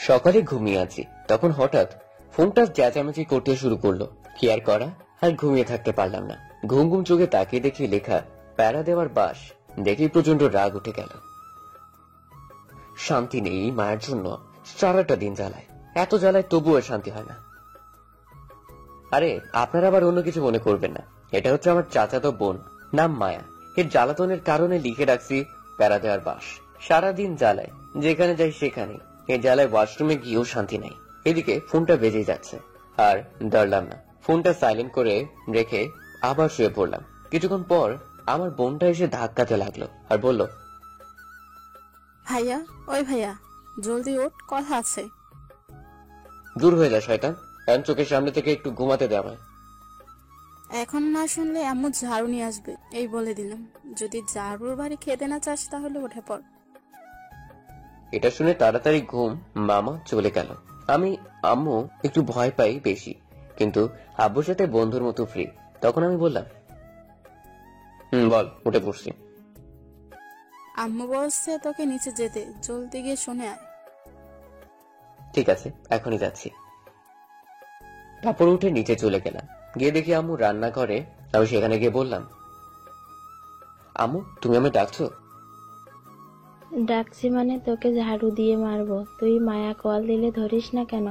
সকালে ঘুমিয়ে আছি, তখন হঠাৎ ফোনটা চেঁচামেচি করতে শুরু করলো। কি আর করা, আর ঘুমিয়ে থাকতে পারলাম না। ঘুম ঘুম চোখে তাকিয়ে দেখি লেখা প্যারা দেওয়ার বাস। দেখি প্রচন্ড রাগ উঠে গেল। শান্তি নেই মায়ের জন্য, সারাটা দিন জ্বালায়, এত জ্বালায় তবুও শান্তি হয় না। আরে আপনারা আবার অন্য কিছু মনে করবেন না, এটা হচ্ছে আমার চাচাতো বোন, নাম মায়া। এর জ্বালাতনের কারণে লিখে রাখছি প্যারা দেওয়ার বাস। সারাদিন জ্বালায়, যেখানে যাই সেখানে। এই জ্বালায় ওয়াশরুমে গিয়েও শান্তি নাই। এদিকে ফোনটা বেজে যাচ্ছে, আর ধরলাম না। ফোনটা সাইলেন্ট করে রেখে আবার শুয়ে পড়লাম। কিছুক্ষণ পর আমার বোনটা এসে ধাক্কাতে লাগলো আর বলল, ভাইয়া, ওই ভাইয়া, জলদি ওঠ, কথা আছে। দূর হয়ে যায় শয়তান, এখন চোখের সামনে থেকে একটু ঘুমাতে দে আমায়। এখন না শুনলে আম্মু ঝাড়ু নিয়ে আসবে, এই বলে দিলাম। যদি ঝাড়ুর বাড়ি খেতে না চাস তাহলে উঠে পড়। এটা শুনে তাড়াতাড়ি ঘুম মামা চলে গেল। আমি আম্মু একটু ভয় পাই বেশি, কিন্তু আব্বুর সাথে বন্ধুর মতো ফ্রি। তখন আমি বললাম, বল, উঠে পড়ছি। আম্মু বলছে তোকে নিচে যেতে, জলদি গিয়ে শুনে আয়। ঠিক আছে, এখনই যাচ্ছি। তারপর উঠে নিচে চলে গেলাম। গিয়ে দেখি আম্মু রান্না করে। আমি সেখানে গিয়ে বললাম, আম্মু তুমি আমায় ডাকছো? ডাকছি মানে তোকে ঝাড়ু দিয়ে মারবো। তুই মায়া কল দিলে ধরিস না কেন?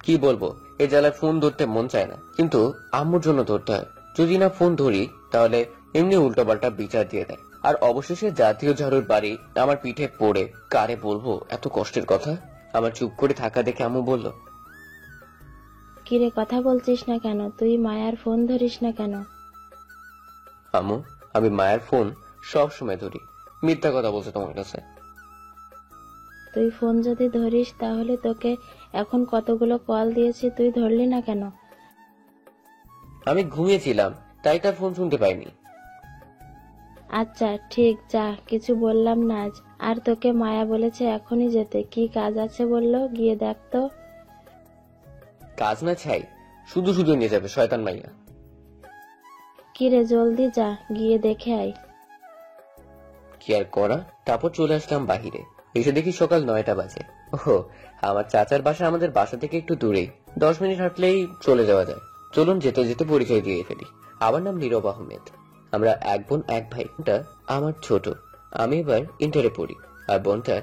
কি বলবো, এ জ্বালায় ফোন ধরতে মন চায় না, কিন্তু আম্মুর জন্য ধরতে হয়। যদি না ফোন ধরি তাহলে এমনি উল্টোপাল্টা বিচার দিয়ে দেয়। আর অবশেষে জাতীয় ঝাড়ুর বাড়ি আমার পিঠে পড়ে কারে বলবো এত কষ্টের কথা। আমার চুপ করে থাকা দেখে আম্মু বলল, কিরে কথা বলছিস না কেন? তুই মায়ার ফোন ধরিস না কেন? আম্মু আমি মায়ের ফোন সব সময় ধরি। মিথ্যা কথা বলছে তোমার কাছে। তুই ফোন যদি ধরিস তাহলে তোকে এখন কতগুলো কল দিয়েছি, তুই ধরলি না কেন? আমি ঘুমিয়েছিলাম, তাই তার ফোন শুনতে পাইনি। আচ্ছা ঠিক, যা, কিছু বললাম না আজ। আর তোকে মায়া বলেছে এখনই যেতে, কি কাজ আছে বললো, গিয়ে দেখ তো। কাজ না ছাই, শুধু শুধু নিয়ে যাবে শয়তান মাইয়া। কিরে জলদি যা, গিয়ে দেখে আয়। কি আর করা, তারপর চলে আসলাম বাহিরে। এসে দেখি সকাল 9টা বাজে। ওহো, আমার চাচার বাসা আমাদের বাসা থেকে একটু দূরেই, 10 মিনিট হাঁটলেই চলে যাওয়া যায়। চলুন যেতে যেতে পরিচয় দিয়ে ফেলি। আমার নাম নীরব আহমেদ। আমরা এক বোন এক ভাই। বোনটা আমার ছোট, আমি এবার ইন্টারে পড়ি, আর বোনটা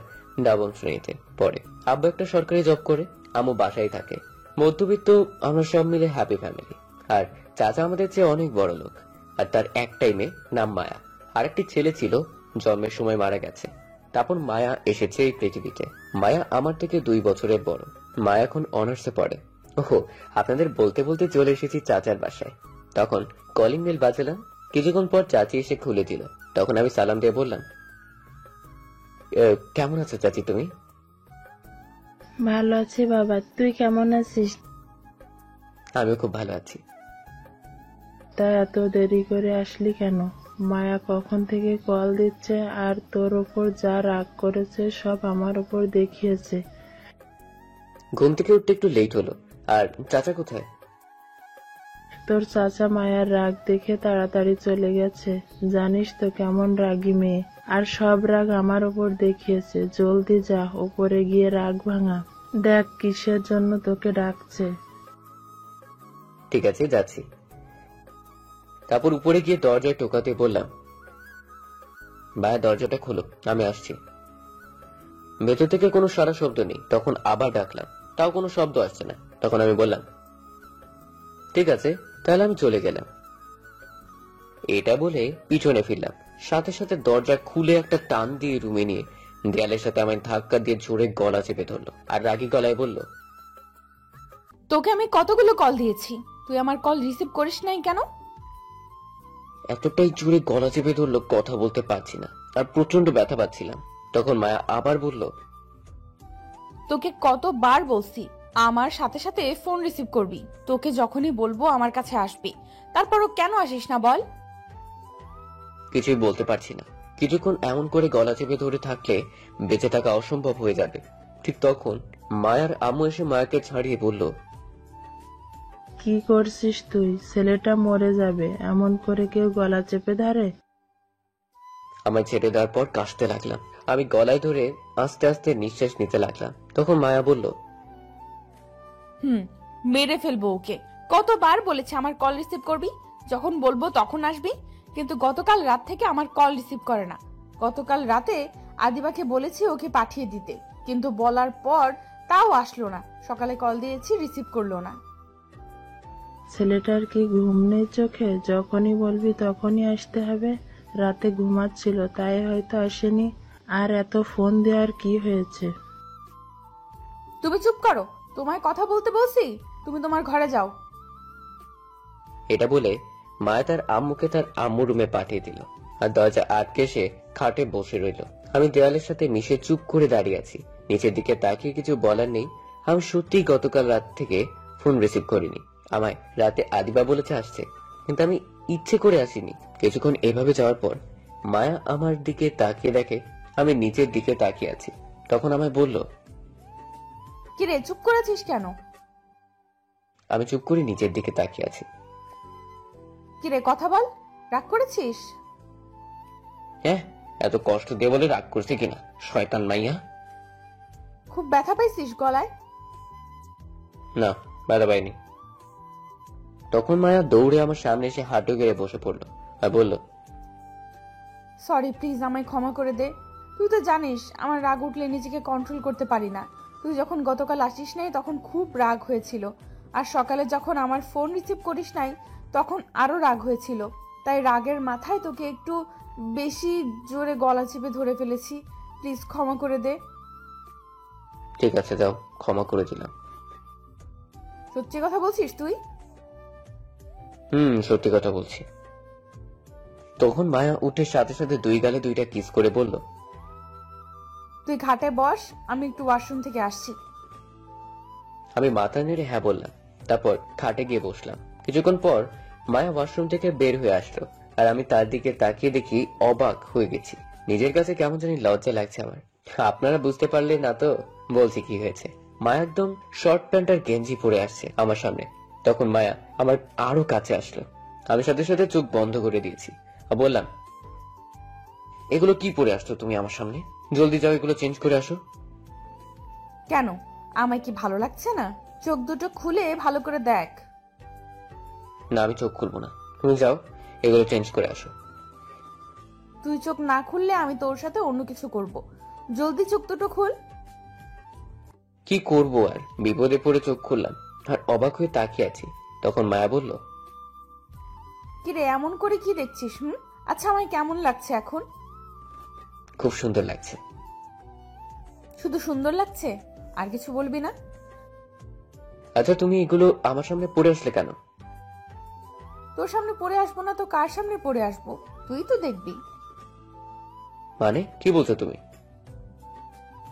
9ম শ্রেণীতে পড়ে। আব্বু একটা সরকারি জব করে, আম্মু বাসায় থাকে। মধ্যবিত্ত আমরা সব মিলে হ্যাপি ফ্যামিলি। আর চাচা আমাদের চেয়ে অনেক বড় লোক, আর তার একটাই মেয়ে, নাম মায়া। আরেকটি ছেলে ছিল, জন্মের সময় মারা গেছে। তারপর মায়া এসেছে এই পৃথিবীতে। মায়া আমার থেকে 2 বছরের বড়। মায়া এখন অনার্সে পড়ে। ওহো, আপনাদের বলতে বলতে চলে এসেছি চাচার বাসায়। তখন কলিং বেল বাজালাম। কিছুক্ষণ পর চাচি এসে খুলে দিল। তখন আমি সালাম দিয়ে বললাম, কেমন আছো চাচি তুমি? ভালো আছি বাবা, তুই কেমন আছিস? আমিও খুব ভালো আছি। তা এত দেরি করে আসলি কেন? মায়া কখন থেকে কল দিচ্ছে, আর তোর ওপর যা রাগ করেছে সব আমার ওপর দেখিয়েছে। ঘুম থেকে উঠতে একটু লেট হলো। আর চাচা কোথায়? তোর চাচা মায়ার রাগ দেখে তাড়াতাড়ি চলে গেছে। জানিস তো কেমন রাগী মেয়ে, আর সব রাগ আমার ওপর দেখিয়েছে। জলদি যা, ওপরে গিয়ে রাগ ভাঙা। দেখ কিসের জন্য তোকে ডাকছে। ঠিক আছে, যাচ্ছি। তারপর উপরে গিয়ে দরজায় টোকাতে বললাম, ভাইয়া দরজাটা খোলো, আমি আসছি। ভেতর থেকে কোনো সারা শব্দ নেই। তখন আবার ডাকলাম, তাও কোনো শব্দ আসছে না। তখন আমি বললাম, ঠিক আছে, তাহলে আমি চলে গেলাম। এটা বলে পিছনে ফিরলাম। সাথে সাথে দরজা খুলে একটা টান দিয়ে রুমে নিয়ে দেয়ালের সাথে আমায় ধাক্কা দিয়ে জোরে গলা চেপে ধরলো, আর রাগী গলায় বলল, তোকে আমি কতগুলো কল দিয়েছি, তুই আমার কল রিসিভ করিস নাই কেন? এতটাই জোরে গলা চেপে ধরলো কথা বলতে পারছি না, আর প্রচন্ড ব্যথা পাচ্ছিলাম। তখন মায়া আবার বলল, তোকে কতবার বলছি আমার সাথে সাথে ফোন রিসিভ করবি, তোকে যখনই বলবো আমার কাছে আসবি, তারপরও কেন আসিস না বল? কিছুই বলতে পারছি না। কিছুক্ষণ এমন করে গলা চেপে ধরে থাকলে বেঁচে থাকা অসম্ভব হয়ে যাবে। ঠিক তখন মায়ার আম্মু এসে মায়াকে ছাড়িয়ে বলল, কি করছিস তুই? ছেলেটা মরে যাবে, এমন করে কেউ গলা চেপে ধরে? আমায় ছেড়ে দেওয়ার পর কাশতে লাগলাম। আমি গলায় ধরে আস্তে আস্তে নিঃশ্বাস নিতে লাগলাম। তখন মায়া বলল, মেরে ফেলবো ওকে। কতবার বলেছে আমার কল রিসিভ করবি, যখন বলবো তখন আসবি, কিন্তু গতকাল রাত থেকে আমার কল রিসিভ করে না। গতকাল রাতে আদিবাকে বলেছি ওকে পাঠিয়ে দিতে, কিন্তু বলার পর তাও আসলো না। সকালে কল দিয়েছি, রিসিভ করলো না। ছেলেটার কি ঘুম নেই চোখে? যখনই বলবি তখনই আসতে হবে। রাতে ঘুমাচ্ছিল তাই হয়তো আসেনি। আর এত ফোন দেওয়ার কি হয়েছে? তুমি চুপ করো, তোমায় কথা বলতে বলছি। তুমি তোমার ঘরে যাও। এটা বলে মায়া তার আম্মুকে তার আম্মু রুমে পাঠিয়ে দিল আর দরজা আটকে সে খাটে বসে রইল। আমি দেওয়ালের সাথে মিশে চুপ করে দাঁড়িয়ে আছি। নিচের দিকে তাকিয়ে কিছু বলার নেই। আমি সত্যি গতকাল রাত থেকে ফোন রিসিভ করিনি। আমায় রাতে আদিবা বলেছে আসছে, কিন্তু আমি ইচ্ছে করে আসিনি। কিছুক্ষণ এভাবে যাওয়ার পর মায়া আমার দিকে তাকিয়ে দেখে আমি নিচের দিকে তাকিয়ে আছি। তখন আমায় বলল, কিরে চুপ করেছিস কেন? আমি চুপ করে নিচের দিকে তাকিয়ে আছি। কিরে কথা বল, রাগ করেছিস? হ্যাঁ, এত কষ্ট দিয়ে বলে রাগ করছে কিনা, শয়তান মাইয়া। খুব ব্যথা পাইছিস গলায়? না, ব্যথা পাইনি। তখন মায়া দৌড়ে আমার সামনে এসে হাঁটু গেড়ে বসে পড়লো আর বলল, সরি, প্লিজ আমায় ক্ষমা করে দে। তুই তো জানিস আমার রাগ উঠলে নিজেকে কন্ট্রোল করতে পারি না। তুই যখন গতকাল আসিস নাই তখন খুব রাগ হয়েছিল, আর সকালে যখন আমার ফোন রিসিভ করিস নাই তখন আরো রাগ হয়েছিল। তাই রাগের মাথায় তোকে একটু বেশি জোরে গলা চেপে ধরে ফেলেছি। প্লিজ ক্ষমা করে দে। ঠিক আছে, যাও, ক্ষমা করে দিলাম। সত্যি কথা বলছিস তুই? সত্যি কথা বলছি। তখন মায়া উঠে সাথে সাথে দুই গালে দুইটা কিস করে বলল, তুই ঘাটে বস, আমি একটু ওয়াশরুম থেকে আসছি। আমি মাথা নেড়ে হ্যাঁ বললাম। তারপর খাটে গিয়ে বসলাম। কিছুক্ষণ পর মায়া ওয়াশরুম থেকে বের হয়ে আসলো আর আমি তার দিকে তাকিয়ে দেখি অবাক হয়ে গেছি। নিজের কাছে কেমন জানি লজ্জা লাগছে আমার। আপনারা বুঝতে পারলে না তো বলছি কি হয়েছে। মায়া একদম শর্ট প্যান্ট আর গেঞ্জি পরে আসছে আমার সামনে। তখন মায়া আমার আরো কাছে আসলো। আমি সাথে সাথে চোখ বন্ধ করে দিয়েছি আর বললাম, এগুলো কি পরে আসছো তুমি আমার সামনে? জলদি যাও, এগুলো চেঞ্জ করে আসো। কেন, আমায় কি ভালো লাগছে না? চোখ দুটো খুলে ভালো করে দেখ। না, আমি চোখ খুলবো না, তুমি যাও, এগুলো চেঞ্জ করে আসো। তুই চোখ না খুললে আমি তোর সাথে অন্য কিছু করব। জলদি চোখ দুটো খুল। কি করবো আর, বিপদে পড়ে চোখ খুললাম আর অবাক হয়ে তাকিয়ে আছি। তখন মায়া বলল, কিরে এমন করে কি দেখছিস? আচ্ছা, আমায় কেমন লাগছে এখন? খুব সুন্দর লাগছে। শুধু সুন্দর লাগছে, আর কিছু বলবি না? আচ্ছা, তুমি এগুলো আমার সামনে পড়ে আসলে কেন? তোর সামনে পড়ে আসবো না তো কার সামনে পড়ে আসবো? তুই তো দেখবি। মানে কি বলছো তুমি?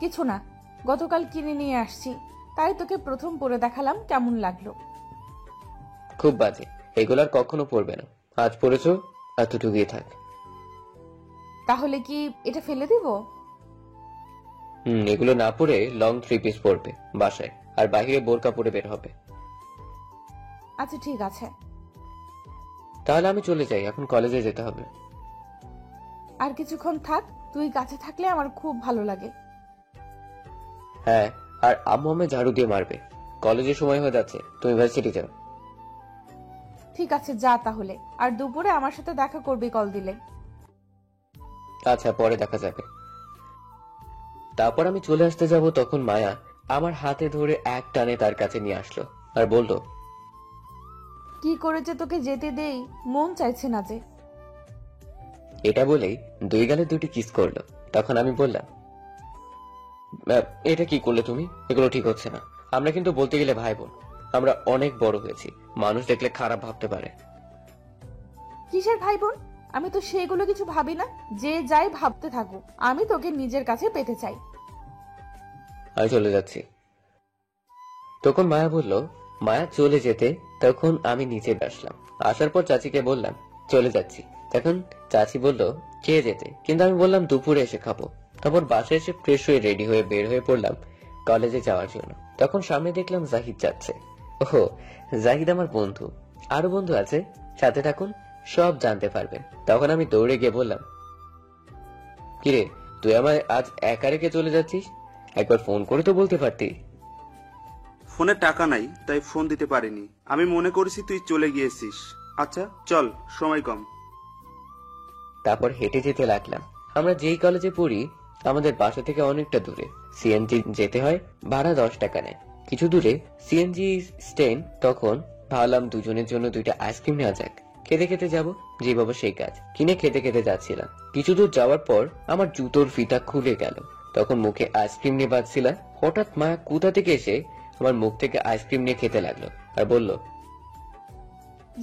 কিছু না, গতকাল কিনে নিয়ে আসছি, তাই তোকে প্রথম পরে দেখালাম কেমন লাগলো। খুব বাজে, এগুলো আর কখনো পড়বে না। আজ পড়েছো, এতটুকুই থাক। তাহলে কি এটা ফেলে দিব? এগুলো না পরে লং 3 পিস পরবে বাসায়, আর বাহিরে বোরকা পরে বের হবে। আচ্ছা ঠিক আছে। তাহলে আমি চলে যাই, এখন কলেজে যেতে হবে। আর কিছুক্ষণ থাক, তুই কাছে থাকলে আমার খুব ভালো লাগে। হ্যাঁ, আর আম্মু আমায় ঝাড়ু দিয়ে মারবে। কলেজের সময় হয়ে যাচ্ছে, তুমি ভার্সিটি যাও। ঠিক আছে, যা তাহলে। আর দুপুরে আমার সাথে দেখা করবি কল দিলে। আচ্ছা, পরে দেখা যাবে। তারপর আমি চলে আসতে যাব, তখন মায়া আমার হাতে ধরে এক টানে তার কাছে নিয়ে আসলো আর বলল, কি করে যে তোকে যেতে দেই, মন চাইছে না যে। এটা বলেই দুই গালে দুটি কিস করলো। তখন আমি বললাম, এটা কি করলে তুমি? এগুলো ঠিক হচ্ছে না। আমরা কিন্তু বলতে গেলে ভাই বোন। আমরা অনেক বড় হয়েছি, মানুষ দেখলে খারাপ ভাবতে পারে। কিসের ভাই বোন? আমি তো সেগুলো কিছু ভাবি না। যে যাই ভাবতে থাকুক, আমি তোকে নিজের কাছে পেতে চাই। আমি চলে যাচ্ছি। তখন মায়া বলল, মায়া চলে যেতে তখন আমি নিচে আসলাম। আসার পর চাচিকে বললাম চলে যাচ্ছি। তখন চাচি বলল খেয়ে যেতে, কিন্তু আমি বললাম দুপুরে এসে খাবো। তারপর বাসায় এসে ফ্রেশ হয়ে রেডি হয়ে বের হয়ে পড়লাম কলেজে যাওয়ার জন্য। তখন সামনে দেখলাম জাহিদ যাচ্ছে। ওহো, জাহিদ আমার বন্ধু। আরো বন্ধু আছে, সাথে থাকুন, সব জানতে পারবেন। তখন আমি দৌড়ে গিয়ে বললাম, কিরে, তুই আমায় আজ একা রেখে চলে যাচ্ছিস? একবার ফোন করে তো বলতে পারতি। ফোনে টাকা নাই, তাই ফোন দিতে পারিনি। আমি মনে করেছি তুই চলে গিয়েছিস। আচ্ছা চল, সময় কম। তারপর হেঁটে যেতে লাগলাম। আমরা যেই কলেজে পড়ি আমাদের বাসা থেকে অনেকটা দূরে। সিএনজি যেতে হয়, ভাড়া 10 টাকা নেয়। কিছু দূরে সিএনজি স্ট্যান্ড। তখন ভাবলাম দুজনের জন্য 2টা আইসক্রিম নেওয়া যাক। খেতে খেতে যাব, যে বাবা সেই কাজ। কিনে খেতে খেতে যাচ্ছিলাম। কিছু দূর যাওয়ার পর আমার জুতোর ফিতা খুলে গেল। তখন মুখে আইসক্রিম নিয়ে বাঁচছিলাম, হঠাৎ মায়া কোথা থেকে এসে আমার মুখ থেকে আইসক্রিম নিয়ে খেতে লাগলো আর বলল,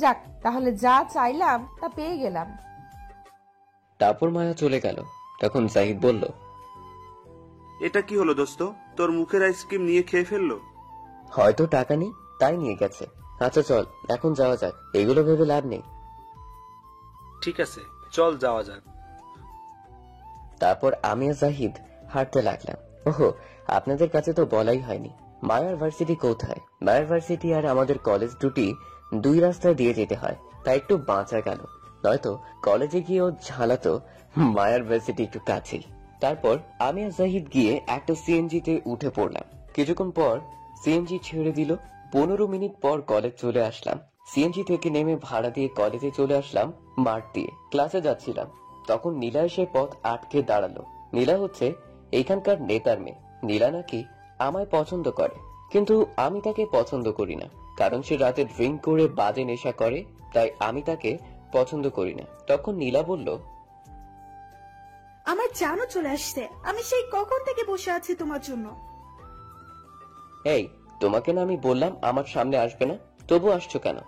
যাক, তাহলে যা চাইলাম তা পেয়ে গেলাম। তারপর মায়া চলে গেল। তখন জাহিদ বলল, এটা কি হলো দোস্ত? তোর মুখের আইসক্রিম নিয়ে খেয়ে ফেললো? হয়তো টাকা নেই তাই নিয়ে গেছে। আচ্ছা চল এখন যাওয়া যাক, এগুলো ভেবে লাভ নেই। ঠিক আছে, চল যাওয়া যাক। তারপর আমি আর জাহিদ হাঁটতে লাগলাম। ওহো, আপনাদের কাছে তো বলাই হয়নি মায়ার ভার্সিটি কোথায়। মায়ার ভার্সিটি আর আমাদের কলেজ দুটি 2 রাস্তা দিয়ে যেতে হয়, তাই একটু বাঁচা গেল। নয়তো কলেজে গিয়েও ঝালাতো মায়ার ভার্সিটি একটু কাছেই। তারপর আমি আর জাহিদ গিয়ে একটা সিএনজিতে উঠে পড়লাম। কিছুক্ষণ পর সিএনজি ছেড়ে দিল। 15 মিনিট পর কলেজ চলে আসলাম। সিএনজি থেকে নেমে ভাড়া দিয়ে কলেজে চলে আসলাম মাঠ দিয়ে। ক্লাসে যাচ্ছিলাম, তখন নীলা এসে পথ আটকে দাঁড়ালো। নীলা হচ্ছে এইখানকার নেতার মেয়ে। নীলা নাকি আমায় পছন্দ করে, কিন্তু আমি তাকে পছন্দ করি না, কারণ সে রাতে ড্রিঙ্ক করে বাজে নেশা করে, তাই আমি তাকে পছন্দ করি না। তখন নীলা বলল, আমার জানো চলে আসছে, আমি সেই কখন থেকে বসে আছি তোমার জন্য। এই, তোমাকে না আমি বললাম আমার সামনে আসবে না, তবু আসছো কেন?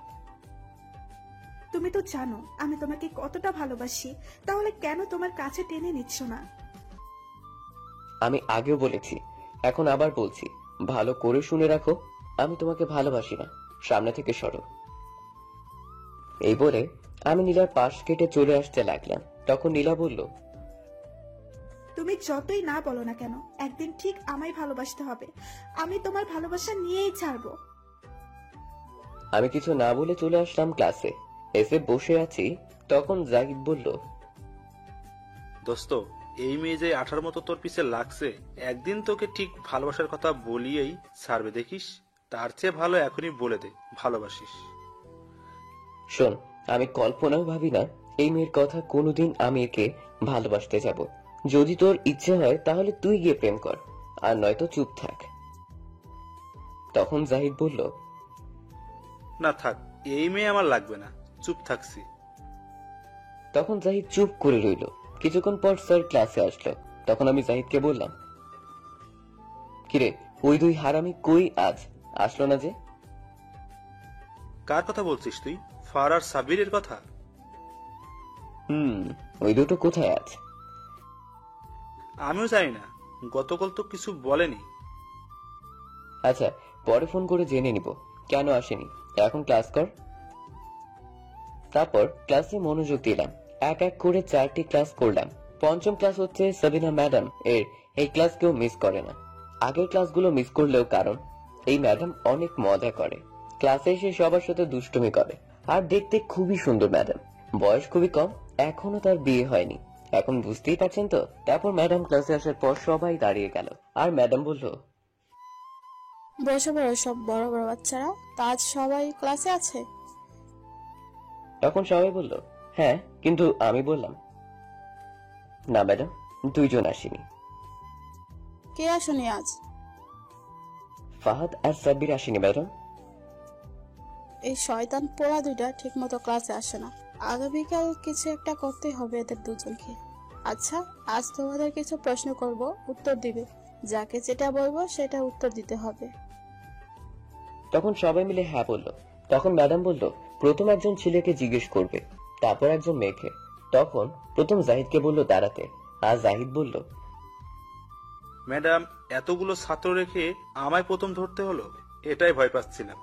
তুমি তো জানো আমি তোমাকে কতটা ভালোবাসি, তাহলে কেন তোমার কাছে টেনে নিচ্ছ না? আমি আগেও বলেছি, এখন আবার বলছি, ভালো করে শুনে রাখো, আমি তোমাকে ভালোবাসি না, সামনে থেকে সরো। এই বলে আমি নীলার পাশ কেটে চলে আসতে লাগলাম। তখন নীলা বলল, তুমি যতই না বলো না কেন, একদিন ঠিক আমায় ভালোবাসতে হবে। আমি তোমার ভালোবাসা নিয়েই ছাড়বো। আমি কিছু না বলে চলে আসলাম ক্লাসে। এসে বসে আছি, তখন জাহিদ বলল, দোস্ত, এই মেয়ে যে আঠার মতো তোর পিছে লাগছে, একদিন তোকে ঠিক ভালোবাসার কথা বলিয়েই ছাড়বে দেখিস। তার চেয়ে ভালো এখনই বলে দে ভালোবাসিস। শোন, আমি কল্পনাও ভাবি না এই মেয়ের কথা কোনোদিন আমি একে ভালোবাসতে যাব। যদি তোর ইচ্ছে হয় তাহলে তুই গিয়ে প্রেম কর, আর নয়তো চুপ থাক। তখন জাহিদ বলল, না থাক, এই মেয়ে আমার লাগবে না, চুপ থাকছি। তখন জাহিদ চুপ করে রইল। কিছুক্ষণ পর স্যার ক্লাসে আসলো। তখন আমি জাহিদকে বললাম, কিরে, ওই 2 হারামি কই আজ আসলো না যে? কার কথা বলছিস তুই? ফারার সাবিরের কথা? ওই দুটো কোথায় আজ? আমিও জানি না, গতকাল তো কিছু বলেনি। আচ্ছা, পরে ফোন করে জেনে নিব কেন আসেনি। এখন ক্লাস কর। তারপর ক্লাসে মনোযোগ দিলাম। এক এক করে 4টি ক্লাস করলাম। 5ম ক্লাস হচ্ছে সাবিনা ম্যাডাম এর। এই ক্লাস কেউ মিস করে না। আগের ক্লাসগুলো মিস করলেও কারণ এই ম্যাডাম অনেক মজা করে। ক্লাসে এসে সবার সাথে দুষ্টুমি করে, আর দেখতে খুবই সুন্দর ম্যাডাম। বয়স খুবই কম, এখনো তার বিয়ে হয়নি। এখন বুঝতেই পারছেন তো। তারপর ম্যাডাম ক্লাসে আসার পর সবাই দাঁড়িয়ে গেল, আর ম্যাডাম বলল, বসে পড়ো সব বড় বড় বাচ্চারা, তা আজ সবাই ক্লাসে আছে? তখন সবাই বলল, হ্যাঁ, কিন্তু আমি বললাম, না ম্যাডাম, 2 জন আসেনি। কে আসেনি আজ? ফাহাদ আর সাব্বির আসেনি ম্যাডাম। এই শয়তান পোড়া 2টা ঠিক মতো ক্লাসে আসে না। আগামীকাল কিছু একটা করতে হবে এদের দুজনকে। আচ্ছা, আজ তোমাদের কিছু প্রশ্ন করব, উত্তর দিবে। যাকে যেটা বলবো সেটা উত্তর দিতে হবে। তখন সবাই মিলে হ্যাঁ বলল। তখন ম্যাডাম বলল, প্রথম একজন ছেলেকে জিজ্ঞেস করবে, তারপর একজন মেয়েকে। তখন প্রথম জাহিদকে বলল দাঁড়াতে, আর জাহিদ বলল, ম্যাডাম, এতগুলো ছাত্র রেখে আমায় প্রথম ধরতে হলো, এটাই ভয় পাচ্ছিলাম।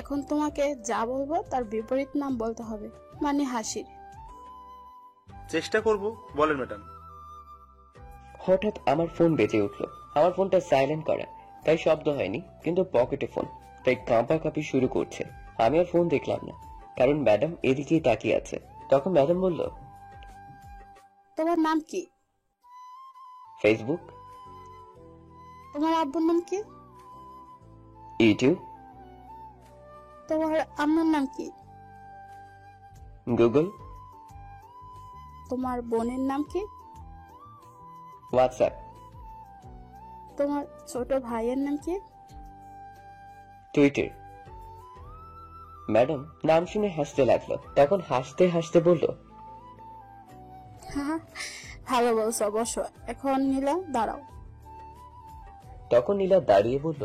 এখন তোমাকে যা বলবো তার বিপরীত নাম বলতে হবে, মানে হাসির। চেষ্টা করব, বলেন ম্যাডাম। হঠাৎ আমার ফোন বেজে উঠলো। আমার ফোনটা সাইলেন্ট করা, তাই শব্দ হয়নি, কিন্তু পকেটে ফোন, তাই কাঁপাকাঁপি শুরু করছে। আমি আর ফোন দেখলাম না, কারণ ম্যাডাম এদিকেই তাকিয়ে আছে। তখন ম্যাডাম বলল, তোমার নাম কি? ফেসবুক। তোমার আব্বুর নাম কি? ইউটিউব। তোমার আম্মার নাম কি? গুগল। তোমার বোনের নাম কি? হোয়াটসঅ্যাপ। তোমার ছোট ভাইয়ের নাম কি? টুইটার। ম্যাডাম নাম শুনে হাসতে লাগলো, তখন হাসতে হাসতে বলল, হ্যাঁ, ভালো বলছো অবশ্য। এখন নীলা দাঁড়াও। তখন নীলা দাঁড়িয়ে বলল,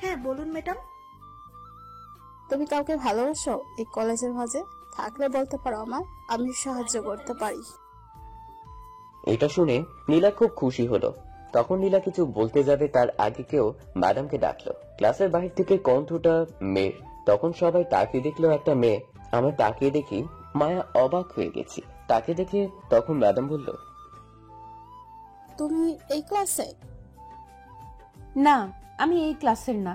হ্যাঁ বলুন ম্যাডাম। তুমি কাউকে ভালোবাসো এই কলেজের মাঝে? থাকলে বলতে পারো আমার, আমি সাহায্য করতে পারি। এটা শুনে নীলা খুব খুশি হলো। তখন নীলা কিছু বলতে যাবে তার আগে কেউ ম্যাডামকে ডাকলো। ক্লাসের বাহির থেকে কণ্ঠটা মেয়ের। তখন সবাই তাকিয়ে দেখলো একটা মেয়ে। আমরা তাকিয়ে দেখি মায়া অবাক হয়ে গেছি। তাকে দেখে তখন ম্যাডাম বলল, তুমি এই ক্লাসে? না, আমি এই ক্লাসের না।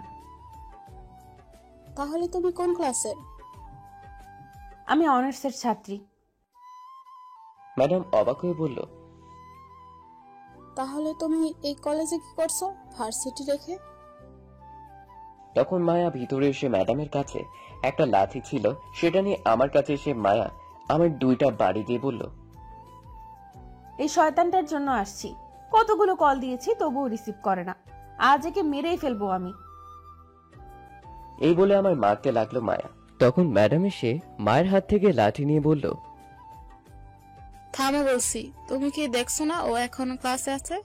তাহলে তুমি কোন ক্লাসের? আমি অনার্সের ছাত্রী। ম্যাডাম অবাক হয়ে বলল, তাহলে তুমি এই কলেজে কি করছো ভার্সিটি রেখে? তখন মায়া ভিতরে এসে ম্যাডামের কাছে একটা লাঠি ছিল, সেটা নিয়ে আমার কাছে এসে মায়া আমার 2টা বাড়ি দিয়ে বলল, এই শয়তানটার জন্য আসছি। কতগুলো কল দিয়েছি তবুও রিসিভ করে না। আজ একে মেরেই ফেলবো আমি। এই বলে আমার মারতে লাগলো মায়া। তখন ম্যাডাম এসে মায়ের হাত থেকে লাঠি নিয়ে বলল, থামো বলছি। তুমি কি দেখছো না ও এখনো ক্লাসে আছে?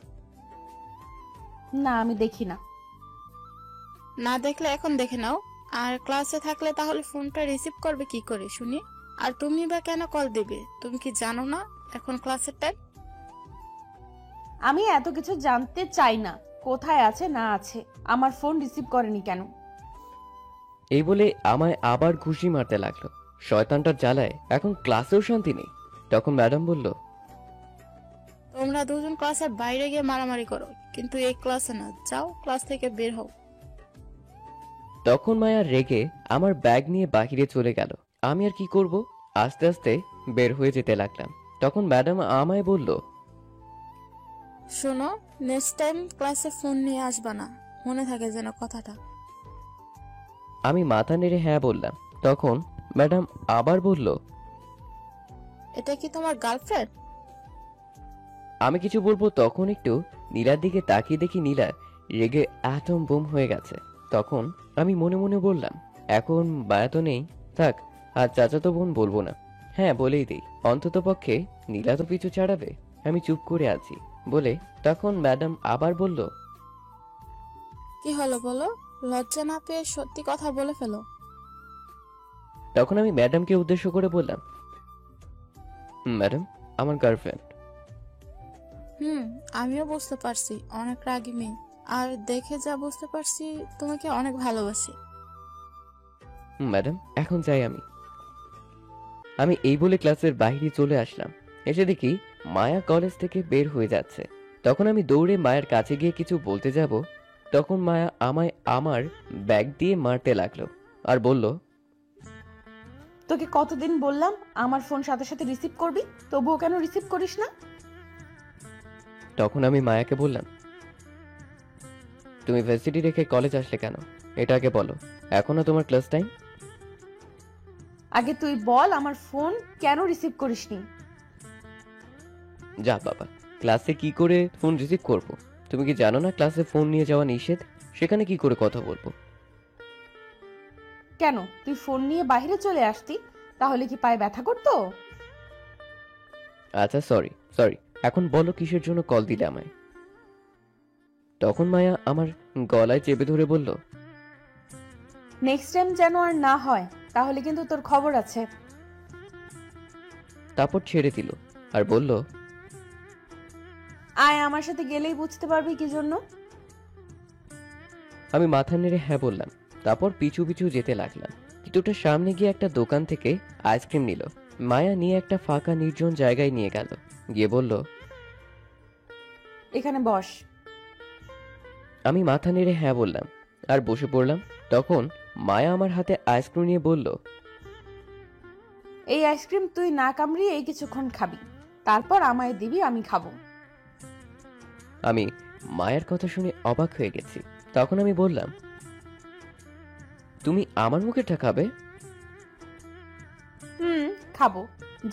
না, আমি দেখি না। না দেখলে এখন দেখে নাও। আর ক্লাসে থাকলে তাহলে ফোনটা রিসিভ করবে কি করে শুনি? আর তুমি বা কেন কল দিবে? তুমি কি জানো না এখন ক্লাসের টাইম? আমি এত কিছু জানতে চাই না। কোথায় আছে না আছে, আমার ফোন রিসিভ করেনি কেন? এই বলে আমায় আবার ঘুষি মারতে লাগলো। শয়তানটার জ্বালায় এখন ক্লাসেও শান্তি নেই। তখন ম্যাডাম বলল, তোমরা দুজন ক্লাসের বাইরে গিয়ে মারামারি করো, কিন্তু এই ক্লাসে না। যাও, ক্লাস থেকে বের হও। তখন মায়া রেগে আমার ব্যাগ নিয়ে বাহিরে চলে গেল। আমি আর কি করব, আস্তে আস্তে বের হয়ে যেতে লাগলাম। তখন ম্যাডাম আমায় বলল, শোনো, নেক্সট টাইম ক্লাসে ফোন নিয়ে আসবা না, মনে থাকে যেন কথাটা। আমি মাথা নেড়ে হ্যাঁ বললাম। তখন ম্যাডাম আবার বলল, এটা কি তোমার গার্লফ্রেন্ড? আমি কিছু বলবো তখন একটু নীলার দিকে তাকিয়ে দেখি নীলা রেগে অ্যাটম বোম হয়ে গেছে। তখন আমি মনে মনে বললাম, এখন মায়া তো নেই, থাক আর চাচাতো বোন বলবো না। হ্যাঁ বলেই দিই, অন্তত পক্ষে নীলা তো পিছু ছাড়াবে। আমি চুপ করে আছি বলে তখন ম্যাডাম আবার বলল, কি হলো বলো? লজ্জা না পেয়ে সত্যি কথা বলে ফেলো। তখন আমি ম্যাডামকে উদ্দেশ্য করে বললাম, ম্যাডাম আমার গার্লফ্রেন্ড। আমিও বুঝতে পারছি অনেক রাগী মেয়ে। আর দেখে যা বুঝতে পারছি তোমাকে অনেক ভালোবাসি। ম্যাডাম এখন যাই আমি। আমি এই বলে ক্লাসের বাইরে চলে আসলাম। এসে দেখি মায়া কলেজ থেকে বের হয়ে যাচ্ছে। তখন আমি দৌড়ে মায়ের কাছে গিয়ে কিছু বলতে যাব, তখন মায়া আমায় আমার ব্যাগ দিয়ে মারতে লাগলো আর বলল, তোকে কতদিন বললাম আমার ফোন সাথে সাথে রিসিভ করবি, তবুও কেন রিসিভ করিস না? তখন আমি মায়াকে বললাম, তুমি ভার্সিটি রেখে কলেজ আসলে কেন, এটা আগে বলো। এখনো তোমার ক্লাস টাইম? আগে তুই বল আমার ফোন কেন রিসিভ করিসনি? যা বাবা, ক্লাসে কি করে ফোন রিসিভ করব? তুমি কি জানো না ক্লাসে ফোন নিয়ে যাওয়া নিষেধ? সেখানে কি করে কথা বলবো? কেন, তুই ফোন নিয়ে বাইরে চলে আসতি, তাহলে কি পায়ে ব্যথা করতো? আচ্ছা সরি সরি, এখন বলো কিসের জন্য কল দিলে আমায়? তখন মায়া আমার গলায় চেপে ধরে বলল, নেক্সট টাইম যেন আর না হয়, তাহলে কিন্তু তোর খবর আছে। তারপর ছেড়ে দিল আর বলল, আয়, আমার সাথে গেলেই বুঝতে পারবি কি জন্য। আমি মাথা নেড়ে হ্যাঁ বললাম। তারপর পিছু পিছু যেতে লাগলাম। কিছুটা সামনে গিয়ে একটা দোকান থেকে আইসক্রিম নিল। মায়া নিয়ে একটা ফাঁকা নির্জন জায়গায় নিয়ে গেল, গিয়ে বলল, এখানে বস। আমি মাথা নেড়ে হ্যাঁ বললাম আর বসে পড়লাম। তখন মায়া আমার হাতে আইসক্রিম নিয়ে বলল, এই আইসক্রিম তুই না কামড়িয়ে এই কিছুক্ষণ খাবি। তারপর আমায় দিবি, আমি খাবো। আমি মায়ের কথা শুনে অবাক হয়ে গেছি। তখন আমি বললাম, তুমি আমার মুখেরটা খাবে? খাবো।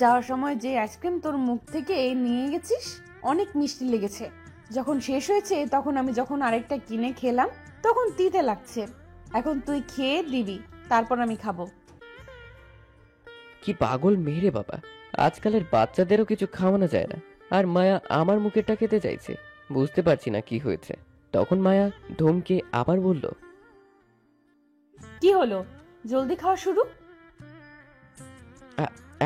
যাওয়ার সময় যে আইসক্রিম তোর মুখ থেকে নিয়ে গেছিস অনেক মিষ্টি লেগেছে। যখন শেষ হয়েছে তখন আমি যখন আরেকটা কিনে খেলাম তখন তিতে লাগছে। এখন তুই খেয়ে দিবি, তারপর আমি খাবো। কি পাগল মেয়ে বাবা, আজকালের বাচ্চাদেরও কিছু খাওয়ানো যায় না, আর মায়া আমার মুখেরটা খেতে চাইছে। বুঝতে পারছি না কি হয়েছে। তখন মায়া ধমকে আবার বলল, কি হলো, জলদি খাওয়া শুরু।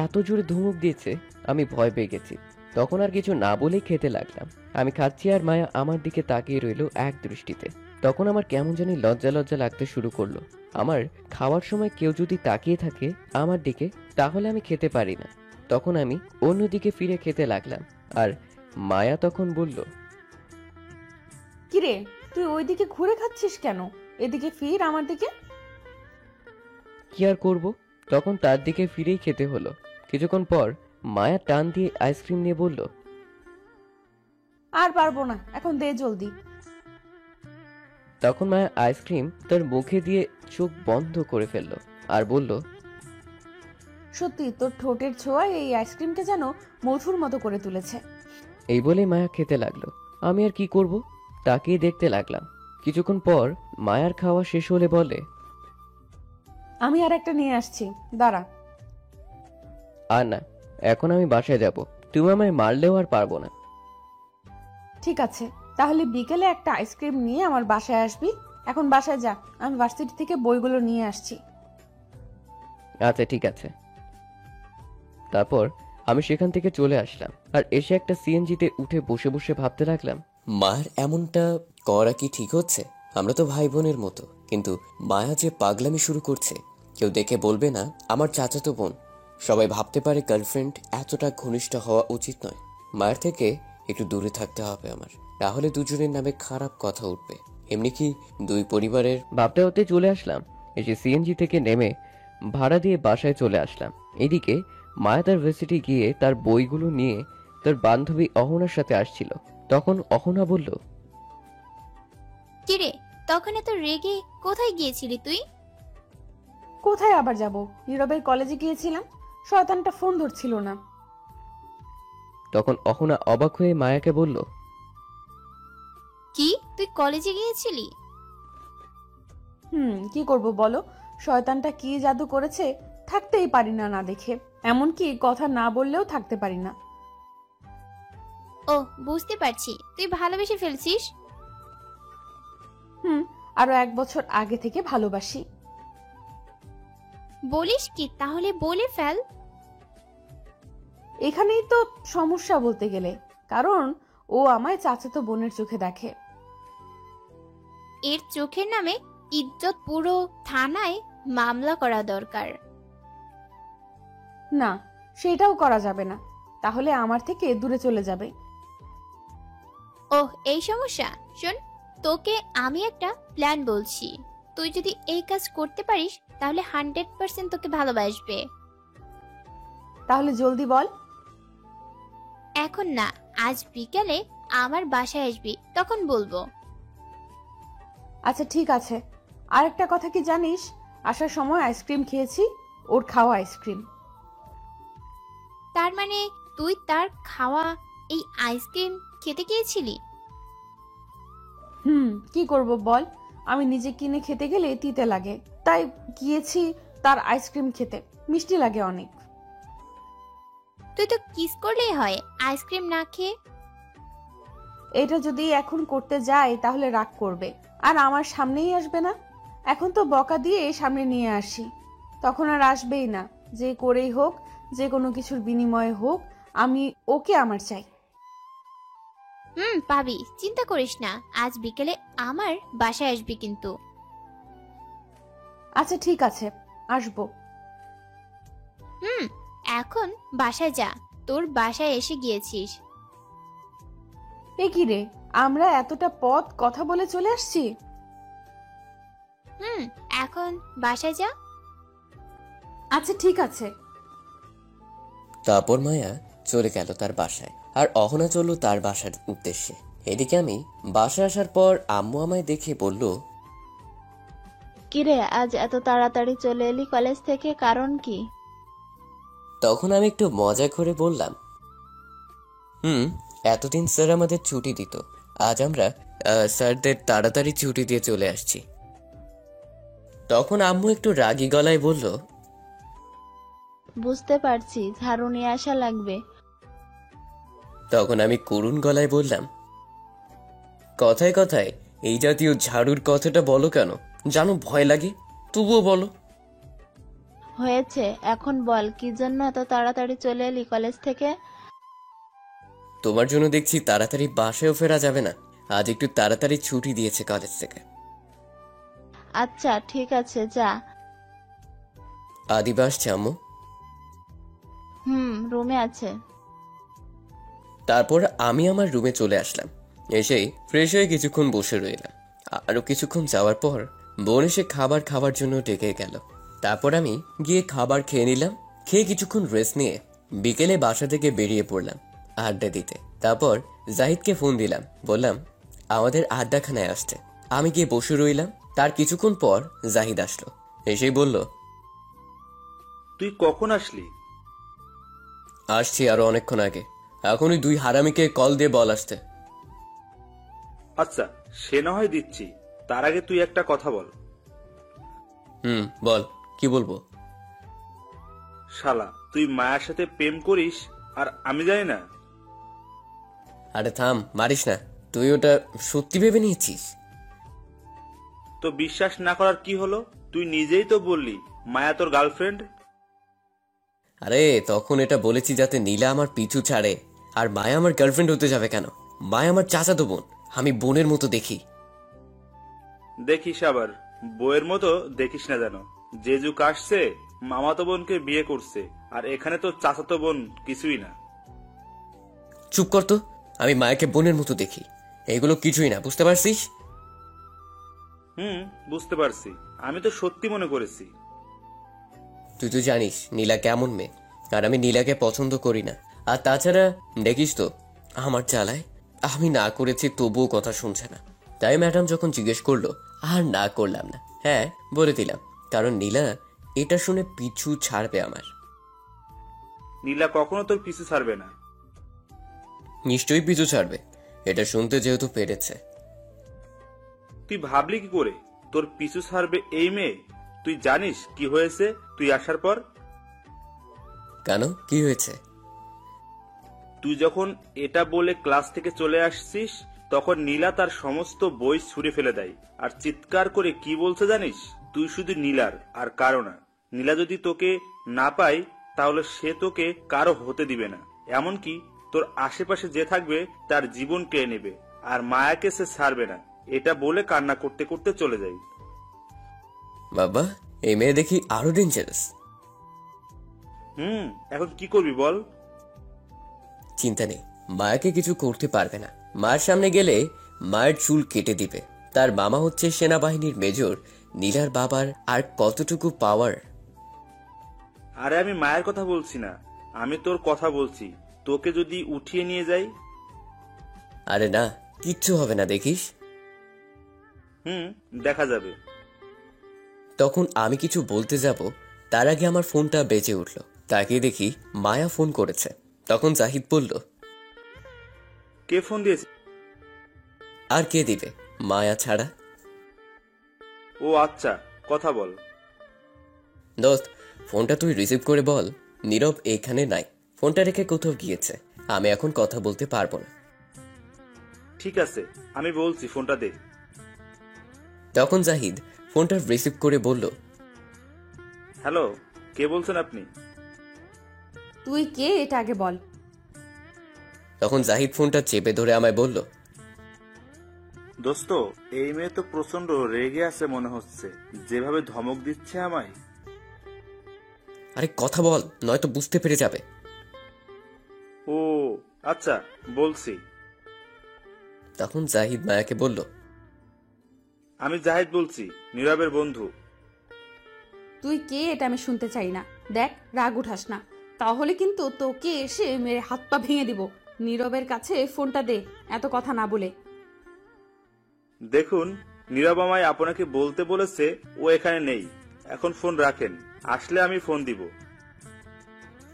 এত জোরে ধমক দিয়েছে আমি ভয় পেয়ে গেছি। তখন আর কিছু না বলেই খেতে লাগলাম। আমি খাচ্ছি আর মায়া আমার দিকে তাকিয়ে রইল এক দৃষ্টিতে। তখন আমার কেমন জানি লজ্জা লজ্জা লাগতে শুরু করলো। আমার খাওয়ার সময় কেউ যদি তাকিয়ে থাকে আমার দিকে তাহলে আমি খেতে পারি না। তখন আমি অন্যদিকে ফিরে খেতে লাগলাম আর মায়া তখন বলল, কিরে, তুই ওইদিকে ঘুরে খাচ্ছিস কেন? এদিকে ফির আমার দিকে। কি আর করব, তখন তার দিকে ফিরেই খেতে হলো। কিছুক্ষণ পর মায়া টান দিয়ে আইসক্রিম নিয়ে বলল, আর পারবো না, এখন দে জলদি। তখন মায়া আইসক্রিম তার মুখে দিয়ে চোখ বন্ধ করে ফেললো আর বলল, সত্যি তোর ঠোঁটের ছোঁয়ায় এই আইসক্রিমকে যেন মধুর মতো করে তুলেছে। এই বলে মায়া খেতে লাগলো। আমি আর কি করব, তাকিয়ে দেখতে লাগলাম। কিছুক্ষণ পর মায়ার খাওয়া শেষ হলে বলে, আমি আর একটা নিয়ে আসছি, দাঁড়া। আর না, এখন আমি বাসায় যাব। তুমি আমায় মারলেও আর পারবো না। ঠিক আছে, তাহলে বিকেলে একটা আইসক্রিম নিয়ে আমার বাসায় আসবি। এখন বাসায় যা, আমি ভার্সিটি থেকে বইগুলো নিয়ে আসছি। আচ্ছা ঠিক আছে। তারপর আমি সেখান থেকে চলে আসলাম আর এসে একটা সিএনজিতে উঠে বসে বসে ভাবতে লাগলাম, মায়ের এমনটা করা কি ঠিক হচ্ছে? আমরা তো ভাই বোনের মতো, কিন্তু মায়া যে পাগলামি শুরু করছে। কেউ দেখে বলবে না আমার চাচাতো বোন? সবাই ভাবতে পারে গার্লফ্রেন্ড এতটা ঘনিষ্ঠ হওয়া উচিত নয়। মায়ের থেকে একটু দূরে থাকতে হবে আমার, তাহলে দুজনের নামে খারাপ কথা উঠবে। এমনি কি দুই পরিবারের ভাবতে হতে চলে আসলাম। এসে সিএনজি থেকে নেমে ভাড়া দিয়ে বাসায় চলে আসলাম। এদিকে মায়া তার ভার্সিটি গিয়ে তার বইগুলো নিয়ে তার বান্ধবী অহনার সাথে আসছিল। তখন অহনা বলল, কিরে, তখন এত রেগে কোথায় গিয়েছিলি তুই? কোথায় আবার যাব, নীরবের কলেজে গিয়েছিলাম। শয়তানটা ফোন ধরছিল না। তখন অহনা অবাক হয়ে মায়াকে বলল, কি, তুই কলেজে গিয়েছিলি? কি করব বলো, শয়তানটা কি জাদু করেছে, থাকতেই পারি না না দেখে। এমনকি কথা না বললেও থাকতে পারি না। ও, বুঝতে পারছি, তুই ভালোবেসে ফেলছিস। আরো 1 বছর আগে থেকে ভালোবাসি। বলিস কি? তাহলে বলে ফেল। এখানেই তো সমস্যা বলতে গেলে, কারণ ও আমায় চাচাতো বোনের চোখে দেখে। এর চোখের নামে ইজ্জত পুরো থানায় মামলা করা দরকার। না, সেটাও করা যাবে না, তাহলে আমার থেকে দূরে চলে যাবে। ওহ, এই সমস্যা। শোন, তোকে আমি একটা প্ল্যান বলছি। তুই যদি এই কাজ করতে পারিস তাহলে 100% তোকে ভালোবাসবে। তাহলে জলদি বল। এখন না, আজ বিকেলে আমার বাসায় আসবি, তখন বলবো। আচ্ছা ঠিক আছে। আর একটা কথা কি জানিস, আসার সময় আইসক্রিম খেয়েছি, ওর খাওয়া আইসক্রিম। তার মানে তুই তার খাওয়া এই আইসক্রিম খেতে গিয়েছিলি? কি করব বল, আমি নিজে কিনে খেতে গেলে তিতে লাগে, তাই গিয়েছি তার আইসক্রিম খেতে। মিষ্টি লাগে অনেক। তুই তো কিস করলেই হয়, আইসক্রিম না খেয়ে। এটা যদি এখন করতে যাই তাহলে রাগ করবে আর আমার সামনেই আসবে না। এখন তো বকা দিয়ে সামনে নিয়ে আসি, তখন আর আসবেই না। যে করেই হোক, যে কোনো কিছুর বিনিময়ে হোক, আমি ওকে আমার চাই। পাবি, চিন্তা করিস না। আজ বিকেলে আমার বাসায় আসবি কিন্তু। আচ্ছা ঠিক আছে, আসবো। এখন বাসায় যা, তোর বাসায় এসে গিয়েছিস। এ কি রে, আমরা এতটা পথ কথা বলে চলে আসছি। এখন বাসায় যা। আচ্ছা ঠিক আছে। তারপর মায়া চলে গেল তার বাসায়, আর অহনা চলল তার বাসার উদ্দেশ্যে। এদিকে আমি বাসায় আসার পর আম্মু আমায় দেখে বলল, কিরে, আজ এত তাড়াতাড়ি চলে এলি কলেজ থেকে, কারণ কি? তখন আমি একটু মজা করে বললাম, এতদিন স্যার আমাদের ছুটি দিত, আজ আমরা স্যারদের তাড়াতাড়ি ছুটি দিয়ে চলে আসছি। তখন আম্মু একটু রাগী গলায় বলল, বুঝতে পারছি, ঝাড়ু নিয়ে আসা লাগবে। তখন আমি করুণ গলায় বললাম, কথায় কথায় এই জাতীয় ঝাড়ুর কথাটা বলো কেন? জানো ভয় লাগে, তবুও বলো। হয়েছে, এখন বল কি জন্য এত তাড়াতাড়ি চলে এলি কলেজ থেকে? তোমার জন্য দেখছি তাড়াতাড়ি বাসায়ও ফেরা যাবে না, আজ একটু তাড়াতাড়ি ছুটি দিয়েছে কলেজ থেকে। আচ্ছা ঠিক আছে, যা। আদিবা আসছে আম্মু? রুমে আছে। তারপর আমি আমার রুমে চলে আসলাম। এসেই ফ্রেশ হয়ে কিছুক্ষণ বসে রইলাম। আরো কিছুক্ষণ যাওয়ার পর বোন এসে খাবার খাওয়ার জন্য ডেকে গেল। তারপর আমি গিয়ে খাবার খেয়ে নিলাম। খেয়ে কিছুক্ষণ রেস্ট নিয়ে বিকেলে বাসা থেকে বেরিয়ে পড়লাম আড্ডা দিতে। তারপর জাহিদকে ফোন দিলাম, বললাম আমাদের আড্ডাখানায় আসতে। আমি গিয়ে বসে রইলাম। তার কিছুক্ষণ পর জাহিদ আসলো। এসেই বলল, তুই কখন আসলি? আসছি আরো অনেকক্ষণ আগে। এখনই 2 হারামিকে কল দিয়ে বল আসতে। আচ্ছা, সে না হয় দিচ্ছি, তার আগে তুই একটা কথা বল। বল, কি বলবো? শালা, তুই মায়ের সাথে প্রেম করিস আর আমি জানি না? আরে থাম, মারিস না। তুই ওটা সত্যি ভেবে নিয়েছিস? তো বিশ্বাস না করার কি হলো? তুই নিজেই তো বললি মায়া তোর গার্লফ্রেন্ড। আরে তখন এটা বলেছি যাতে নীলা আমার পিছু ছাড়ে। আর মায়া আমার গার্লফ্রেন্ড হতে যাবে কেন? মায়া আমার চাচাতো বোন, আমি বোনের মতো দেখি। দেখিস আবার বইয়ের মতো দেখিস না যেন। যে যুগ আসছে মামাতো বোনকে বিয়ে করছে, আর এখানে তো চাচাতো বোন কিছুই না। চুপ কর তো। আমি মায়াকে বোনের মতো দেখি, এগুলো কিছুই না, বুঝতে পারছিস? বুঝতে পারছি। আমি তো সত্যি মনে করেছি। তুই তো জানিস নীলা কেমন মেয়ে, আর আমি নীলাকে পছন্দ করি না। আর তাছাড়া দেখিস তো আমার জ্বালায় আমি না করেছি তবুও কথা শুনছে না। তাই ম্যাডাম যখন জিজ্ঞেস করলো আর না করলাম না, হ্যাঁ বলে দিলাম, কারণ নীলা এটা শুনে পিছু ছাড়বে আমার। নীলা কখনো তোর পিছু ছাড়বে না। নিশ্চয়ই পিছু ছাড়বে, এটা শুনতে যেহেতু পেরেছে। তুই ভাবলি কি করে তোর পিছু ছাড়বে এই মেয়ে? তুই জানিস কি হয়েছে তুই আসার পর? কেন, কি হয়েছে? তুই যখন এটা বলে ক্লাস থেকে চলে আসছিস, তখন নীলা তার সমস্ত বই ছুঁড়ে ফেলে দেয় আর চিৎকার করে কি বলছে জানিস? তুই শুধু নীলার আর কারো না। নীলা যদি তোকে না পায় তাহলে সে তোকে কারো হতে দিবে না, এমনকি তোর আশেপাশে যে থাকবে তার জীবন কেড়ে নেবে, আর মায়াকে সে ছাড়বে না। এটা বলে কান্না করতে করতে চলে যায়। বাবা, এই মেয়ে দেখি আরো ডেঞ্জারাস। এখন কি করবি বল? চিন্তা নেই, মায়াকে কিছু করতে পারবে না। মায়ের সামনে গেলে মায়ের চুল কেটে দিবে। তার মামা হচ্ছে সেনাবাহিনীর মেজর। নীলার বাবার আর কতটুকু পাওয়ার। আরে আমি মায়ের কথা বলছি না, আমি তোর কথা বলছি। তোকে যদি উঠিয়ে নিয়ে যাই? আরে না, কিচ্ছু হবে না, দেখিস। দেখা যাবে। তখন আমি কিছু বলতে যাব, তার আগে আমার ফোনটা বেজে উঠল। তাকে দেখি মায়া ফোন করেছে। তখন জাহিদ বলল, কে ফোন দিয়েছে? আর কে দিবে, মায়া ছাড়া। ও আচ্ছা, কথা বল। দোস্ত, ফোনটা তুই রিসিভ করে বল নীরব এখানে নাই, ফোনটা রেখে কোথাও গিয়েছে। আমি এখন কথা বলতে পারবো না। ঠিক আছে, আমি বলছি, ফোনটা দে। তখন জাহিদ ফোনটা রিসিভ করে বলল, হ্যালো, কে বলছেন আপনি? তুই কে এটা আগে বল। তখন জাহিদ ফোনটা চেপে ধরে আমায় বলল, দোস্ত, এই মেয়ে তো প্রচন্ড রেগে আছে মনে হচ্ছে, যেভাবে ধমক দিচ্ছে আমায়। আরে কথা বল, নয়তো বুঝতে পেরে যাবে। ও আচ্ছা, বলছি। তখন জাহিদ মায়াকে বলল, আমি জাহিদ বলছি, নীরবের বন্ধু। তুই কে এটা আমি শুনতে চাই না। দেখ, রাগ উঠাস না। তাহলে কিন্তু তোকে এসে মেরে হাত পা ভেঙে দিব। নীরবের কাছে ফোনটা দে, এত কথা না বলে। দেখুন, নীরব আমায় আপনাকে বলতে বলেছে ও এখানে নেই। এখন ফোন রাখেন, আসলে আমি ফোন দিব।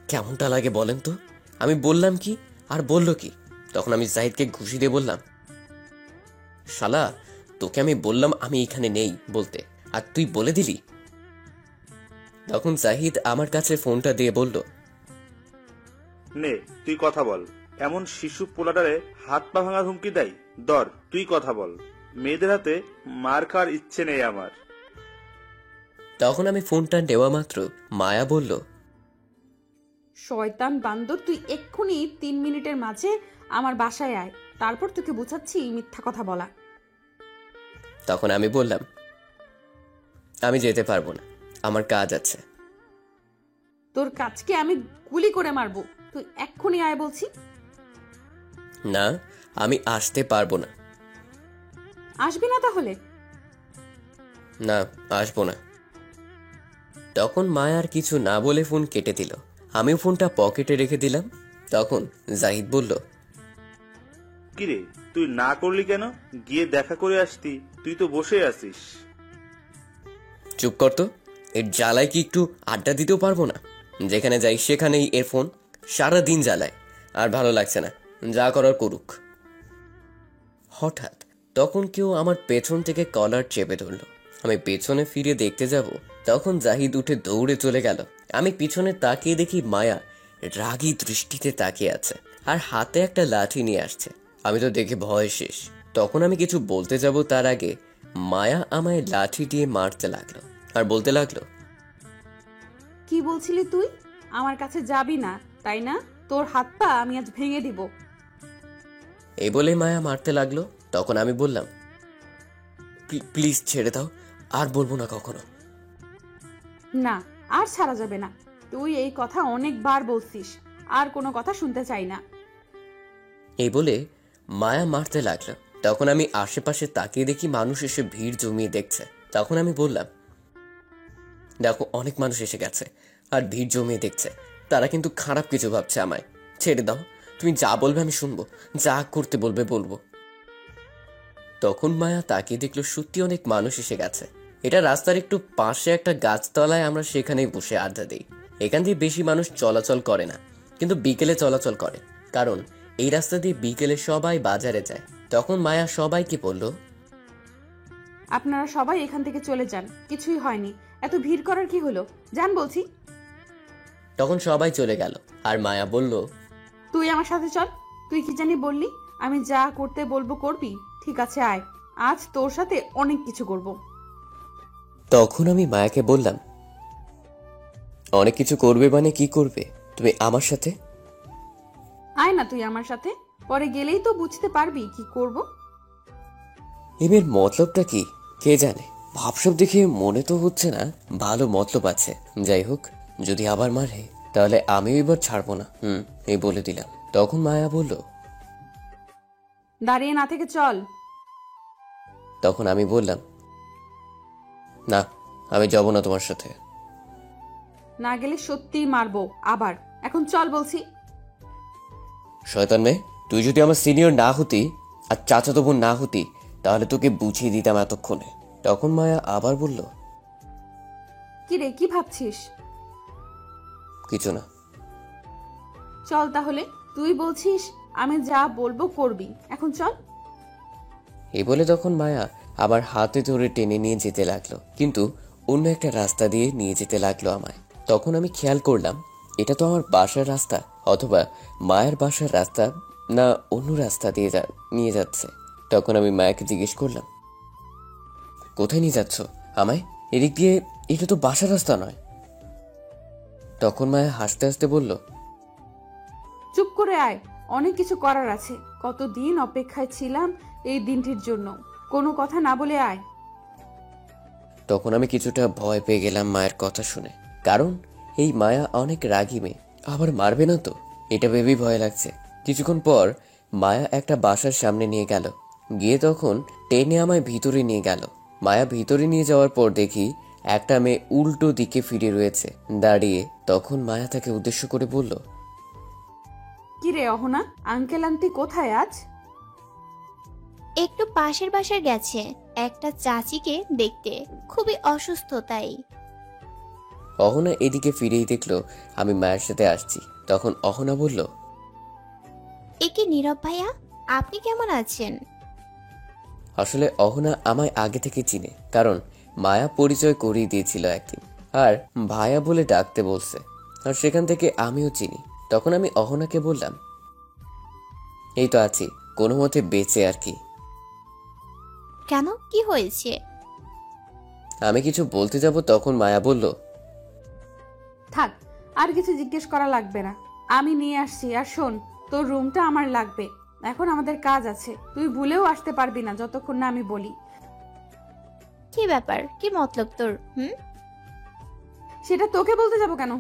কেমনটা লাগে বলেন তো? আমি বললাম কি আর বলল কি? তখন আমি জাহিদকে ঘুষি দিয়ে বললাম, শালা, তোকে আমি বললাম আমি এখানে নেই বলতে, আর তুই বলে দিলি। তখন জাহিদ আমার কাছে ফোনটা দিয়ে বলল, নে তুই কথা বল। এমন শিশু পোলাটারে হাত পা ভাঙার হুমকি দেয়? দর তুই কথা বল। মেয়েদের হাতে মার খাওয়ার ইচ্ছে নেই আমার। তখন আমি ফোনটা নেওয়া মাত্র মায়া বলল, শয়তান বান্দর, তুই এক্ষুনি 3 মিনিটের মাঝে আমার বাসায় আয়, তারপর তোকে বুঝাচ্ছি মিথ্যা কথা বলা। তখন আমি বললাম, আমি যেতে পারবো না, আমার কাজ আছে। তোর কাজকে আমি গুলি করে মারবো, তুই এক্ষুনি আয় বলছি। না, আমি আসতে পারবো না। আসবি না তাহলে? না, আসবো না। তখন মায়া আর কিছু না বলে ফোন কেটে দিল। আমিও ফোনটা পকেটে রেখে দিলাম। তখন জাহিদ বলল, কিরে, তুই না করলি কেন? গিয়ে দেখা করে আসতি, তুই তো বসে আছিস। চুপ কর তো, এর জ্বালায় কি একটু আড্ডা দিতেও পারবো না? যেখানে যাই সেখানেই এর ফোন, সারা দিন জ্বালায়, আর ভালো লাগছে না, যা করার করুক। হঠাৎ তখন কেউ আমার পেছন থেকে কলার চেপে ধরল। আমি পেছনে ফিরে দেখতে যাব, তখন জাহিদ উঠে দৌড়ে চলে গেল। আমি পিছনে তাকিয়ে দেখি মায়া রাগী দৃষ্টিতে তাকিয়ে আছে, আর হাতে একটা লাঠি নিয়ে আসছে। আমি তো দেখে ভয় শেষ। তখন আমি কিছু বলতে যাব তার আগে মায়া আমায় লাঠি দিয়ে মারতে লাগলো, আর বলতে লাগলো, কি বলছিলি তুই? আমার কাছে যাবি না তাই না? তোর হাত পা আমি আজ ভেঙে দিব। এই বলে মায়া মারতে লাগলো। তখন আমি বললাম, প্লিজ ছেড়ে দাও, আর বলবো না কখনো। না, আর ছাড়া যাবে না। তুই এই কথা অনেকবার বলছিস, আর কোনো কথা শুনতে চাই না। এই বলে মায়া মারতে লাগলো। তখন আমি আশেপাশে তাকিয়ে দেখি মানুষ এসে ভিড় জমিয়ে দেখছে। তখন আমি বললাম, দেখো, অনেক মানুষ এসে গেছে আর ভিড় জমিয়ে দেখছে, তারা কিন্তু খারাপ কিছু ভাবছে আমায়। ছেড়ে দাও, তুমি যা বলবে আমি শুনবো, যা করতে বলবে বলবো। তখন মায়া তাকিয়ে দেখলো সত্যি অনেক মানুষ এসে গেছে। এটা রাস্তার একটু পাশে একটা গাছতলায়, আমরা সেখানেই বসে আড্ডা দিই। এখান দিয়ে বেশি মানুষ চলাচল করে না, কিন্তু বিকেলে চলাচল করে, কারণ এই রাস্তা দিয়ে বিকেলে সবাই বাজারে যায়। তখন মায়া সবাইকে বলল, আপনারা সবাই এখান থেকে চলে যান, কিছুই হয়নি। এত ভিড় করার কি হলো? যান বলছি। তখন সবাই চলে গেল। আর মায়া বলল, তুই আমার সাথে চল। তুই কি জানি বললি, আমি যা করতে বলবো করবি? ঠিক আছে, আয়, আজ তোর সাথে অনেক কিছু করব। তখন আমি মায়াকে বললাম, অনেক কিছু করবে মানে কি করবে তুমি আমার সাথে? আয় না তুই আমার সাথে, পরে গেলেই তো বুঝতে পারবি কি করব। এর মতলবটা কি কে জানে? ভাবসব দেখে মনে তো হচ্ছে না ভালো মতলব আছে। যাই হোক, যদি আবার মারে তাহলে আমিও এবার ছাড়বো না। এই বলে দিলাম। তখন মায়া বলল, দাঁড়িয়ে না থেকে চল। তখন আমি বললাম, না, আমি যাব না তোমার সাথে। না গেলে সত্যিই মারবো আবার। এখন চল বলছি। শয়তান মেয়ে, তুই যদি আমার সিনিয়র না হতি আর চাচাতো বোন না হতি, তাহলে তোকে বুঝিয়ে দিতাম এতক্ষণে। তখন মায়া আবার বলল, কি রে, কি ভাবছিস? কিছু না। চল তাহলে, তুই বলছিস আমি যা বলবো করবি, এখন চল। এই বলে তখন মায়া আবার হাতে ধরে টেনে নিয়ে যেতে লাগলো, কিন্তু অন্য একটা রাস্তা দিয়ে নিয়ে যেতে লাগলো আমায়। তখন আমি খেয়াল করলাম, এটা তো আমার বাসার রাস্তা, অথবা মায়ের বাসার রাস্তা, না অন্য রাস্তা দিয়ে নিয়ে যাচ্ছে। তখন আমি মায়াকে জিজ্ঞেস করলাম, কোথায় নিয়ে যাচ্ছ আমায়? এদিক দিয়ে, এটা তো বাসার রাস্তা নয়। তখন মায়া হাসতে হাসতে বলল, চুপ করে আয়, অনেক কিছু করার আছে। কতদিন অপেক্ষায় ছিলাম এই দিনটির জন্য। কোনো কথা না বলে আয়। তখন আমি কিছুটা ভয় পেয়ে গেলাম মায়ের কথা শুনে, কারণ এই মায়া অনেক রাগী মেয়ে, আবার মারবে না তো, এটা ভেবেই ভয় লাগছে। কিছুক্ষণ পর মায়া একটা বাসার সামনে নিয়ে গেল, গিয়ে তখন টেনে আমায় ভিতরে নিয়ে গেল। মায়া ভিতরে নিয়ে যাওয়ার পর দেখি একটা মেয়ে উল্টো দিকে ফিরে রয়েছে দাঁড়িয়ে। তখন মায়া তাকে উদ্দেশ্য করে বলল, কি রে অহনা, আঙ্কেল আন্টি কোথায় আজ? একটু পাশের বাসায় গেছে একটা চাচিকে দেখতে, খুবই অসুস্থ তাই। অহনা এদিকে ফিরেই দেখলো আমি মায়ের সাথে আসছি। তখন অহনা বলল, এ কি নীরব ভাইয়া, আপনি কেমন আছেন? আসলে অহনা আমায় আগে থেকে চিনে, কারণ মায়া পরিচয় করিয়ে দিয়েছিল একদিন, আর ভাইয়া বলে ডাকতে বলছে, আর সেখান থেকে আমিও চিনি। তখন আমি অহনাকে বললাম, এই তো আছি কোনো মতে বেঁচে আর কি। কেন, কি হয়েছে? আমি কিছু বলতে যাব তখন মায়া বলল, থাক, আর কিছু জিজ্ঞেস করা লাগবে না, আমি নিয়ে আসছি। আর শোন, তোর রুমটা আমার লাগবে, এখন আমাদের কাজ আছে, তুই ভুলেও আসতে পারবি না যতক্ষণ না আমি বলি। কি ব্যাপার, কি মতলব তোর? সেটা তোকে বলতে যাবো কেন?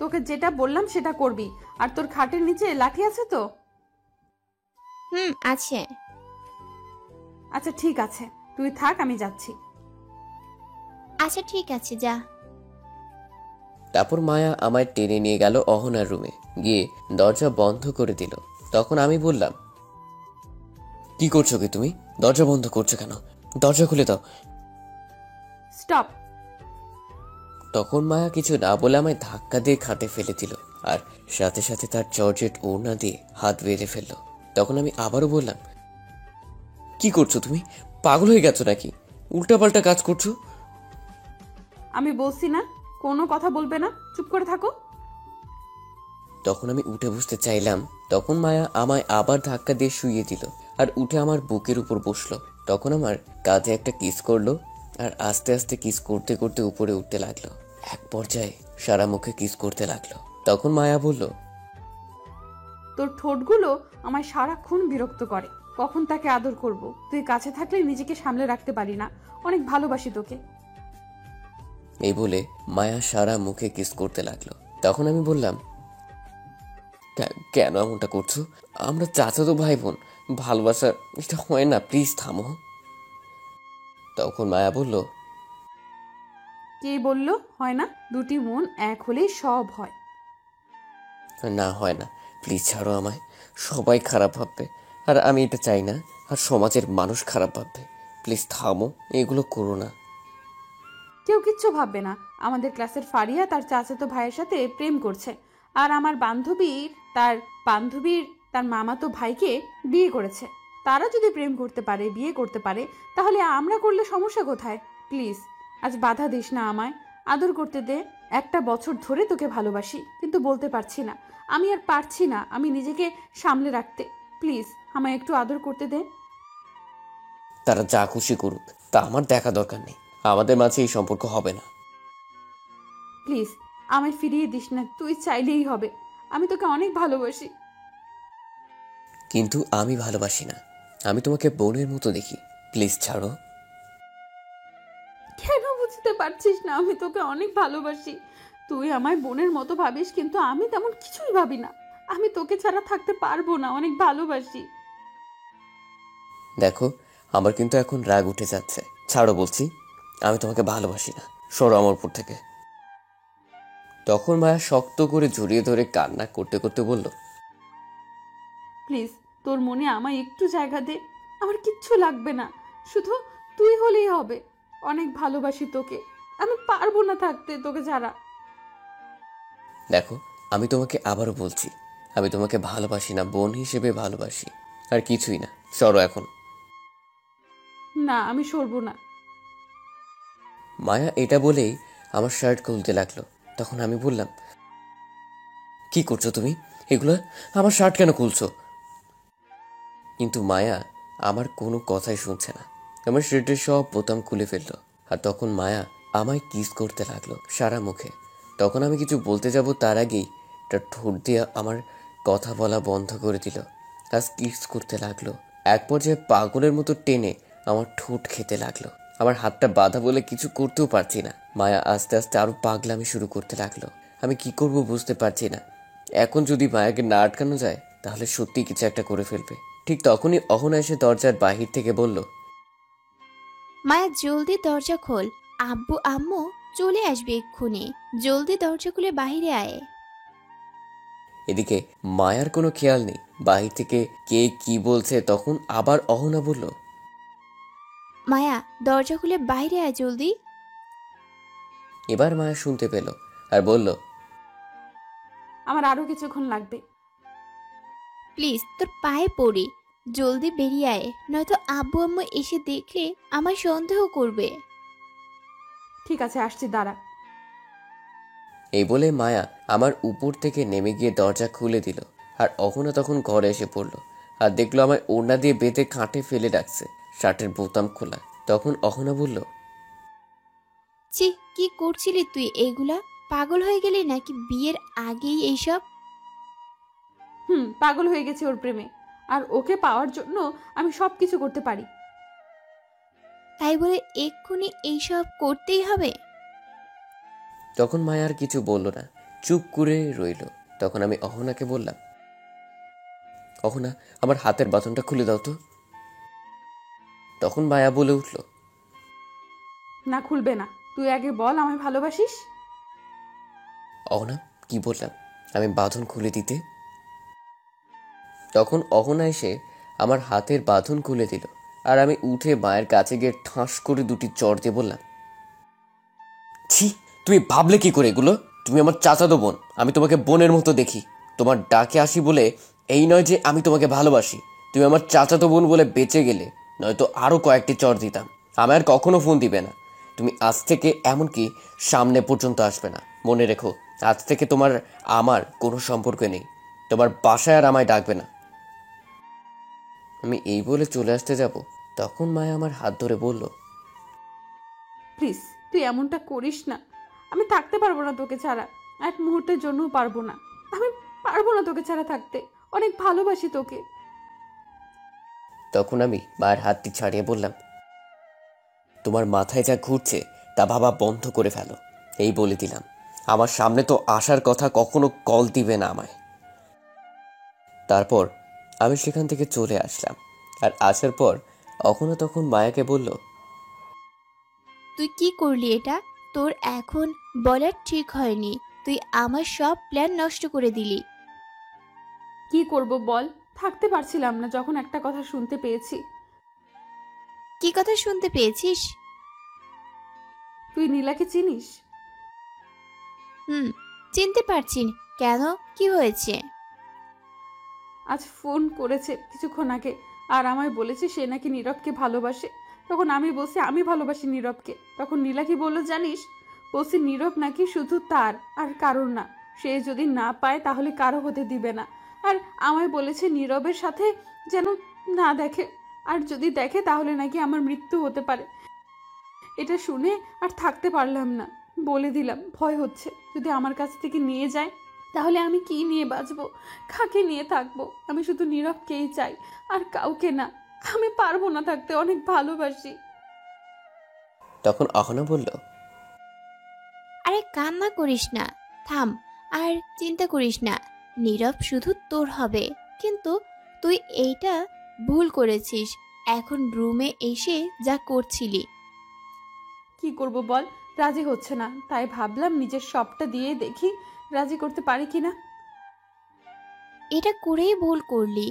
তোকে যেটা বললাম সেটা করবি। আর তোর খাটের নিচে লাঠি আছে তো? আছে। আচ্ছা ঠিক আছে, তুই থাক, আমি যাচ্ছি। আচ্ছা ঠিক আছে, যা। তারপর মায়া আমায় টেনে নিয়ে গেল অহনার রুমে, গিয়ে দরজা বন্ধ করে দিল। তখন আমি বললাম, কি করছো কি তুমি? দরজা বন্ধ করছো কেন? দরজা খুলে দাও। স্টপ। তখন মায়া কিছু না বলে আমায় ধাক্কা দিয়ে খাটে ফেলে দিল, আর সাথে সাথে তার জর্জেট ওড়না দিয়ে হাত বেঁধে ফেললো। তখন আমি আবারও বললাম, কি করছো তুমি? পাগল হয়ে গেছো নাকি? উল্টাপাল্টা কাজ করছো। আমি বলছি না কোনো কথা বলবে না, চুপ করে থাকো। তখন আমি উঠে বসতে চাইলাম, তখন মায়া আমায় আবার ধাক্কা দিয়ে শুইয়ে দিল, আর উঠে আমার বুকের উপর বসলো। তখন আমার কাঁধে একটা কিস করলো, আর আস্তে আস্তে কিস করতে করতে উপরে উঠতে লাগলো। এক পর্যায়ে সারা মুখে কিস করতে লাগলো। তখন মায়া বলল, তোর ঠোঁটগুলো আমায় সারাক্ষণ বিরক্ত করে, কখন তাকে আদর করব? তুই কাছে থাকলে নিজেকে সামলে রাখতে পারি না, অনেক ভালোবাসি তোকে। এই বলে মায়া সারা মুখে কিস করতে লাগলো। তখন আমি বললাম, কেন এমনটা করছো? আমরা চাচাতো ভাই বোন, ভালোবাসা এটা হয় না, প্লিজ থামো। তখন মায়া বলল, কে বললো হয় না? দুটি মন এক হলেই সব হয়। না হয় না, প্লিজ ছাড়ো আমায়। সবাই খারাপ ভাববে, আর আমি এটা চাই না। আর সমাজের মানুষ খারাপ ভাববে, প্লিজ থামো, এগুলো করো না। কেউ কিচ্ছু ভাববে না। আমাদের ক্লাসের ফারিয়া তার চাচাতো ভাইয়ের সাথে প্রেম করছে, আর আমার বান্ধবীর তার মামাতো ভাইকে বিয়ে করেছে। তারা যদি প্রেম করতে পারে, বিয়ে করতে পারে, তাহলে আমরা করলে সমস্যা কোথায়? প্লিজ আজ বাধা দিস না আমায়, আদর করতে দে। একটা বছর ধরে তোকে ভালোবাসি, কিন্তু বলতে পারছি না, আমি আর পারছি না আমি নিজেকে সামলে রাখতে। প্লিজ আমায় একটু আদর করতে দে। তারা যা খুশি করুক, তা আমার দেখা দরকার নেই। আমাদের মাঝে এই সম্পর্ক হবে না। প্লিজ আমায় ফিরিয়ে দিস না, তুই চাইলেই হবে। আমি তোকে অনেক ভালোবাসি। কিন্তু আমি ভালোবাসি না, আমি তোমাকে বোনের মতো দেখি, প্লিজ ছাড়ো। কেন বুঝতে পারছিস না? আমি তোকে অনেক ভালোবাসি। তুই আমায় বোনের মতো ভাবিস, কিন্তু আমি তেমন কিছুই ভাবি না। আমি তোকে ছাড়া থাকতে পারবো না, অনেক ভালোবাসি। দেখো, আমার কিন্তু এখন রাগ উঠে যাচ্ছে, ছাড়ো বলছি। আমি তোমাকে ভালোবাসি না, সরো আমার উপর থেকে। তখন মায়া শক্ত করে জড়িয়ে ধরে কান্না করতে করতে বলল, প্লিজ তোর মনে আমায় একটু জায়গা দে, আমার কিচ্ছু লাগবে না, শুধু তুই হলেই হবে। অনেক ভালোবাসি তোকে, আমি পারবো না থাকতে তোকে ছাড়া। দেখো, আমি তোমাকে আবারও বলছি, আমি তোমাকে ভালোবাসি না, বোন হিসেবে ভালোবাসি, আর কিছুই না। সরো এখন। না, আমি সরবো না। মায়া এটা বলেই আমার শার্ট খুলতে লাগলো। তখন আমি বললাম, কি করছো তুমি? এগুলো আমার শার্ট কেন খুলছো? কিন্তু মায়া আমার কোনো কথাই শুনছে না, আমার শার্টের সব বোতাম খুলে ফেললো। আর তখন মায়া আমায় কিস করতে লাগলো সারা মুখে। তখন আমি কিছু বলতে যাব, তার আগেই তার ঠোঁট দিয়ে আমার কথা বলা বন্ধ করে দিল, আজ কিস করতে লাগলো। এক পর্যায়ে পাগলের মতো টেনে আমার ঠোঁট খেতে লাগলো। আমার হাতটা বাঁধা বলে কিছু করতেও পারছি না। মায়া আস্তে আস্তে আরো পাগলামি শুরু করতে লাগলো। আমি কি করব বুঝতে পারছি না। এখন যদি মায়াকে না আটকানো যায়, তাহলে সত্যি কিছু একটা করে ফেলবে। ঠিক তখনই অহনা এসে দরজার বাহির থেকে বলল, মায়া জলদি দরজা খোল, আব্বু আম্মু চলে আসবে এক্ষুনি। জলদি দরজা খুলে বাইরে আয়। এদিকে মায়ার কোনো খেয়াল নেই বাহির থেকে কে কি বলছে। তখন আবার অহনা বলল, মায়া, দরজা খুলে বাইরে আয় জলদি। এবার মায়া শুনতে পেল আর বলল, আমার আরো কিছুক্ষণ লাগবে। প্লিজ তোর পায়ে পড়ি, জলদি বেরিয়ে আয়, নয়তো আব্বু আম্মু এসে দেখলে আমার সন্দেহ করবে। ঠিক আছে, আসছি, দাঁড়া। এই বলে মায়া আমার উপর থেকে নেমে গিয়ে দরজা খুলে দিল। আর অহনা তখন ঘরে এসে পড়ল আর দেখলো আমায় ওড়না দিয়ে বেঁধে খাটে ফেলে রাখছে, শার্টের বোতাম খোলা। তখন অহনা বলল, ছি, কি করছিলি তুই এগুলা? পাগল হয়ে গেলি নাকি বিয়ের আগেই এইসব? পাগল হয়ে গেছে ওর প্রেমে, আর ওকে পাওয়ার জন্য আমি সবকিছু করতে পারি। তাই বলে এক্ষুনি এইসব করতেই হবে? তখন মায়া আর কিছু বলল না, চুপ করে রইল। তখন আমি অহনাকে বললাম, অহনা, আমার হাতের বাঁধনটা খুলে দাও তো। তখন মায়া বলে উঠল, না, খুলবে না। তুই আগে বল, আমায় ভালোবাসিস? অহনা, কি বললাম আমি বাঁধন খুলে দিতে? তখন অহনা এসে আমার হাতের বাঁধন খুলে দিল আর আমি উঠে মায়ের কাছে গিয়ে ঠাস করে দুটি চড় দিয়ে বললাম, ছি, তুমি ভাবলে কি করে এগুলো? তুমি আমার চাচাতো বোন, আমি তোমাকে বোনের মতো দেখি। তোমার ডাকে আসি বলে এই নয় যে আমি তোমাকে ভালোবাসি। তুমি আমার চাচাতো বোন বলে বেঁচে গেলে, নয়তো আরো কয়েকটি চড় দিতাম। আমি আর কখনো ফোন দিবে না। তুমি আজ থেকে এমনকি সামনে পর্যন্ত আসবে না। মনে রেখো, আজ থেকে তোমার আমার কোনো সম্পর্ক নেই। তোমার বাসায় আর আমায় ডাকবে না। আমি এই বলে চলে আসতে যাব, তখন মায়া আমার হাত ধরে বলল, প্লিজ, তুই এমনটা করিস না। আমি থাকতে পারবো না তোকে ছাড়া, এক মুহূর্তের জন্যও পারবো না। আমি পারবো না তোকে ছাড়া থাকতে, অনেক ভালোবাসি তোকে। তখন আমি মায়ের হাতটি ছাড়িয়ে বললাম, তোমার মাথায় যা ঘুরছে তা ভাবা বন্ধ করে ফেলো। এই বলে দিলাম, আমার সামনে তো আসার কথা, কখনো কল দিবে না আমায়। তারপর আমি সেখান থেকে চলে আসলাম। আর আসার পর অখনো তখন মায়াকে বলল, তুই কি করলি এটা? তোর এখন বলার ঠিক হয়নি। তুই আমার সব প্ল্যান নষ্ট করে দিলি। কি করব বল, থাকতে পারছিলাম না যখন একটা কথা শুনতে পেয়েছি। কি কথা শুনতে পেয়েছিস? তুই নীলাকে চিনিস? চিনতে পারছি না। কেন, কি হয়েছে? আজ ফোন করেছে কিছুক্ষণ আগে, আর আমায় বলেছে সে নাকি নীরবকে ভালোবাসে। তখন আমি বলছি আমি ভালোবাসি নীরবকে। তখন নীলা কি বললো জানিস? বলছি নীরব নাকি শুধু তার, আর কারোর না। সে যদি না পায় তাহলে কারো হতে দিবে না। আর আমায় বলেছে নীরবের সাথে যেন না দেখে, আর যদি দেখে তাহলে নাকি আমার মৃত্যু হতে পারে। এটা শুনে আর থাকতে পারলাম না। বলে দিলাম, ভয় হচ্ছে যদি আমার কাছ থেকে নিয়ে যায় তাহলে আমি কি নিয়ে বাঁচবো, কাকে নিয়ে থাকবো? আমি শুধু নীরবকেই চাই, আর কাউকে না। আমি পারবো না থাকতে, অনেক ভালোবাসি। তখন অহনা বলল, আরে কান্না করিস না, থাম। আর চিন্তা করিস না, নীরব শুধু তোর হবে। কিন্তু তুই এইটা ভুল করেছিস। এখন রুমে এসে যা করছিলি। কি করব বল, রাজি হচ্ছে না। তাই ভাবলাম নিজের সবটা দিয়ে দেখি রাজি করতে পারি কিনা। এটা করেই ভুল করলি।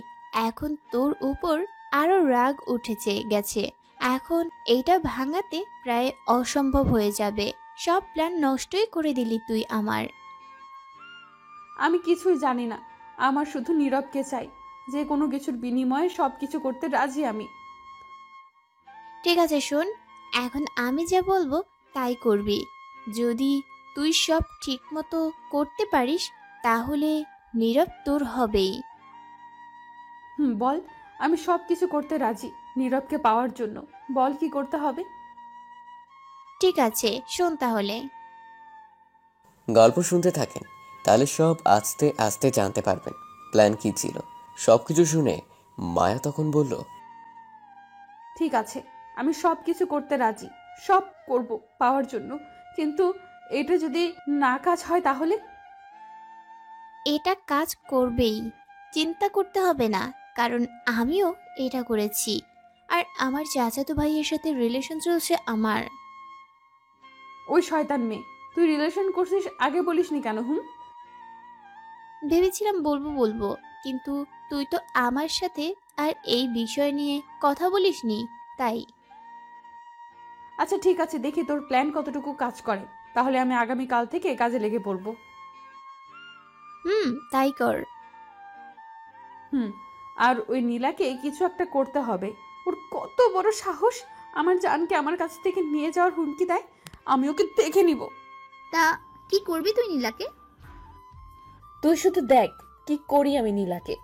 এখন তোর উপর আরো রাগ উঠেছে গেছে। এখন এইটা ভাঙাতে প্রায় অসম্ভব হয়ে যাবে। সব প্ল্যান নষ্টই করে দিলি তুই আমার। আমি কিছুই জানি না, আমার শুধু নীরবকে চাই। যে কোনো কিছুর বিনিময়ে সব কিছু করতে রাজি আমি। ঠিক আছে শোন, এখন আমি যা বলবো তাই করবি। যদি তুই সব ঠিক মতো করতে পারিস তাহলে নীরব তোর হবেই। বল, আমি সব কিছু করতে রাজি নীরবকে পাওয়ার জন্য। বল কি করতে হবে। ঠিক আছে শোন তাহলে। গল্প শুনতে থাকেন, তাহলে সব আস্তে আস্তে জানতে পারবেন প্ল্যান কি ছিল। সবকিছু শুনে মায়া তখন বলল, ঠিক আছে, আমি সব কিছু করতে রাজি, সব করব পাওয়ার জন্য। কিন্তু এটা যদি না কাজ হয় তাহলে? এটা কাজ করবেই, চিন্তা করতে হবে না। কারণ আমিও এটা করেছি। আর আমার চাচাতো ভাইয়ের সাথে রিলেশন চলছে আমার। ওই শয়তান মেয়ে। তুই রিলেশন করছিস, আগে বলিসনি কেন? ভেবেছিলাম বলবো বলবো, কিন্তু তুই তো আমার সাথে আর এই বিষয় নিয়ে কথা বলিসনি, তাই। আচ্ছা ঠিক আছে, দেখি তোর প্ল্যান কতটুকু কাজ করে। তাহলে আমি আগামীকাল থেকে কাজে লেগে পড়বো। তাই কর। আর ওই নীলাকে কিছু একটা করতে হবে। ওর কত বড় সাহস আমার জানকে আমার কাছ থেকে নিয়ে যাওয়ার হুমকি দেয়। আমি ওকে দেখে নিব। তা কি করবি তুই নীলাকে? তুই শুধু দেখ কি করি আমি নীলাকে।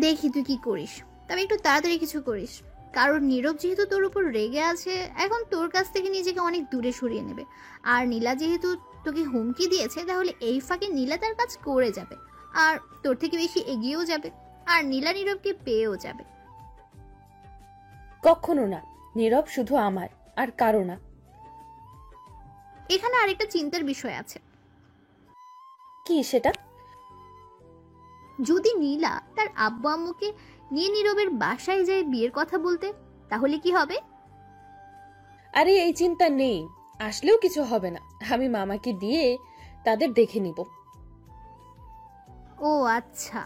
দেখি তুই কি করিস, তবে একটু তাড়াতাড়ি কিছু করিস, কারণ নীরব যেহেতু তোর উপর রেগে আছে, এখন তোর কাছ থেকে নিজেকে অনেক দূরে সরিয়ে নেবে। আর নীলা যেহেতু তোকে হুমকি দিয়েছে, তাহলে এই ফাঁকে নীলা তার কাজ করে যাবে, আর তোর থেকে বেশি এগিয়েও যাবে, আর নীলা নীরবকে পেয়েও যাবে। কখনো না, নীরব শুধু আমার, আর কারো না। এখানে আরেকটা চিন্তার বিষয় আছে। কি সেটা? যদি নীলা তার আব্বু আম্মুকে নিয়ে নীরবের বাসায় যায় বিয়ের কথা বলতে, তাহলে কি হবে? আরে এই চিন্তা নেই, আসলেও কিছু হবে না। আমি মামাকে দিয়ে তাদের দেখে নিব। ও আচ্ছা।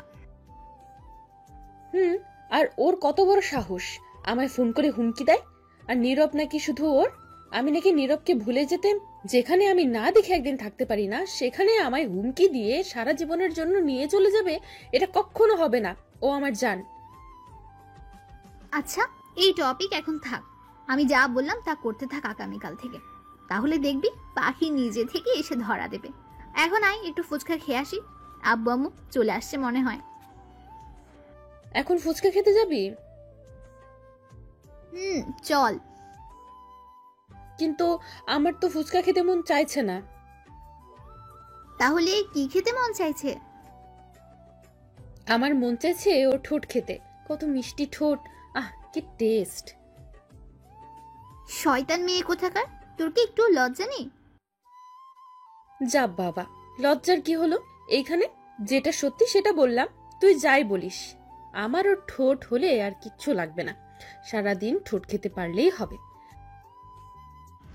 আর ওর কত বড় সাহস আমায় ফোন করে হুমকি দেয়। আর নীরব নাকি শুধু ওর। আমি নাকি নীরবকে ভুলে যেতে, যেখানে আমি না দেখে একদিন থাকতে পারি না, সেখানে আমায় হুমকি দিয়ে সারা জীবনের জন্য নিয়ে চলে যাবে। এটা কখনো হবে না। ও আমার জান। আচ্ছা, এই টপিক এখন থাক। আমি যা বললাম তা করতে থাক আগামীকাল থেকে, তাহলে দেখবি পাখি নিজে থেকে এসে ধরা দেবে। এখন আয়, একটু ফুচকা খেয়ে আসি। আব্বু আম্মু চলে আসছে মনে হয়। এখন ফুচকা খেতে যাবি? চল। কিন্তু আমার তো ফুচকা খেতে মন চাইছে না। তাহলে কি খেতে মন চাইছে? আমার মন চাইছে ওর ঠোঁট খেতে। কত মিষ্টি ঠোঁট, কি টেস্ট। শয়তান মেয়ে কোথাকার, তোর কি একটু লজ্জা নেই? যা বাবা, লজ্জার কি হলো? এইখানে যেটা সত্যি সেটা বললাম, তুই যাই বলিস। আমার ওর ঠোঁট হলে আর কিচ্ছু লাগবে না, সারাদিন ঠোঁট খেতে পারলেই হবে।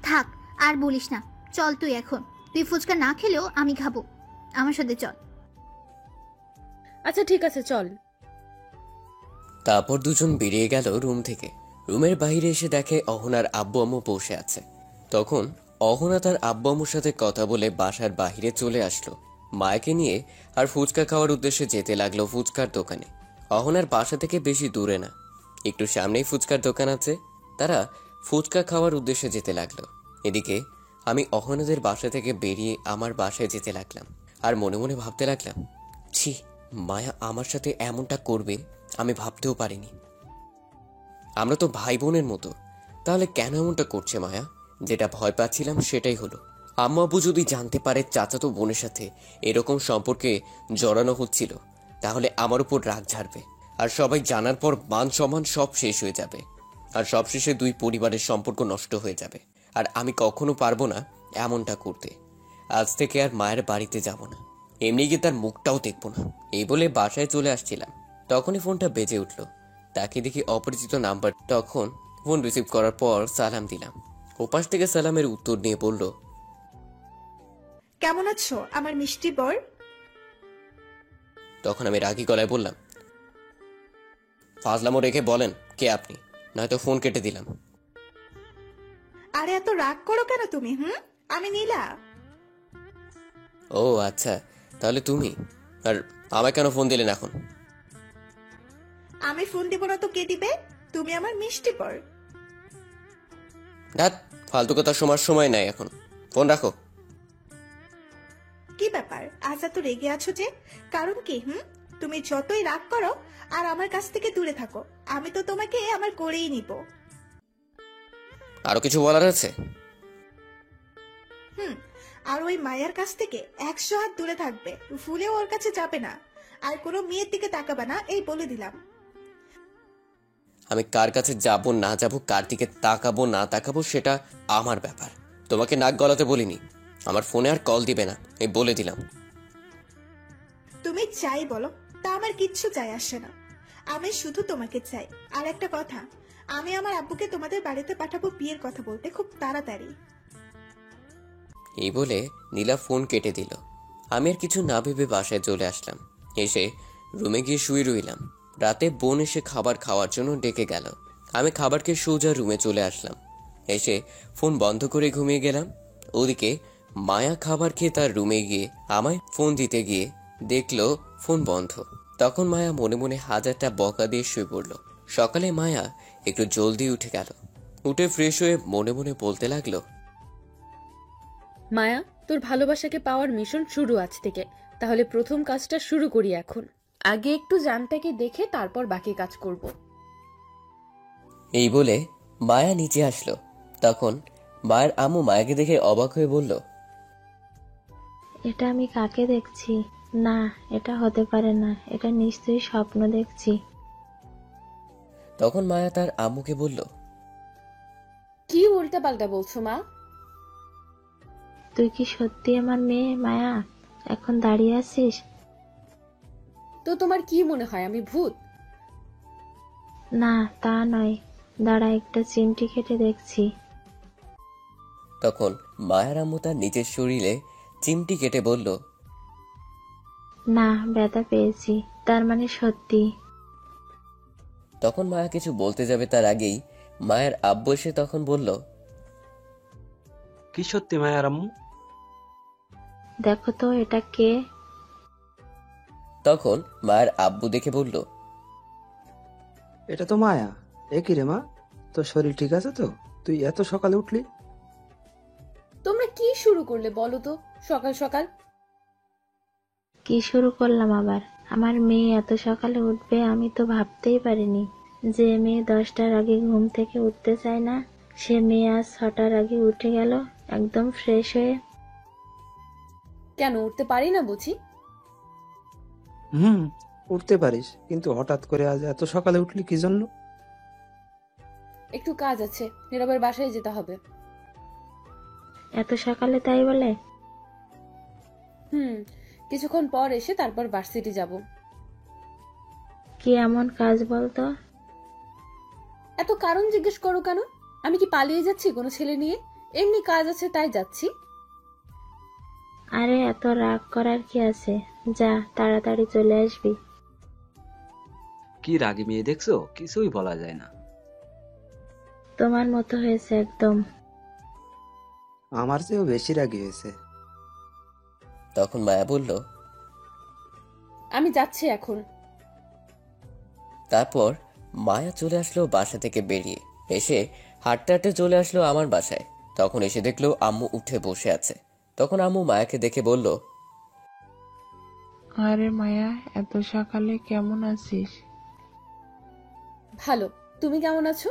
থাক, আর বলিস না। চল তুই এখন। তুই ফুচকা না খেলেও আমি খাবো, আমার সাথে চল। আচ্ছা ঠিক আছে, চল। তারপর দুজন বেরিয়ে গেল রুম থেকে। রুমের বাইরে এসে দেখে অহনার আব্বু আম্মু বসে আছে। তখন অহনা তার আব্বু আম্মুর সাথে কথা বলে বাসার বাইরে চলে আসলো মায়াকে নিয়ে, আর ফুচকা খাওয়ার উদ্দেশ্যে যেতে লাগলো ফুচকার দোকানে। অহনার বাসা থেকে বেশি দূরে না, একটু সামনেই ফুচকার দোকান আছে। তারা ফুচকা খাওয়ার উদ্দেশ্যে যেতে লাগলো। এদিকে আমি অহনাদের বাসা থেকে বেরিয়ে আমার বাসায় যেতে লাগলাম, আর মনে মনে ভাবতে লাগলাম, ছি, মায়া আমার সাথে এমনটা করবে আমি ভাবতেও পারিনি। আমরা তো ভাই বোনের মতো, তাহলে কেন এমনটা করছে মায়া? যেটা ভয় পাচ্ছিলাম সেটাই হলো। আম্মু আব্বু যদি জানতে পারে চাচাতো বোনের সাথে এরকম সম্পর্কে জড়ানো হচ্ছিল, তাহলে আমার উপর রাগ ঝাড়বে, আর সবাই জানার পর মান সম্মান সব শেষ হয়ে যাবে, আর সবশেষে দুই পরিবারের সম্পর্ক নষ্ট হয়ে যাবে। আর আমি কখনো পারবো না এমনটা করতে। আজ থেকে আর মায়ের বাড়িতে যাব না, এমনি গিয়ে তার মুখটাও দেখবো না। এই বলে বাসায় চলে আসছিলাম, তখনই ফোনটা বেজে উঠল। তাকে দেখি অপরিচিত নাম্বার। তখন ফোন রিসিভ করার পর সালাম দিলাম। ওপাশ থেকে সালামের উত্তর নিয়ে বলল, কেমন আছো আমার মিষ্টি বর? তখন আমি রাগী গলায় বললাম, ফাজলামো রেখে বলেন কে আপনি, নয়তো ফোন কেটে দিলাম। আরে এত রাগ করো কেন তুমি? আমি নীলা। ও আচ্ছা, তাহলে তুমি। আর আমায় কেন ফোন দিলেন এখন? আমি ফোন দিব না তো কে দিবে? তুমি আমার মিষ্টি বর। ধ্যাৎ, ফালতু কথা শোনার সময় নাই এখন, ফোন রাখো। কি ব্যাপার, আজ এত রেগে আছো যে? কারণ কি? তুমি যতই রাগ করো আর আমার কাছ থেকে দূরে থাকো, আমি তো তোমাকে আমার করেই নিব। আরো কিছু বলার আছে? আর ওই মায়ের কাছ থেকে 100 হাত দূরে থাকবে, ভুলেও ওর কাছে যাবে না, আর কোনো মেয়ের দিকে তাকাবে না, এই বলে দিলাম। আমি কার কাছে যাব না যাব, কার দিকে তাকাবো না তাকাবো সেটা আমার ব্যাপার, তোমাকে নাক গলাতে বলিনি। আমার ফোনে আর কল দিবে না, এই বলে দিলাম। তুমি চাই বলো, তা আমার কিচ্ছু চাই আসে না। আমি শুধু তোমাকে চাই। আর একটা কথা, আমি আমার আব্বুকে তোমাদের বাড়িতে পাঠাবো বিয়ের কথা বলতে খুব তাড়াতাড়ি। এই বলে নীলা ফোন কেটে দিল। আমি আর কিছু না ভেবে বাসায় চলে আসলাম। এসে রুমে গিয়ে শুয়ে রইলাম। রাতে বোন এসে খাবার খাওয়ার জন্য ডেকে গেল। আমি খাবার খেয়ে সোজা রুমে চলে আসলাম। এসে ফোন বন্ধ করে ঘুমিয়ে গেলাম। ওদিকে মায়া খাবার খেয়ে তার রুমে গিয়ে আমায় ফোন দিতে গিয়ে দেখলো ফোন বন্ধ। তখন মায়া মনে মনে হাজারটা বকা দিয়ে শুয়ে পড়ল। সকালে মায়া একটু জলদি উঠে গেল। উঠে ফ্রেশ হয়ে মনে মনে বলতে লাগলো, মায়া, তোর ভালোবাসাকে পাওয়ার মিশন শুরু আজ থেকে। তাহলে প্রথম কাজটা শুরু করি এখন। আগে একটু জানটাকে দেখে তারপর বাকি কাজ করব। এই বলে মায়া নিচে আসলো। তখন মায়ের আম্মু মায়াকে দেখে অবাক হয়ে বলল, এটা আমি কাকে দেখছি? না, এটা হতে পারে না, এটা নিশ্চয়ই স্বপ্ন দেখছি। তখন মায়া তার আম্মুকে বলল, কি উল্টাপাল্টা বলছো মা? তুই কি সত্যি আমার মেয়ে মায়া? এখন দাঁড়িয়ে আছিস? তো তোমার কি মনে হয় আমি ভূত? না, তা নয়, দাঁড়া, একটা চিমটি কেটে দেখছি। তখন মায়ের আম্মু তার নিজের শরীরে চিমটি কেটে বলল, না, ব্যথা পেয়েছি, তার মানে সত্যি। তখন মায়া কিছু বলতে যাবে তার আগেই মায়ের আব্বু এসে তখন বলল, কি সত্যি মায়ার আম্মু? দেখো তো এটা কে? তখন মায়ের আব্বু দেখে বলল, এটা তো মায়া। এ কি রে মা, তোর শরীর ঠিক আছে তো? তুই এত সকালে উঠলি? তোমরা কি শুরু করলে বলো তো সকাল সকাল? কি শুরু করলাম আবার? আমার মেয়ে এত সকালে উঠবে আমি তো ভাবতেই পারিনি। যে মেয়ে 10টার আগে ঘুম থেকে উঠতে চায় না, সে মেয়ে আজ 6টার আগে উঠে গেল একদম ফ্রেশ হয়ে। কেন উঠতে পারি না বুঝি? উঠতে পারিস, কিন্তু হঠাৎ করে আজ এত সকালে উঠলি কি জন্য? একটু কাজ আছে, নীরবের বাসায় যেতে হবে। এত সকালে তাই বলে? কিছুক্ষণ পর এসে তারপর ভার্সিটি যাব। কি এমন কাজ বলতো? এত কারণ জিজ্ঞেস করো কেন? আমি কি পালিয়ে যাচ্ছি কোনো ছেলে নিয়ে? এমনি কাজ আছে তাই যাচ্ছি। আরে এত রাগ করার কি আছে? যা, তাড়াতাড়ি চলে আসবি। কি রাগী মেয়ে দেখছো, কিছুই বলা যায় না। তোমার মতো হয়েছে একদম। আমার চেয়েও বেশি রাগী হয়েছে। তখন মায়া বলল, আমি যাচ্ছি এখন। তারপর মায়া চলে আসলো বাসা থেকে বেরিয়ে। এসে হাঁটতে হাঁটতে চলে আসলো আমার বাসায়। তখন এসে দেখলো আম্মু উঠে বসে আছে। তখন আম্মু মায়াকে দেখে বলল, আরে মায়া, এত সকালে কেমন আছিস? ভালো, তুমি কেমন আছো?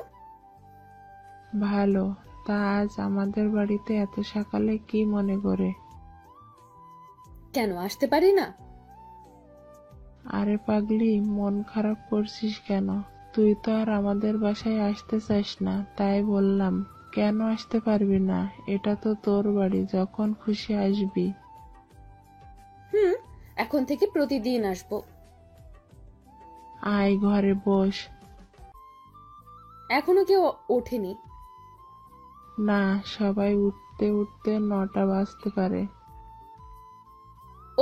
ভালো। তা আজ আমাদের বাড়িতে এত সকালে কি মনে করে? কেন আসতে পারি না? আরে পাগলি, মন খারাপ করছিস কেন? তুই তো আর আমাদের বাসায় আসতে চাস না, তাই বললাম। কেন আসতে পারবি না? এটা তো তোর বাড়ি, যখন খুশি আসবি। এখন থেকে প্রতিদিন আসবো। আয় ঘরে বস। এখনো কেউ ওঠেনি। না, সবাই উঠতে উঠতে 9টা বাজতে পারে।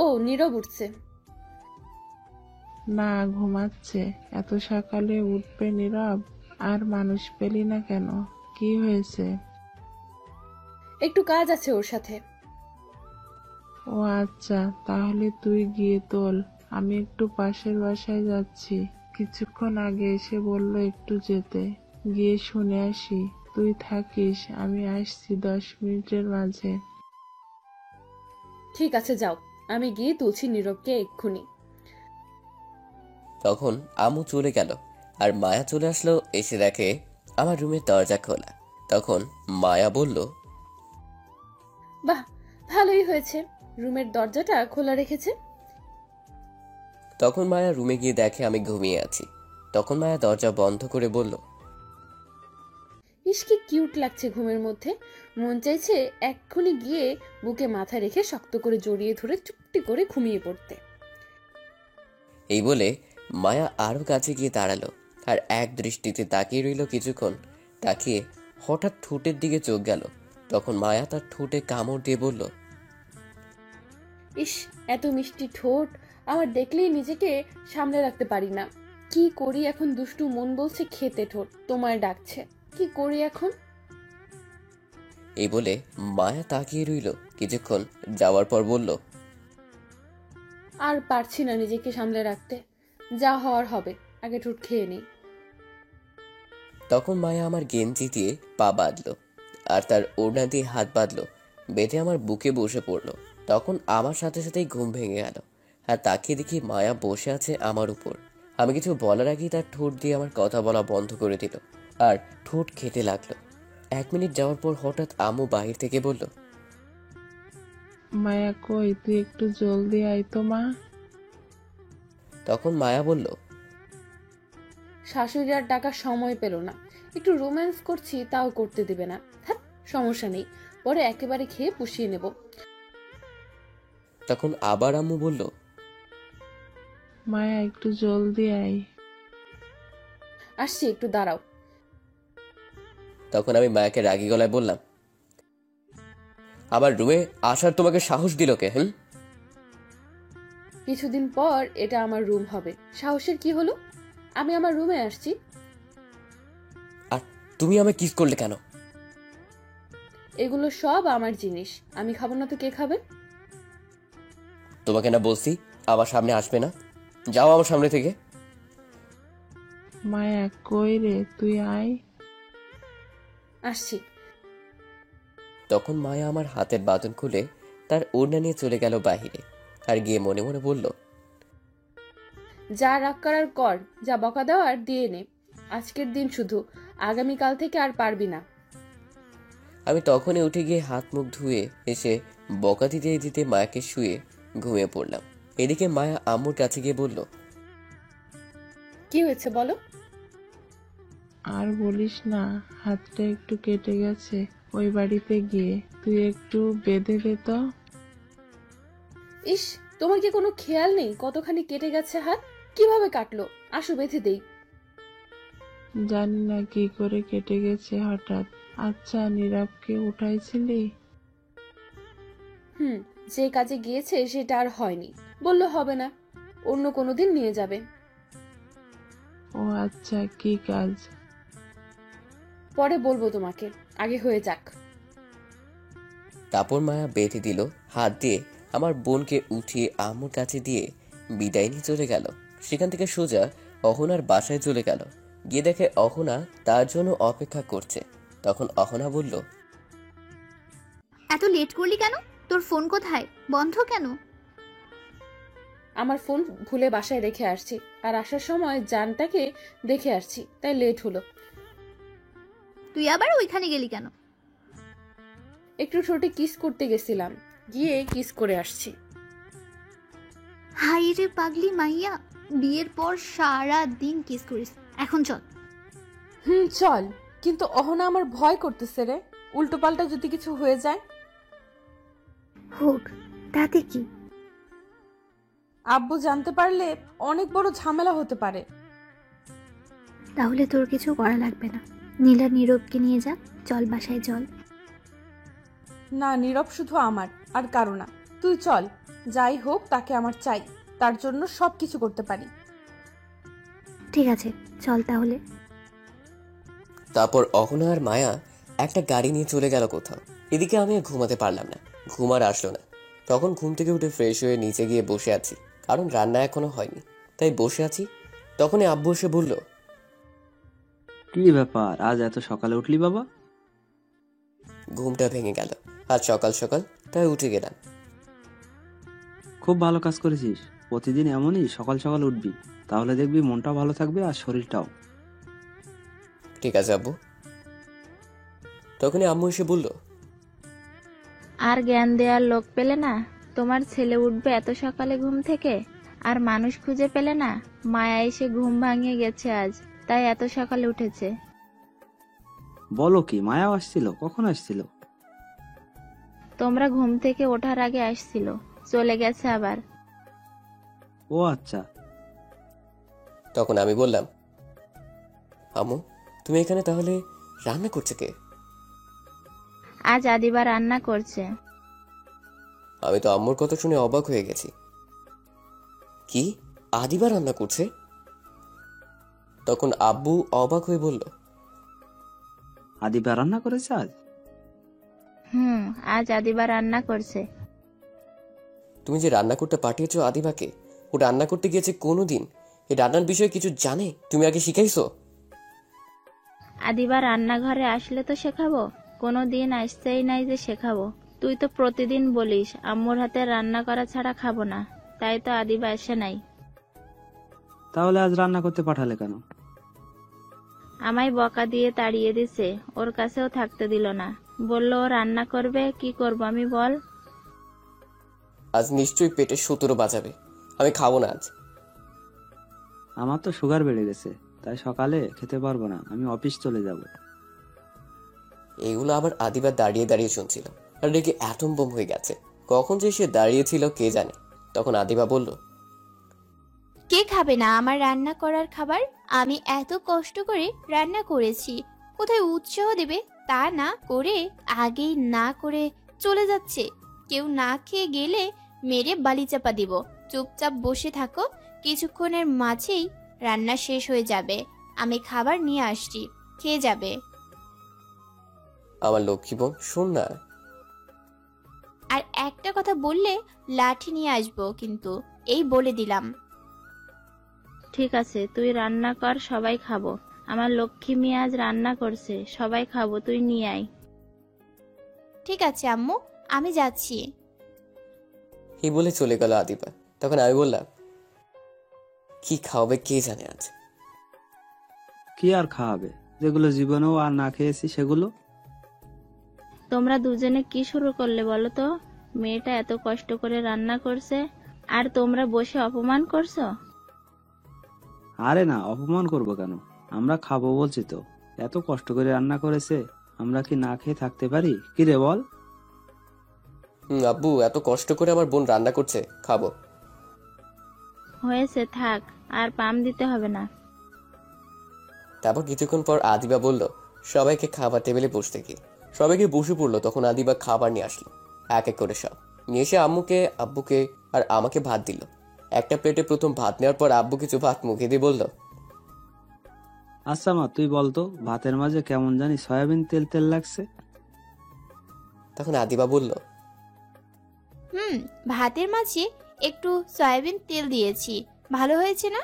ও, নীরব উঠছে। না, ঘুমাচ্ছে। এত সকালে উঠবে নীরব? আর মানুষ পেলি না কেন? কি হয়েছে? একটু কাজ আছে ওর সাথে। ও আচ্ছা, তাহলে তুই গিয়ে তোল। আমি একটু পাশের বাসায় যাচ্ছি। কিছুক্ষণ আগে এসে বললো একটু যেতে। গিয়ে শুনে আসি। তুই থাকিস, আমি আসছি 10 মিনিটের মাঝে। ঠিক আছে, যাও। আমি গিয়ে তুলছি নীরবকে এক্ষুনি। তখন আম্মু চলে গেল আর মায়া চলে আসলো। এসে দেখে আমার রুমের দরজা খোলা। তখন মায়া বলল, বাহ, ভালোই হয়েছে, রুমের দরজাটা খোলা রেখেছে। তখন মায়া রুমে গিয়ে দেখে আমি ঘুমিয়ে আছি। তখন মায়া দরজা বন্ধ করে বলল, ইস, কি কিউট লাগছে ঘুমের মধ্যে। মন চাইছে এক্ষুনি গিয়ে বুকে মাথা রেখে শক্ত করে জড়িয়ে ধরে চুপটি করে ঘুমিয়ে পড়তে। এই বলে মায়া আরো কাছে গিয়ে দাঁড়ালো আর এক দৃষ্টিতে তাকিয়ে রইল কিছুক্ষণ। তাকিয়ে হঠাৎ ঠোঁটের দিকে চোখ গেল। তখন মায়া তার ঠোঁটে কামড় দিয়ে বলল, ইস, এত মিষ্টি ঠোঁট, আমার দেখলেই নিজেকে সামলে রাখতে পারি না। কি করি এখন? দুষ্টু মন বলছে খেতে, ঠোঁট তোমায় ডাকছে, কি করি এখন? এই বলে মায়া তাকিয়ে রইল কিছুক্ষণ, যাওয়ার পর বলল, আর পারছি না নিজেকে সামলে রাখতে, যা হওয়ার হবে, আগে ঠোঁট খেয়ে নেই। তখন মায়া আমার গেঞ্জি দিয়ে পা বাঁধলো আর তার ওড়না দিয়ে হাত বাঁধলো, বেঁধে আমার বুকে বসে পড়লো। তখন আমার সাথে সাথেই ঘুম ভেঙে গেল। আর তাকিয়ে দেখি মায়া বসে আছে আমার উপর। আমি কিছু বলার আগেই তার ঠোঁট দিয়ে আমার কথা বলা বন্ধ করে দিল আর ঠোঁট খেতে লাগলো। 1 মিনিট যাওয়ার পর হঠাৎ আম্মু বাহির থেকে বলল, মায়া কই, তুই একটু জলদি আয় তো মা। তখন মায়া বলল, শাশুড়ি আর ডাকার সময় পেল না, একটু রোম্যান্স করছি তাও করতে দিবে না। হ্যাঁ, সমস্যা নেই, পরে একেবারে খেয়ে পুষিয়ে নেব। তখন আবার আম্মু বলল, মায়া একটু জলদি আয়। আসছি, একটু দাঁড়াও। তখন আমি মায়াকে রাগী গলায় বললাম, আবার রুমে আসার তোমাকে সাহস দিল কে? কিছুদিন পর এটা আমার রুম হবে, সাহসের কি হলো? আমি আমার রুমে আসছি। আর তুমি আমায় কিস করলে কেন? এগুলো সব আমার জিনিস, আমি খাবো না তো কে খাবে? তোমাকে না বলছি আমার সামনে আসবে না, যাও আমার সামনে থেকে। মায়া কই রে, তুই আয়। আসছি। তখন মায়া আমার হাতের বাঁধন খুলে তার ওড়না নিয়ে চলে গেল বাহিরে আর গিয়ে মনে মনে বলল, যা রাগ করার কর, যা বকা দেওয়ার দিয়ে নে, আজকের দিন শুধু, আগামীকাল থেকে আর পারবি না। আমি তখনই উঠে গিয়ে হাত মুখ ধুয়ে এসে বকা দিতে দিতে মায়াকে শুয়ে ঘুমিয়ে পড়লাম। এদিকে মায়া আম্মুর কাছে গিয়ে বলল, কি হয়েছে বলো? আর বলিস না, হাতটা একটু কেটে গেছে ওই বাড়িতে গিয়ে, তুই একটু বেঁধে দে তো। ইস, তোমার কি কোনো খেয়াল নেই কতখানি কেটে গেছে হাত? কিভাবে কাটলো? আসো বেঁধে দেই। জানি না কি করে কেটে গেছে হঠাৎ। আচ্ছা, নীরবকে উঠাইছিলি? যে কাজে গিয়েছে সেটা আর হয়নি, বললো হবে না, অন্য কোনো দিন নিয়ে যাবে। ও আচ্ছা, কি কাজ? পরে বলবো তোমাকে, আগে হয়ে যাক। তারপর মায়া বেঁধে দিল হাত দিয়ে, আমার বোনকে উঠিয়ে আম্মুর কাছে দিয়ে বিদায় নিয়ে চলে গেল। সেখান থেকে সোজা অহনার বাসায় চলে গেল। গিয়ে দেখে অহনা তার জন্য অপেক্ষা করছে। তখন অহনা বলল, এত লেট করলি কেন? তোর ফোন কোথায়? বন্ধ কেন? আমার ফোন ভুলে বাসায় রেখে আসছি, আর আসার সময় জানটাকে দেখে আসছি, তাই লেট হলো। তুই আবার ওইখানে গেলি কেন? একটু ঠোঁটে কিস করতে গেছিলাম, গিয়ে কিস করে আসছি। হাই রে পাগলি মাইয়া, বিয়ের পর সারা দিন কিস করিস, এখন চল। চল, কিন্তু অহনা আমার ভয় করতেছে রে, উল্টো পাল্টা যদি কিছু হয়ে যায়। হোক, তাতে কি? আব্বু জানতে পারলে অনেক বড় ঝামেলা হতে পারে। তাহলে তোর কিছু করা লাগবে না, নীলা নীরবকে নিয়ে যা, চল বাসায় চল। না, নীরব শুধু আমার, আর কারো না। তুই চল, যাই হোক তাকে আমার চাই, তার জন্য সব কিছু করতে পারি। ঠিক আছে, চল তাহলে। তারপর অহনা আর মায়া একটা গাড়ি নিয়ে চলে গেল কোথাও। এদিকে আমি আর ঘুমাতে পারলাম না, ঘুম আর আসলো না। তখন ঘুম থেকে উঠে ফ্রেশ হয়ে নিচে গিয়ে বসে আছি, কারণ রান্না এখনো হয়নি, তাই বসে আছি। তখনই আব্বু এসে বলল, কি ব্যাপার, আজ এত সকালে উঠলি বাবা? ঘুমটা ভেঙে গেল আজ সকাল সকাল, তাই উঠে গেলাম। খুব ভালো কাজ করেছিস, প্রতিদিন এমনই সকাল সকাল উঠবি, তাহলে দেখবি মনটাও ভালো থাকবে আর শরীরটাও। ঠিক আছে আব্বু। তখনই আম্মু এসে বলল, আর জ্ঞান দেওয়ার লোক পেলে না? তোমার ছেলে উঠবে এত সকালে ঘুম থেকে, আর মানুষ খুঁজে পেলে না? মায়া এসে ঘুম ভাঙিয়ে গেছে আজ, তাই এত সকালে উঠেছে। বলো কি, মায়াও আসছিল? কখন আসছিল? তোমরা ঘুম থেকে ওঠার আগে আসছিল, চলে গেছে আবার। ও আচ্ছা। তখন আমি বললাম, আম্মু, তুমি এখানে তাহলে রান্না করছে কে? আজ আদিবা রান্না করছে। আমি তো আম্মুর কথা শুনে অবাক হয়ে গেছি। কি, আদিবা রান্না করছে? তখন আব্বু অবাক হয়ে বলল, আদিবা রান্না করেছে আজ? আজ আদিবা রান্না করছে। তুমি যে রান্না করতে পাঠিয়েছো আদিবাকে, ও রান্না করতে গিয়েছে কোনোদিন এই রান্নার বিষয়ে কিছু জানে? তুমি আগে শিখাইছো? আদিবা রান্নাঘরে আসলে তো শেখাবো, কোনোদিন আসতেই নাই যে শেখাবো। তুই তো প্রতিদিন বলিস আম্মুর হাতে রান্না করা ছাড়া খাবো না, তাই তো আদিবা আসে নাই। তাহলে আজ রান্না করতে পাঠালে কেন? আমায় বকা দিয়ে তাড়িয়ে দিছে, ওর কাছেও থাকতে দিল না। বললো ও রান্না করবে, কি করব আমি বল? আজ নিশ্চয়ই পেটে 17 বাজাবে। আমি খাবো না আজ। আমার তো সুগার বেড়ে গেছে, তাই সকালে খেতে পারবো না, আমি অফিস চলে যাব। এগুলো আবার আদিবা দাঁড়িয়ে দাঁড়িয়ে শুনছিল আর রেগে অ্যাটম বোম হয়ে গেছে। কখন যে সে দাঁড়িয়েছিল কে জানে। তখন আদিবা বলল, কে খাবে না আমার রান্না করার খাবার? আমি এত কষ্ট করে রান্না করেছি, কোথায় উৎসাহ দেবে তা না করে আগেই না করে চলে যাচ্ছে। কেউ না খেয়ে গেলে মেরে বালি চাপা দিব। চুপচাপ বসে থাকো, কিছুক্ষণের মাঝেই রান্না শেষ হয়ে যাবে। আমি খাবার নিয়ে আসছি, খেয়ে যাবে। আমার লক্ষ্মী বোন, শোন না। আর একটা কথা বললে লাঠি নিয়ে আসবো কিন্তু, এই বলে দিলাম। ঠিক আছে, তুই রান্না কর, সবাই খাবো। আমার লক্ষ্মী মেয়ে আজ রান্না করছে, সবাই খাবো, তুই নিয়ে আয়। ঠিক আছে আম্মু, আমি যাচ্ছি। এই বলে চলে গেল আদিবা। তখন আমি বললাম, কি খাওয়াবে কে জানে আজ। কি আর খাওয়াবে, যেগুলো জীবনেও আর না খেয়েছি সেগুলো। তোমরা দুজনে কি শুরু করলে বলো তো? মেয়েটা এত কষ্ট করে রান্না করছে আর তোমরা বসে অপমান করছো। আরে না, অপমান করব কেন? আমরা খাবো বলছি তো। এত কষ্ট করে রান্না করেছে, আমরা কি না খেয়ে থাকতে পারি? কি রে বল? আব্বু, এত কষ্ট করে আমার বোন রান্না করছে, খাবো। হয়েছে, থাক, আর পাম দিতে হবে না। তারপর কিছুক্ষণ পর আদিবা বলল সবাইকে খাবার টেবিলে বসতে কি। সবাইকে বসে পড়লো। তখন আদিবা খাবার নিয়ে আসলো, এক এক করে সব নিয়ে এসে আম্মুকে, আব্বুকে আর আমাকে ভাত দিল। একটা প্লেটে প্রথম ভাত নেওয়ার পর আব্বু কিছু ভাত মুখে দিয়ে বলল, আচ্ছা মা, তুই বলতো ভাতের মাঝে কেমন জানি সয়াবিন তেল তেল লাগছে। তখন আদিবা বলল, ভাতের মাঝে একটু সয়াবিন তেল দিয়েছি, ভালো হয়েছে না?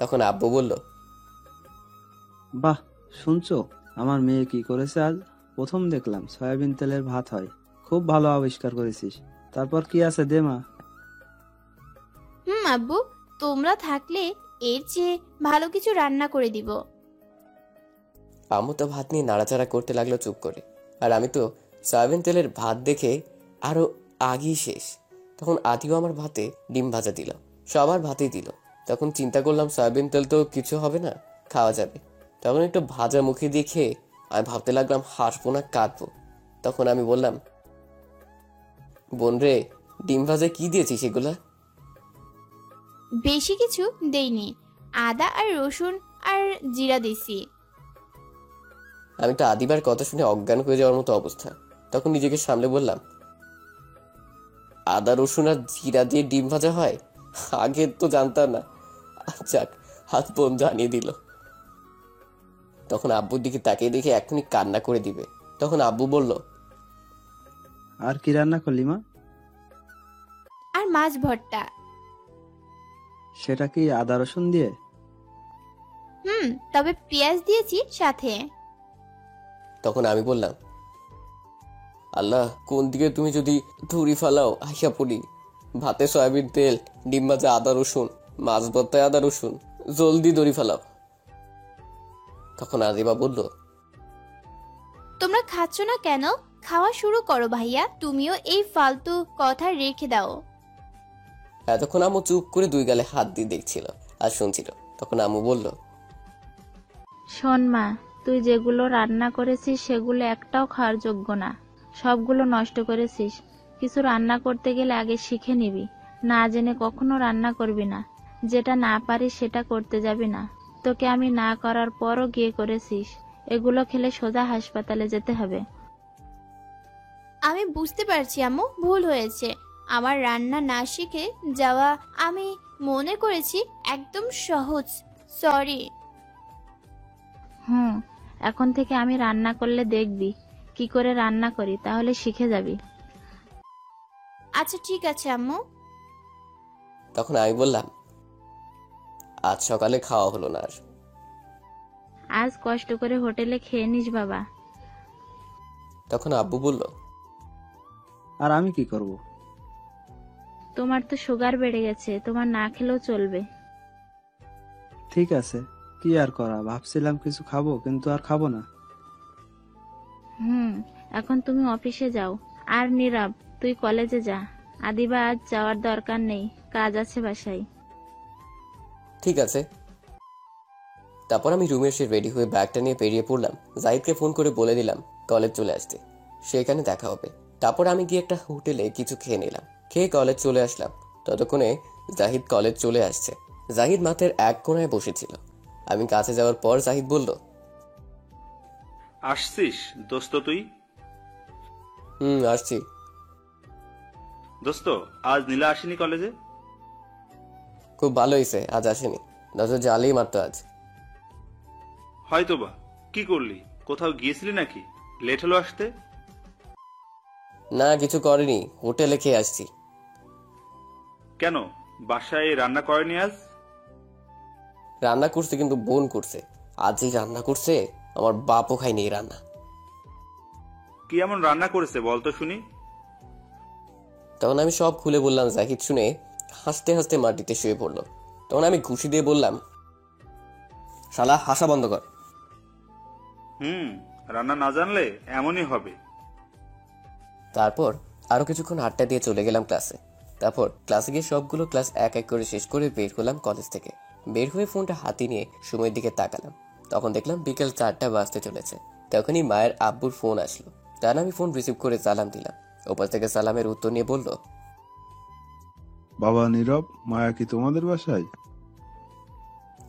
তখন আব্বু বলল, বাহ, শুনছো আমার মেয়ে কি করেছে আজ? প্রথম দেখলাম সয়াবিন তেলের ভাত হয়। খুব ভালো আবিষ্কার করেছিস। তারপর কি আছে দে মা। আব্বু, তোমরা থাকলে এর চেয়ে ভালো কিছু রান্না করে দিব। আম্মু তো ভাত নিয়ে নাড়াচাড়া করতে লাগলো চুপ করে। আর আমি তো সয়াবিন তেলের ভাত দেখে আরো আগেই শেষ। তখন আদিও আমার ভাতে ডিম ভাজা দিল, সবার ভাতেই দিল। তখন চিন্তা করলাম সয়াবিন তেল তো কিছু হবে না, খাওয়া যাবে। তখন একটু ভাজা মুখে দিয়ে খেয়ে আমি ভাবতে লাগলাম হাসবো না কাঁদবো। তখন আমি বললাম, বোন রে, ডিম ভাজা কি দিয়েছিস এগুলা? বেশি কিছু দেইনি, আদা আর রসুন আর জিরা দিছি। আমি তো আদিবার কথা শুনে অজ্ঞান হয়ে যাওয়ার মতো অবস্থা। তখন নিজেকে সামলে বললাম, আদা রসুন আর জিরা দিয়ে ডিম ভাজা হয়? আগে তো জানতাম না। যাক, হাত বোন জানিয়ে দিল। তখন আব্বুর দিকে তাকিয়ে দেখে এখনই কান্না করে দিবে। তখন আব্বু বলল, আর কি রান্না করলি মা? আর মাছ ভর্তা। সেটা কি আদা রসুন দিয়ে? তবে পেঁয়াজ দিয়েছি সাথে। তখন আমি বললাম, আল্লাহ, কোন দিকে তুমি যদি ধুরি ফালাও আইসা পড়ি। ভাতে সয়াবিন তেল, ডিম ভাজা আদা রসুন, মাছ ভর্তায় আদা রসুন, জলদি দড়ি ফালাও। তখন আদিবা বলল, তোমরা খাচ্ছ না কেন? খাওয়া শুরু করো ভাইয়া, তুমিও এই ফালতু কথা রেখে দাও। এতক্ষণ আম্মু চুপ করে দুই গালে হাত দিয়ে দেখছিল আর শুনছিল। তখন আম্মু বলল, শোন মা, তুই যেগুলো রান্না করেছিস সেগুলো একটাও খাওয়ার যোগ্য না, সবগুলো নষ্ট করেছিস। কিছু রান্না করতে গেলে আগে শিখে নিবি, না জেনে কখনো রান্না করবি না। যেটা না পারিস সেটা করতে যাবি না। তোকে আমি না করার পরও গিয়ে করেছিস। এগুলো খেলে সোজা হাসপাতালে যেতে হবে। আমি বুঝতে পারছি আম্মু, ভুল হয়েছে। আমার রান্না না শিখে যাওয়া আমি মনে করেছি একদম সহজ। সরি। এখন থেকে আমি রান্না করলে দেখবি কি করে রান্না করি, তাহলে শিখে যাবি। আচ্ছা ঠিক আছে আম্মু। তখন আমি বললাম, আজ সকালে খাওয়া হলো না আর। আজ কষ্ট করে হোটেলে খেয়ে নিস বাবা। তখন আব্বু বলল, আর আমি কি করব? তোমার তো সুগার বেড়ে গেছে, তোমার না খেলেও চলবে। ঠিক আছে, কি আর করা, ভাবছিলাম কিছু খাবো কিন্তু আর খাবো না। এখন তুমি অফিসে যাও। আর নীরব, তুই কলেজে যা। আদিবা আজ যাওয়ার দরকার নেই, কাজ আছে বাসায়। ঠিক আছে। তারপর আমি রুমে এসে রেডি হয়ে ব্যাগটা নিয়ে বেরিয়ে পড়লাম। জাহিদকে ফোন করে বলে দিলাম কলেজ চলে আসতে, সেখানে দেখা হবে। তারপর আমি গিয়ে একটা হোটেলে কিছু খেয়ে নিলাম, খেয়ে কলেজ চলে আসলাম। ততক্ষণে জাহিদ কলেজ চলে আসছে। জাহিদ মাঠের এক কোণায় বসেছিল। আমি কাছে যাওয়ার পর জাহিদ বলল, আসছিস দোস্ত তুই? আসছি। দোস্ত, আজ নীলা আসেনি কলেজে? খুব ভালো হয়েছে আজ আসেনি, নজর জালেই মারতো আজ। হয়তোবা। কি করলি, কোথাও গিয়েছিলি নাকি? লেট হলো আসতে? না, কিছু করেনি, হোটেলে খেয়ে আসছি। কেন, বাসায় রান্না করেনি আজ? রান্না করছে কিন্তু বোন করছে। আজ যে রান্না করছে আমার বাপও খায়নি এই রান্না। কি এমন রান্না করেছে বলতো শুনি? তখন আমি সব খুলে বললাম। জাহিদ শুনে হাসতে হাসতে মাটিতে শুয়ে পড়লো। তখন আমি ঘুষি দিয়ে বললাম, শালা হাসা বন্ধ কর। রান্না না জানলে এমনই হবে। তারপর আরো কিছুক্ষণ আড্ডা দিয়ে চলে গেলাম ক্লাসে। তারপর ক্লাসে গিয়ে সবগুলো ক্লাস এক এক করে শেষ করে বের হলাম কলেজ থেকে। বের হয়ে ফোনটা হাতে নিয়ে সময়ের দিকে তাকালাম। তখন দেখলাম বিকেল 4টা বাজতে চলেছে। তখনই মায়ের আব্বুর ফোন আসলো। তার আমি ফোন রিসিভ করে সালাম দিলাম। ওপর থেকে সালামের উত্তর নিয়ে বলল, বাবা নীরব, মায়া কি তোমাদের বাসায়?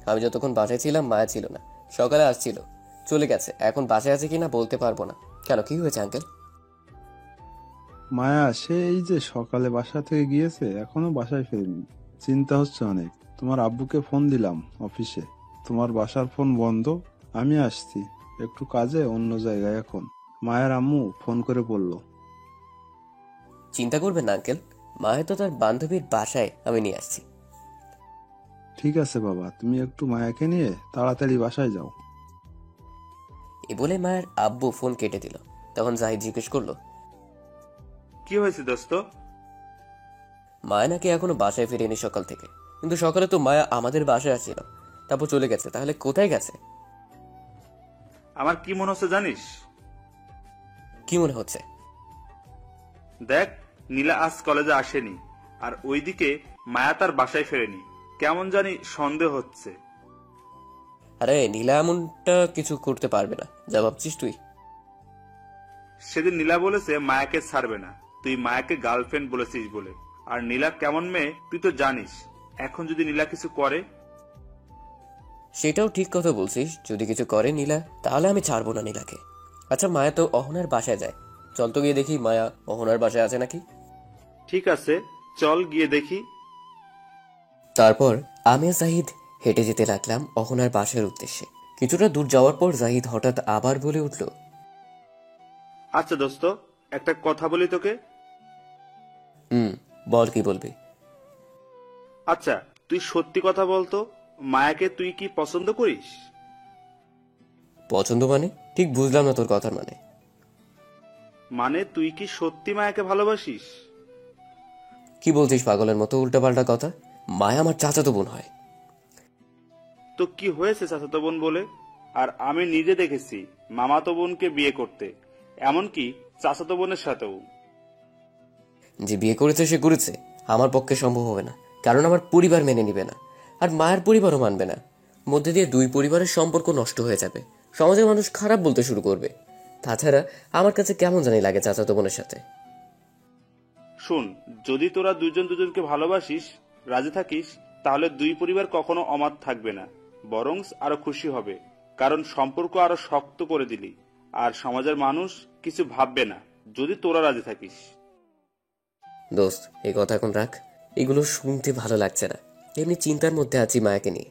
আমি যতক্ষণ বাসায় ছিলাম মায়া ছিল না, সকালে আসছিল, চলে গেছে। এখন বাসায় আছে কিনা বলতে পারবো না। কেন, কি হয়েছে আঙ্কেল? মায়া সেই যে সকালে বাসা থেকে গিয়েছে, এখনো বাসায় ফেরেনি। চিন্তা হচ্ছে অনেক। তোমার আব্বুকে ফোন দিলাম অফিসে, তোমার বাসার ফোন বন্ধ। আমি আসছি একটু কাজে অন্য জায়গায় এখন। মায়ের আম্মু ফোন করে বলল। চিন্তা করবেন না আঙ্কেল, মায়া তো তার বান্ধবীর বাসায়, আমি নিয়ে আসছি। ঠিক আছে বাবা, তুমি একটু মায়াকে নিয়ে তাড়াতাড়ি বাসায় যাও। এ বলে মায়ের আব্বু ফোন কেটে দিল। তখন জাহিদ জিজ্ঞেস করলো, কি হয়েছে দোস্ত? মায়া নাকি এখনো বাসায় ফিরেনি সকাল থেকে। কিন্তু সকালে তো মায়া আমাদের বাসায় আসছিল, তারপর চলে গেছে। তাহলে কোথায় গেছে? আমার কি মনে হচ্ছে জানিস? কি মনে হচ্ছে? দেখ, নীলা আজ কলেজে আসেনি, আর ওইদিকে মায়া তার বাসায় ফেরেনি। কেমন জানি সন্দেহ হচ্ছে। আরে নীলা এমনটা কিছু করতে পারবে না, যা ভাবছিস তুই। সেদিন নীলা বলেছে মায়াকে ছাড়বে না, তুই মায়াকে গার্লফ্রেন্ড বলেছিস বলে। আর নীলা কেমন মেয়ে তুই তো জানিস। এখন যদি নীলা কিছু করে? সেটাও ঠিক কথা বলছিস, যদি কিছু করে নীলা, তাহলে আমি ছাড়বো না নীলাকে। আচ্ছা, মায়া তো অহনার বাসায় যায়, চল তো গিয়ে দেখি মায়া অহনার বাসায় আছে নাকি। ঠিক আছে, চল গিয়ে দেখি। তারপর আমি আর জাহিদ হেঁটে যেতে লাগলাম অহনার বাসার উদ্দেশ্যে। কিছুটা দূর যাওয়ার পর জাহিদ হঠাৎ আবার বলে উঠল, আচ্ছা দোস্ত, একটা কথা বলি তোকে। বল, কি বলবি? আচ্ছা, তুই সত্যি কথা বলতো, মায়াকে তুই কি পছন্দ করিস? পছন্দ মানে? ঠিক বুঝলাম না তোর কথার মানে। মানে তুই কি সত্যি মায়াকে ভালোবাসিস? কি বলছিস পাগলের মতো উল্টাপাল্টা কথা? মায়া আমার চাচাতো বোন হয়। তো কি হয়েছে চাচাতো বোন বলে? আর আমি নিজে দেখেছি মামাতো বোনকে বিয়ে করতে, এমনকি চাচাতো বোনের সাথেও। যে বিয়ে করেছে সে করেছে, আমার পক্ষে সম্ভব হবে না, কারণ আমার পরিবার মেনে নিবে না, আর মায়ের পরিবারও মানবে না। মধ্যে দিয়ে দুই পরিবারের সম্পর্ক নষ্ট হয়ে যাবে, সমাজের মানুষ খারাপ বলতে শুরু করবে। তাছাড়া আমার কাছে কেমন জানি লাগে চাচাতো বোনের সাথে। শুন, যদি তোরা দুজন দুজনকে ভালোবাসিস, রাজি থাকিস, তাহলে দুই পরিবার কখনো অমাত থাকবে না। বরং আরো খুশি হবে, কারণ সম্পর্ক আরো শক্ত করে দিলি। আর সমাজের মানুষ কিছু ভাববে না যদি তোরা রাজি থাকিস। দোস্ত, এই কথা এখন রাখ, এগুলো শুনতে ভালো লাগছে না। এমনি চিন্তার মধ্যে আছি মায়াকে নিয়ে।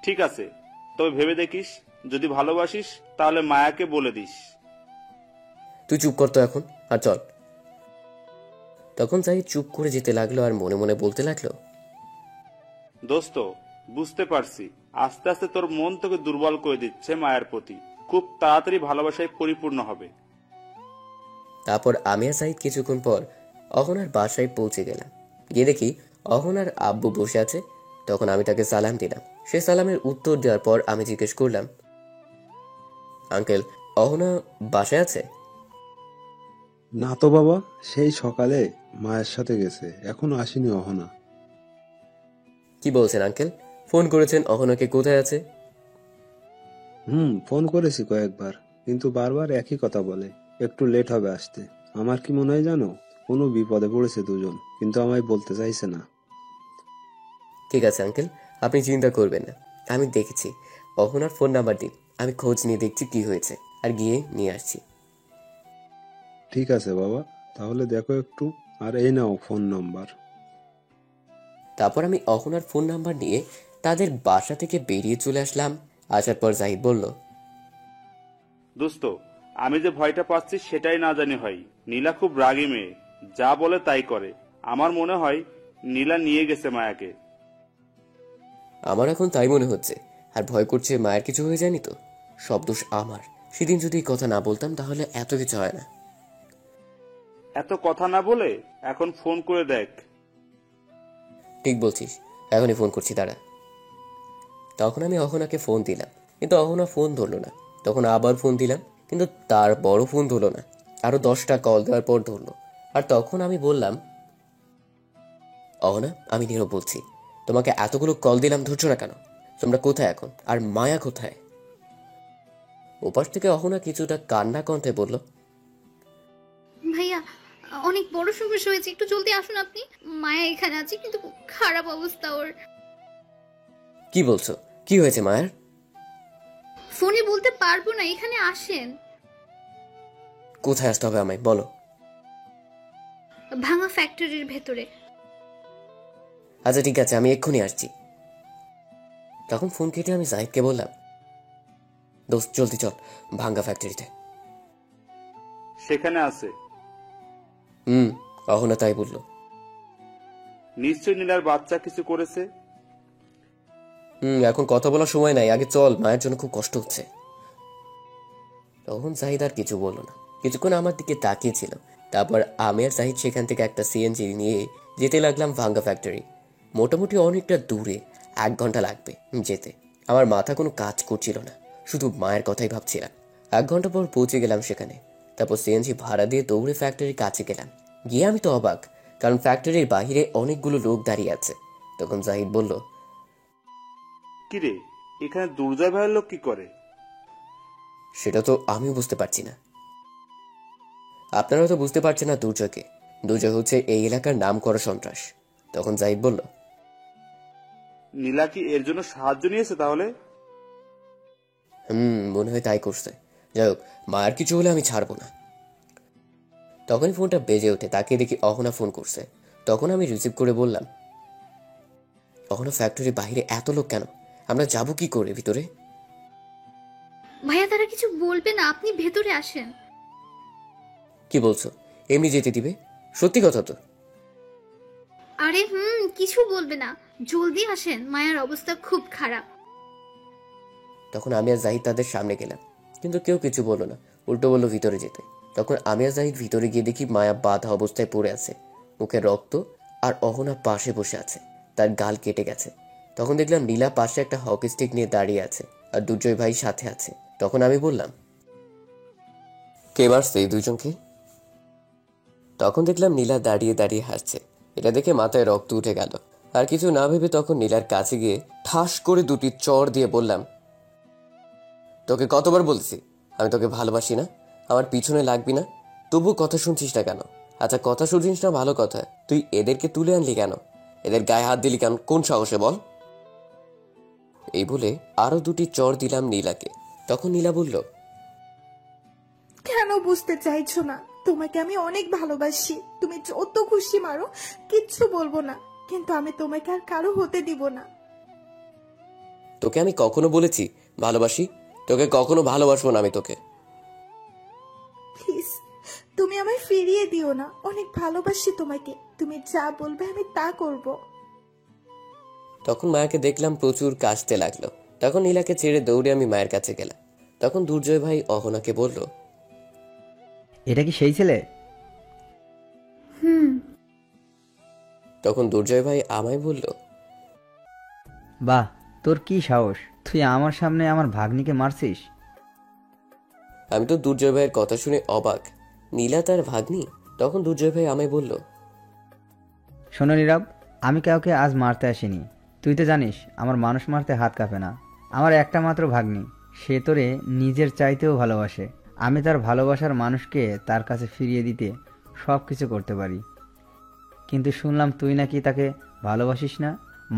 ঠিক আছে, তবে ভেবে দেখিস, যদি ভালোবাসিস তাহলে মায়াকে বলে দিস। তুই চুপ কর তো এখন, আর চল। তখন জাহিদ চুপ করে যেতে লাগলো আর মনে মনে বলতে লাগলো, দোস্ত, বুঝতে পারছি আস্তে আস্তে তোর মন তোকে দুর্বল করে দিচ্ছে মায়ের প্রতি। খুব তাড়াতাড়ি ভালোবাসায় পরিপূর্ণ হবে। তারপর আমি আর জাহিদ কিছুক্ষণ পর অহনার বাসায় পৌঁছে গেলাম। গিয়ে দেখি অহনার আব্বু বসে আছে। তখন আমি তাকে সালাম দিলাম। সে সালামের উত্তর দেওয়ার পর আমি জিজ্ঞেস করলাম, আঙ্কেল, অহনা বাসায় আছে? না তো বাবা, সেই সকালে মায়ের সাথে গেছে, এখনো আসেনি অহনা। কি বলছেন আঙ্কেল? ফোন করেছেন অহনাকে কোথায় আছে? ফোন করেছি কয়েকবার, কিন্তু বারবার একই কথা বলে, একটু লেট হবে আসতে। আমার কি মনে হয় জানো, কোনো বিপদে পড়েছে দুজন, কিন্তু আমায় বলতে চাইছে না। ঠিক আছে আঙ্কেল, আপনি চিন্তা করবেন না। আমি দেখেছি, অহনার ফোন নাম্বার দিন, আমি খোঁজ নিয়ে দেখছি কি হয়েছে, আর গিয়ে নিয়ে আসছি। ঠিক আছে বাবা, তাহলে দেখো একটু, আর এই নাও ফোন নাম্বার। তারপর আমি অহনার ফোন নাম্বার নিয়ে তাদের বাসা থেকে বেরিয়ে চলে আসলাম। আসার পর জাহিদ বলল, দোস্ত, আমি যে ভয়টা পাচ্ছি সেটাই না জানি হয়। নীলা খুব রাগী মেয়ে, যা বলে তাই করে। আমার মনে হয় নীলা নিয়ে গেছে মায়াকে। আমার এখন তাই মনে হচ্ছে। আর ভয় করছে মায়ের কিছু হয়ে যায়নি তো। সব দোষ আমার। সেদিন যদি এই কথা না বলতাম তাহলে এত কিছু হয় না। এত কথা না বলে এখন ফোন করে দেখ। ঠিক বলছিস, এখনই ফোন করছি, দাঁড়া। তখন আমি অহনাকে ফোন দিলাম, কিন্তু অহনা ফোন ধরলো না। তখন আবার ফোন দিলাম, কিন্তু তার বড় ফোন ধরলো না। আরো 10টা কল দেওয়ার পর ধরলো। আর তখন আমি বললাম, অহনা, আমি নীরব বলছি। তোমাকে এতগুলো কল দিলাম, ধরছো না কেন? তোমরা কোথায় এখন? আর মায়া কোথায়? ওপাশ থেকে অহনা কিছুটা কান্না কণ্ঠে বলল, ভাইয়া, অনেক বড় সমস্যা হয়েছে, একটু জলদি আসুন আপনি। মায়া এখানে আছে, কিন্তু খারাপ অবস্থা ওর। কি বলছো? কি হয়েছে মায়ের? ফোনে বলতে পারবো না, এখানে আসেন। কোথায় আসতে হবে আমায় বলো? ভাঙা ফ্যাক্টরির ভেতরে। আচ্ছা ঠিক আছে, আমি এক্ষুনি আসছি। তখন ফোন কেটে আমি জাহিদকে বললাম, দোস্ত জলদি চল ভাঙ্গা ফ্যাক্টরিতে। সেখানে আছে? অহনা তাই বলল। নিশ্চয় নীলার বাচ্চা কিছু করেছে। এখন কথা বলার সময় নাই, আগে চল, মায়ের জন্য খুব কষ্ট হচ্ছে। তখন জাহিদ আর কিছু বলল না, কিছুক্ষণ আমার দিকে তাকিয়েছিল। তারপর আমি আর জাহিদ সেখান থেকে একটা সিএনজি নিয়ে যেতে লাগলাম ভাঙ্গা ফ্যাক্টরি। মোটামুটি অনেকটা দূরে, 1 ঘন্টা লাগবে যেতে। আমার মাথা কোনো কাজ করছিল না, শুধু মায়ের কথাই ভাবছিলাম। 1 ঘন্টা পর পৌঁছে গেলাম সেখানে। তারপর সিএনজি ভাড়া দিয়ে দৌড়ে ফ্যাক্টরির কাছে গেলাম। গিয়ে আমি তো অবাক, কারণ ফ্যাক্টরির বাহিরে অনেকগুলো লোক দাঁড়িয়ে আছে। তখন জাহিদ বলল, কিরে, এখানে দুর্জয় ভাইয়ের লোক কি করে? সেটা তো আমিও বুঝতে পারছি না। আপনারা তো বুঝতে পারছেন না দুর্জয়কে। দুর্জয় হচ্ছে এই এলাকার নাম করা সন্ত্রাস। তখন জাহিদ বলল, নীলা কি এর জন্য সাহায্য নিয়েছে তাহলে? মনে হয় তাই করছে। যাই হোক, মায়ের কিছু হলে আমি ছাড়বো না। তখনই ফোনটা বেজে ওঠে, তাকে দেখি অহনা ফোন করছে। তখন আমি রিসিভ করে বললাম, অহনা, ফ্যাক্টরির বাইরে এত লোক কেন? আমরা যাবো কি করে ভিতরে? ভাইয়া, তারা কিছু বলবে না, আপনি ভেতরে আসেন। কি বলছো? এমনি যেতে দিবে? সত্যি কথা তো? আরে কিছু বলবে না, জলদি আসেন, মায়ের অবস্থা খুব খারাপ। তখন আমি আর জাহিদ তাদের সামনে গেলাম, কিন্তু কেউ কিছু বললো না, উল্টো বললো ভিতরে যেতে। তখন আমি আর জাহিদ ভিতরে গিয়ে দেখি মায়া বাঁধা অবস্থায় পড়ে আছে, মুখে রক্ত, আর অহনা পাশে বসে আছে, তার গাল কেটে গেছে। তখন দেখলাম নীলা পাশে একটা হকি স্টিক নিয়ে দাঁড়িয়ে আছে, আর দুর্জয় ভাই সাথে আছে। তখন আমি বললাম, কে মারছে এই দুইজনকে? তখন দেখলাম নীলা দাঁড়িয়ে দাঁড়িয়ে হাসছে। এটা দেখে মাথায় রক্ত উঠে গেল। আর কিছু না ভেবে তখন নীলার কাছে গিয়ে ঠাস করে 2টি চড় দিয়ে বললাম, তোকে কতবার বলছি আমি তোকে ভালোবাসি না, আমার পিছনে লাগবি না, তবু কথা শুনছিস না কেন? আচ্ছা, কথা শুনছিস না ভালো কথা, তুই এদেরকে তুলে আনলি কেন? এদের গায়ে হাত দিলি কেন? কোন সাহসে বল? এই বলে আরো 2টি চড় দিলাম নীলাকে। তখন নীলা বলল, কেন বুঝতে চাইছো না? তোমাকে আমি অনেক ভালোবাসি। তুমি যত খুশি মারো, কিচ্ছু বলবো না, কিন্তু আমি তোমাকে আর কারো হতে দিব না। তোকে আমি কখনো বলেছি ভালোবাসি? তোকে কখনো ভালোবাসবো না আমি তোকে। প্লিজ, তুমি আমায় ফিরিয়ে দিও না। অনেক ভালোবাসি তোমাকে। তুমি যা বলবে আমি তা করব। তখন মায়াকে দেখলাম প্রচুর কাশতে লাগলো। তখন নীলাকে ছেড়ে দৌড়ে আমি মায়ের কাছে গেলাম। তখন দুর্জয় ভাই অহনাকে বলল, এটা কি সেই ছেলে? তখন দুর্জয় ভাই আমায় বলল, বাহ, তোর কি সাহস! তুই আমার সামনে আমার ভাগ্নিকে মারছিস? আমি তো দুর্জয় ভাইয়ের কথা শুনে অবাক। নীলা তার ভাগ্নি? তখন দুর্জয় ভাই আমায় বলল, শোনো নীরব, আমি কাউকে আজ মারতে আসিনি। তুই তো জানিস আমার মানুষ মারতে হাত কাঁপে না। আমার একটা মাত্র ভাগ্নি, সে তোরে নিজের চাইতেও ভালোবাসে। আমি তার ভালোবাসার মানুষকে তার কাছে ফিরিয়ে দিতে সব কিছু করতে পারি। কিন্তু শুনলাম তুই নাকি তাকে ভালোবাসিস না,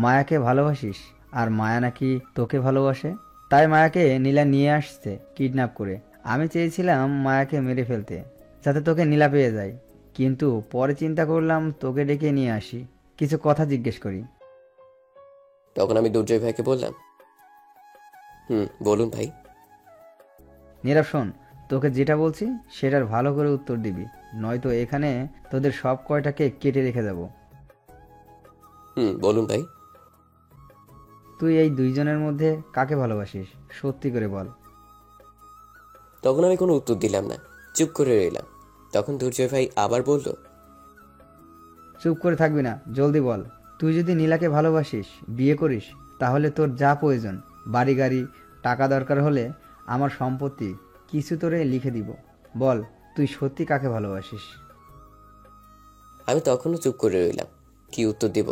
মায়াকে ভালোবাসিস, আর মায়া নাকি তোকে ভালোবাসে। তাই মায়াকে নীলা নিয়ে আসছে কিডন্যাপ করে। আমি চেয়েছিলাম মায়াকে মেরে ফেলতে, যাতে তোকে নীলা পেয়ে যায়, কিন্তু পরে চিন্তা করলাম তোকে ডেকে নিয়ে আসি, কিছু কথা জিজ্ঞেস করি। তখন আমি দুর্জয় ভাইকে বললাম, বলুন ভাই। নীরব শোন, তোকে যেটা বলছি সেটার ভালো করে উত্তর দিবি, নয়তো এখানে তোদের সব কয়টাকে কেটে রেখে যাব। বলুন ভাই। তুই এই দুইজনের মধ্যে কাকে ভালোবাসিস, সত্যি করে বল। তখন আমি কোনো উত্তর দিলাম না, চুপ করে রইলাম। তখন দুর্জয় ভাই আবার বলল, চুপ করে থাকবি না, জলদি বল। তুই যদি নীলাকে ভালোবাসিস, বিয়ে করিস, তাহলে তোর যা প্রয়োজন, বাড়ি গাড়ি, টাকা দরকার হলে আমার সম্পত্তি কিছু তোরে লিখে দিব। বল, তুই সত্যি কাকে ভালোবাসিস? আমি তখনও চুপ করে রইলাম। কি উত্তর দেব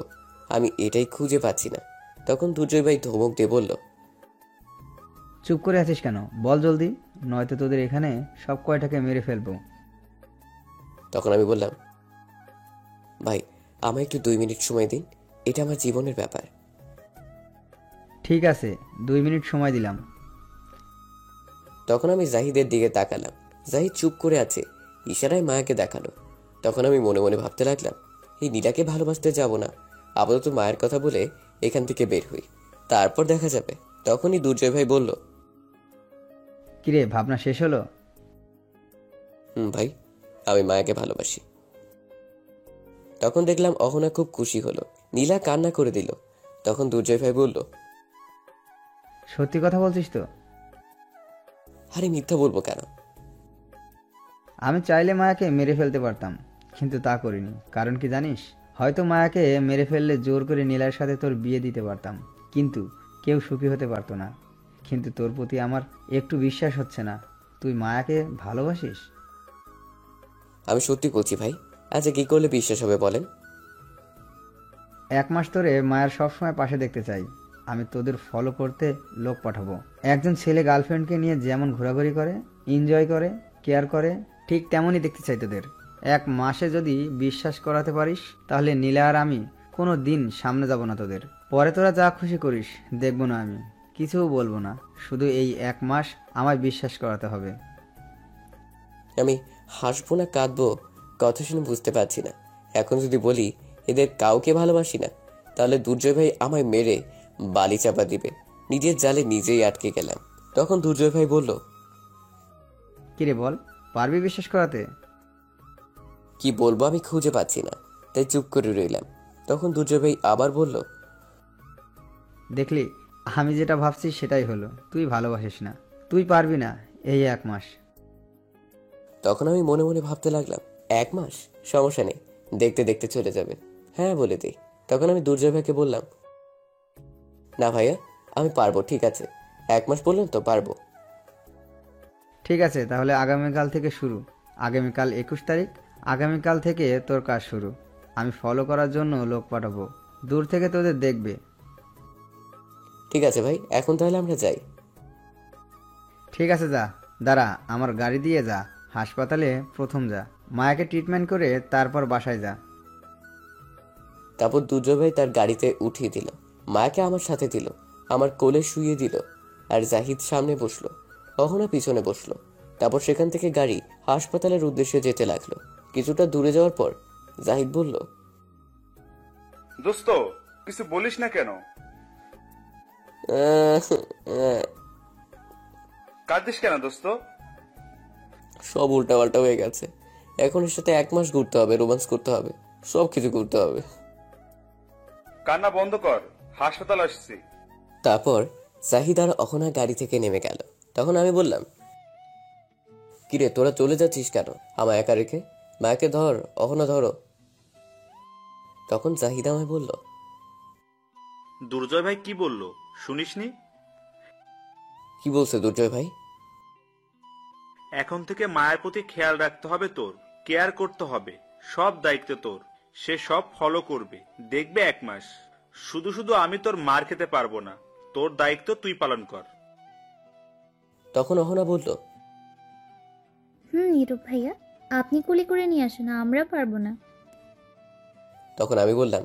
আমি এটাই খুঁজে পাচ্ছি না। তখন দুর্জয় ভাই ধমক দিয়ে বলল, চুপ করে আছিস কেন, বল জলদি, নয়তো তোদের এখানে সব কয়টাকে মেরে ফেলবো। তখন আমি বললাম, ভাই আমায় একটু 2 মিনিট সময় দিন, এটা আমার জীবনের ব্যাপার। ঠিক আছে, 2 মিনিট সময় দিলাম। তখন আমি জাহিদের দিকে তাকালাম। জাহিদ চুপ করে আছে, ইশারায় মায়াকে দেখালো। তখন আমি মনে মনে ভাবতে লাগলাম, এই নীলাকে ভালোবাসতে যাব না, আপাতত মায়ের কথা বলে এখান থেকে বের হই, তারপর দেখা যাবে। তখনই দুর্জয় ভাই বলল, কিরে, ভাবনা শেষ হলো? ভাই, আমি মায়াকে ভালোবাসি। তখন দেখলাম অহনা খুব খুশি হলো, নীলা কান্না করে দিল। তখন দুর্জয় ভাই বলল, সত্যি কথা বলছিস তো? আরে মিথ্যা বলবো কেন? আমি চাইলে মায়াকে মেরে ফেলতে পারতাম, কিন্তু তা করিনি। কারণ কি জানিস? হয়তো মায়াকে মেরে ফেললে জোর করে নীলার সাথে তোর বিয়ে দিতে পারতাম, কিন্তু কেউ সুখী হতে পারতো না। কিন্তু তোর প্রতি আমার একটু বিশ্বাস হচ্ছে না, তুই মায়াকে ভালোবাসিস। আমি সত্যি বলছি ভাই। আচ্ছা কি করলে বিশ্বাস হবে বলেন? 1 মাস ধরে মায়ের সবসময় পাশে দেখতে চাই। আমি তোদের ফলো করতে লোক পাঠাবো। একজন ছেলে গার্লফ্রেন্ডকে নিয়ে যেমন ঘোরাঘুরি করে, এনজয় করে, কেয়ার করে, ঠিক তেমনই দেখতে চাই তোদের। 1 মাসে যদি বিশ্বাস করাতে পারিস, তাহলে নীলা আর আমি কোনো দিন সামনে যাব না তোদের। পরে তোরা যা খুশি করিস, দেখবো না আমি, কিছুও বলবো না। শুধু এই 1 মাস আমায় বিশ্বাস করাতে হবে। আমি হাসবো না কাঁদবো কথা শুনে বুঝতে পারছি না। এখন যদি বলি এদের কাউকে ভালোবাসি না, তাহলে দুর্জয় ভাই আমায় মেরে বালি চাপা দিবে। নিজের জালে নিজেই আটকে গেলাম। তখন দুর্জয় ভাই বলল, কিরে বল, পারবি বিশ্বাস করাতে? কি বলবো আমি খুঁজে পাচ্ছি না, তাই চুপ করে রইলাম। তখন দুর্জয় ভাই আবার বলল, দেখলি, আমি যেটা ভাবছি সেটাই হলো, তুই ভালোবাসিস না, তুই পারবি না এই 1 মাস। তখন আমি মনে মনে ভাবতে লাগলাম, 1 মাস সমস্যা নেই, দেখতে দেখতে চলে যাবে। হ্যাঁ বলে দিই। তখন আমি দুর্জয় ভাইকে বললাম, না ভাইয়া আমি পারবো, ঠিক আছে, 1 মাস বললেন তো, পারবো। ঠিক আছে, তাহলে আগামীকাল থেকে শুরু। আগামীকাল 21 তারিখ, আগামীকাল থেকে তোর কাজ শুরু। আমি ফলো করার জন্য লোক পাঠাবো, দূর থেকে তোদের দেখবে। ঠিক আছে ভাই, এখন তাহলে আমরা যাই। ঠিক আছে, যা। দাঁড়া, আমার গাড়ি দিয়ে যা, হাসপাতালে প্রথম যা, মায়াকে ট্রিটমেন্ট করে তারপর বাসায় যা। তারপর দুর্জয় ভাই তার গাড়িতে উঠিয়ে দিল, মায়াকে আমার সাথে দিল। আমার কোলে শুইয়ে দিল আর জাহিদ সামনে বসলো, অহনা পিছনে বসলো। তারপর সেখান থেকে গাড়ি হাসপাতালের উদ্দেশ্যে যেতে লাগলো। কিছুটা দূরে যাওয়ার পর জাহিদ বলল, দোস্ত কিছু বলিস না কেন? কাঁদিস কেন দোস্ত? সব উল্টাপাল্টা হয়ে গেছে। এখন এর সাথে 1 মাস ঘুরতে হবে, রোমান্স করতে হবে, সবকিছু করতে হবে। কান্না বন্ধ কর, হাসপাতাল আসছি। তারপর জাহিদ আর অহনা গাড়ি থেকে নেমে গেল। তখন আমি বললাম, কিরে তোরা চলে যাচ্ছিস কেন আমায় একা রেখে? মায়াকে ধর, অহনা ধরো। তখন জাহিদ আমায় বলল, দুর্জয় ভাই কি বললো শুনিসনি? কি বলছে দুর্জয় ভাই? এখন থেকে মায়ের প্রতি খেয়াল রাখতে হবে, তোর কেয়ার করতে হবে, সব দায়িত্ব তোর। সে সব ফলো করবে, দেখবে 1 মাস। শুধু শুধু আমি তোর মার খেতে পারবো না, তোর দায়িত্ব তুই পালন কর। তখন অহনা বলল, নীরব ভাইয়া, আপনি কোলে করে নিয়ে আসেন, আমরা পারবো না। তখন আমি বললাম,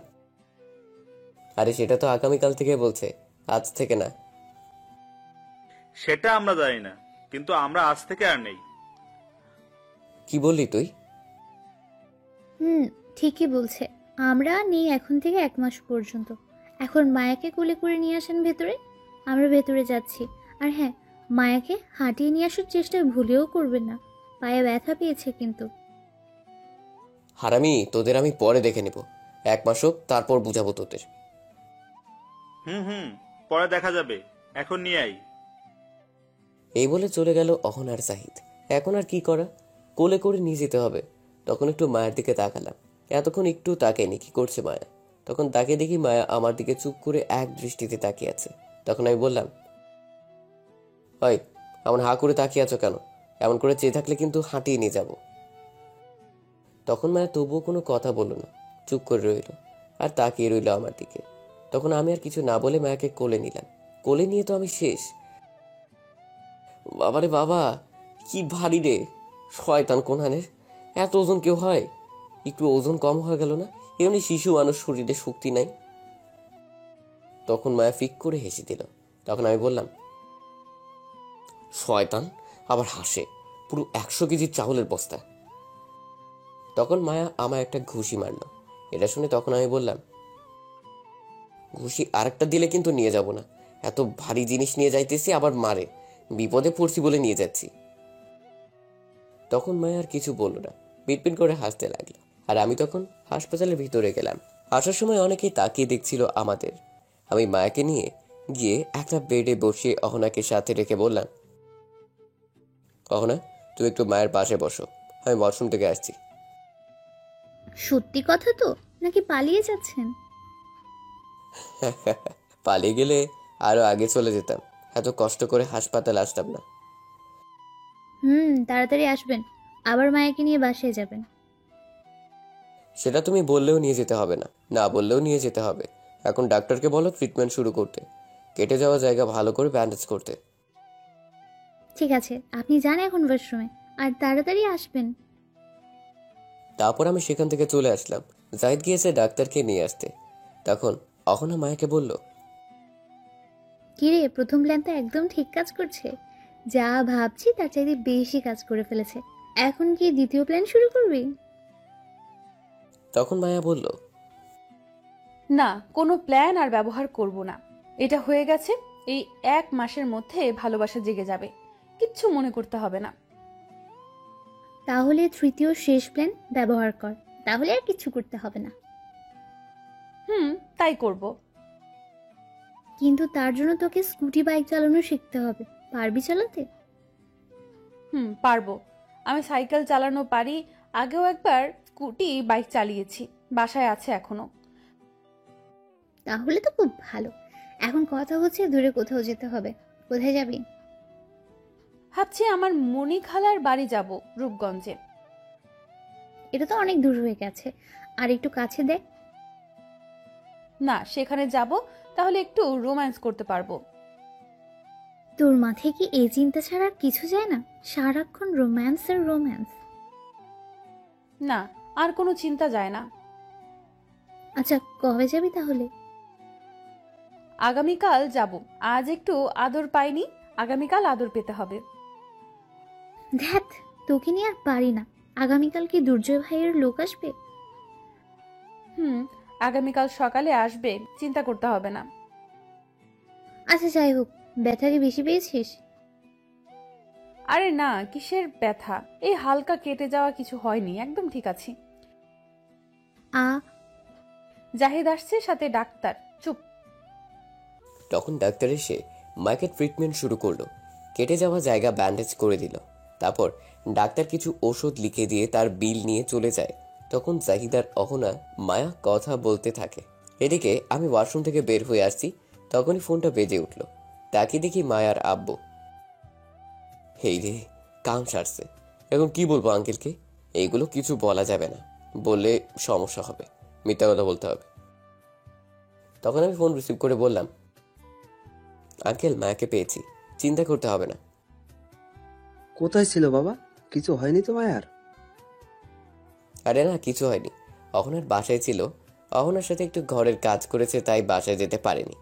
আরে সেটা তো আগামীকাল থেকে বলছে, আজ থেকে না। সেটা আমরা জানি না, কিন্তু আমরা আজ থেকে আর নেই। কি বললি তুই? ঠিকই বলছে, আমরা নেই এখন থেকে 1 মাস পর্যন্ত। এখন মায়াকে কোলে করে নিয়ে আসেন ভেতরে, আমরা ভেতরে যাচ্ছি। আর হ্যাঁ, মায়াকে হাঁটিয়ে নিয়ে আসার চেষ্টা ভুলেও করবেন না, পায়ে ব্যথা পেয়েছে কিন্তু। হারামি, তোদের আমি পরে দেখে নিব, 1 মাস হোক তারপর বুঝাবো তোদের। পরে দেখা যাবে, এখন নিয়ে আই। এই বলে চলে গেল অহনা আর জাহিদ। এখন আর কি করা, কোলে করে নিয়ে যেতে হবে। তখন একটু মায়ের দিকে তাকালাম, এতক্ষণ একটু তাকাইনি কি করছে মায়া। তখন তাকে দেখি মায়া আমার দিকে চুপ করে এক দৃষ্টিতে তাকিয়ে আছে। তখন আমি বললাম, হয় এমন হা করে তাকিয়ে আছো কেন? এমন করে চেয়ে থাকলে কিন্তু হাঁটিয়ে নিয়ে যাব। তখন মায়া তবুও কোনো কথা বলল না, চুপ করে রইল আর তাকিয়ে রইল আমার দিকে। তখন আমি আর কিছু না বলে মায়াকে কোলে নিলাম। কোলে নিয়ে তো আমি শেষ। বাবারে বাবা, কি ভারী রে! শয়তান কোনহানের, এত ওজন কেউ হয়? একটু ওজন কম হয়ে গেল না? এমনি শিশু মানুষ, শরীরে শক্তি নাই। তখন মায়া ফিক করে হেসে দিল। তখন আমি বললাম, শয়তান আবার হাসে, পুরো 100 কেজির চাউলের বস্তা। তখন মায়া আমায় একটা ঘুষি মারল। এটা শুনে তখন আমি বললাম, ঘুষি আরেকটা দিলে কিন্তু নিয়ে যাব না। এত ভারী জিনিস নিয়ে যাইতেছি, আবার মারে। বিপদে পড়ছি বলে নিয়ে যাচ্ছি। তখন মায়া আর কিছু বলল না, পিটপিট করে হাসতে লাগলো। আর আমি তখন হাসপাতালের ভিতরে গেলাম। আসার সময় অনেকেই তাকিয়ে দেখছিল আমাদের। আমি মায়াকে নিয়ে গিয়ে একটা বেডে বসিয়ে অহনাকে সাথে রেখে বললাম, অহনা তুমি একটু মায়ের পাশে বসো, আমি ওয়াশরুম থেকে আসছি। সত্যি কথা তো, নাকি পালিয়ে যাচ্ছেন? পালিয়ে গেলে আরো আগে চলে যেতাম, এত কষ্ট করে হাসপাতাল আসতাম না। তাড়াতাড়ি আসবেন, আবার মায়াকে নিয়ে বাসায় যাবেন। সেটা তুমি বললেও নিয়ে যেতে হবে না, না বললেও নিয়ে যেতে হবে। এখন ডাক্তারকে বলো ট্রিটমেন্ট শুরু করতে, কেটে যাওয়া জায়গা ভালো করে ব্যান্ডেজ করতে। ঠিক আছে, আপনি যান এখন ওয়াশরুমে, আর তাড়াতাড়ি আসবেন। তারপর আমি সেখান থেকে চলে আসলাম। জাহিদ গিয়েছে ডাক্তারকে নিয়ে আসতে। তখন অহনা মায়াকে বলল, কিরে, প্রথম প্ল্যানটা একদম ঠিক কাজ করছে। যা ভাবছি তার চাইতে বেশি কাজ করে ফেলেছে। এখন কি দ্বিতীয় প্ল্যান শুরু করবি? তখন মায়া বলল, না, কোনো প্ল্যান আর ব্যবহার করব না। এটা হয়ে গেছে, এই 1 মাসের মধ্যে ভালোবাসা জেগে যাবে, কিচ্ছু মনে করতে হবে না। তাহলে তৃতীয় শেষ প্ল্যান ব্যবহার কর, তাহলে আর কিছু করতে হবে না। তাই করব। কিন্তু তার জন্য তোকে স্কুটি বাইক চালানো শিখতে হবে। পারবি চালাতে? পারবো। আমি সাইকেল চালানো পারি, আগেও একবার স্কুটি বাইক চালিয়েছি, বাসায় আছে এখনো। তাহলে তো খুব ভালো। এখন কথা হচ্ছে দূরে কোথাও যেতে হবে। কোথায় যাবি? ভাবছি আমার মনি খালার বাড়ি যাব, রূপগঞ্জে। এটা তো অনেক দূর হয়ে গেছে, আর একটু কাছে দেখ না। সেখানে যাব, তাহলে একটু রোম্যান্স করতে পারবো। তোর মাথায় কি এই চিন্তা ছাড়া আর কিছু যায় না? সারাক্ষণ রোম্যান্স আর রোম্যান্স। না, আর কোনো চিন্তা যায় না। আচ্ছা, কবে যাবি তাহলে? আগামীকাল যাব। আজ একটু আদর পাইনি, আগামীকাল আদর পেতে হবে। ধ্যাত, তোকে নিয়ে আর পারি না। আগামীকাল কি দুর্জয় ভাইয়ের লোক আসবে? আগামীকাল সকালে আসবে, চিন্তা করতে হবে না। আচ্ছা যাই হোক, ব্যথা কি বেশি পেয়েছিস? আরে না, কিসের ব্যথা, এই হালকা কেটে যাওয়া, কিছু হয়নি, একদম ঠিক আছি। জাহিদ আসছে, সাথে ডাক্তার। চুপ। তখন ডাক্তার এসে মাকে ট্রিটমেন্ট শুরু করলো। কেটে যাওয়া জায়গা ব্যান্ডেজ করে দিল। তারপর ডাক্তার কিছু ওষুধ লিখে দিয়ে তার বিল নিয়ে চলে যায়। তখন জাহিদার অহনা মায়া কথা বলতে থাকে। এদিকে আমি ওয়াশরুম থেকে বের হয়ে আসছি, তখনই ফোনটা বেজে উঠল। তাকে দেখি মায়ার আব্বু। হেই রে, কাম সারছে। এখন কি বলবো আঙ্কেলকে? এইগুলো কিছু বলা যাবে না, বললে সমস্যা হবে, মিথ্যা কথা বলতে হবে। তখন আমি ফোন রিসিভ করে বললাম, আঙ্কেল মায়াকে পেয়েছি, চিন্তা করতে হবে না। কোথায় ছিল বাবা? কিছু হয়নি তো মায়ার? আরে না, কিছু হয়নি। অহনার বাসায় ছিল, অহনার সাথে একটু ঘরের কাজ করেছে, তাই বাসায় যেতে পারেনি।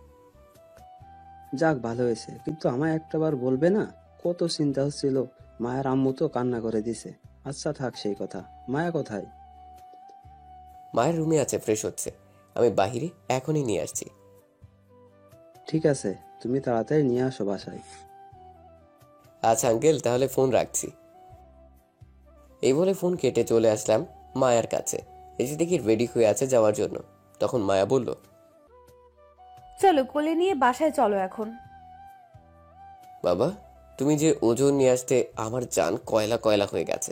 যাক, ভালো হয়েছে। কিন্তু আমায় একটাবার বলবে না? কত চিন্তা হচ্ছিল। মায়ের আম্মু তো কান্না করে দিছে। আচ্ছা থাক সেই কথা। মায়া কোথায়? মায়ের রুমে আছে, ফ্রেশ হচ্ছে। আমি বাহিরে এখনই নিয়ে আসছি। ঠিক আছে, তুমি তাড়াতাড়ি নিয়ে আসো বাসায়। আচ্ছা আঙ্কেল, তাহলে ফোন রাখছি। এই বলে ফোন কেটে চলে আসলাম মায়ার কাছে। এসে দেখি রেডি হয়ে আছে যাওয়ার জন্য। তখন মায়া বলল, চলো, কোলে নিয়ে বাসায় চলো এখন। বাবা, তুমি যে ওজন নিয়ে আসতে আমার জান কয়লা কয়লা হয়ে গেছে।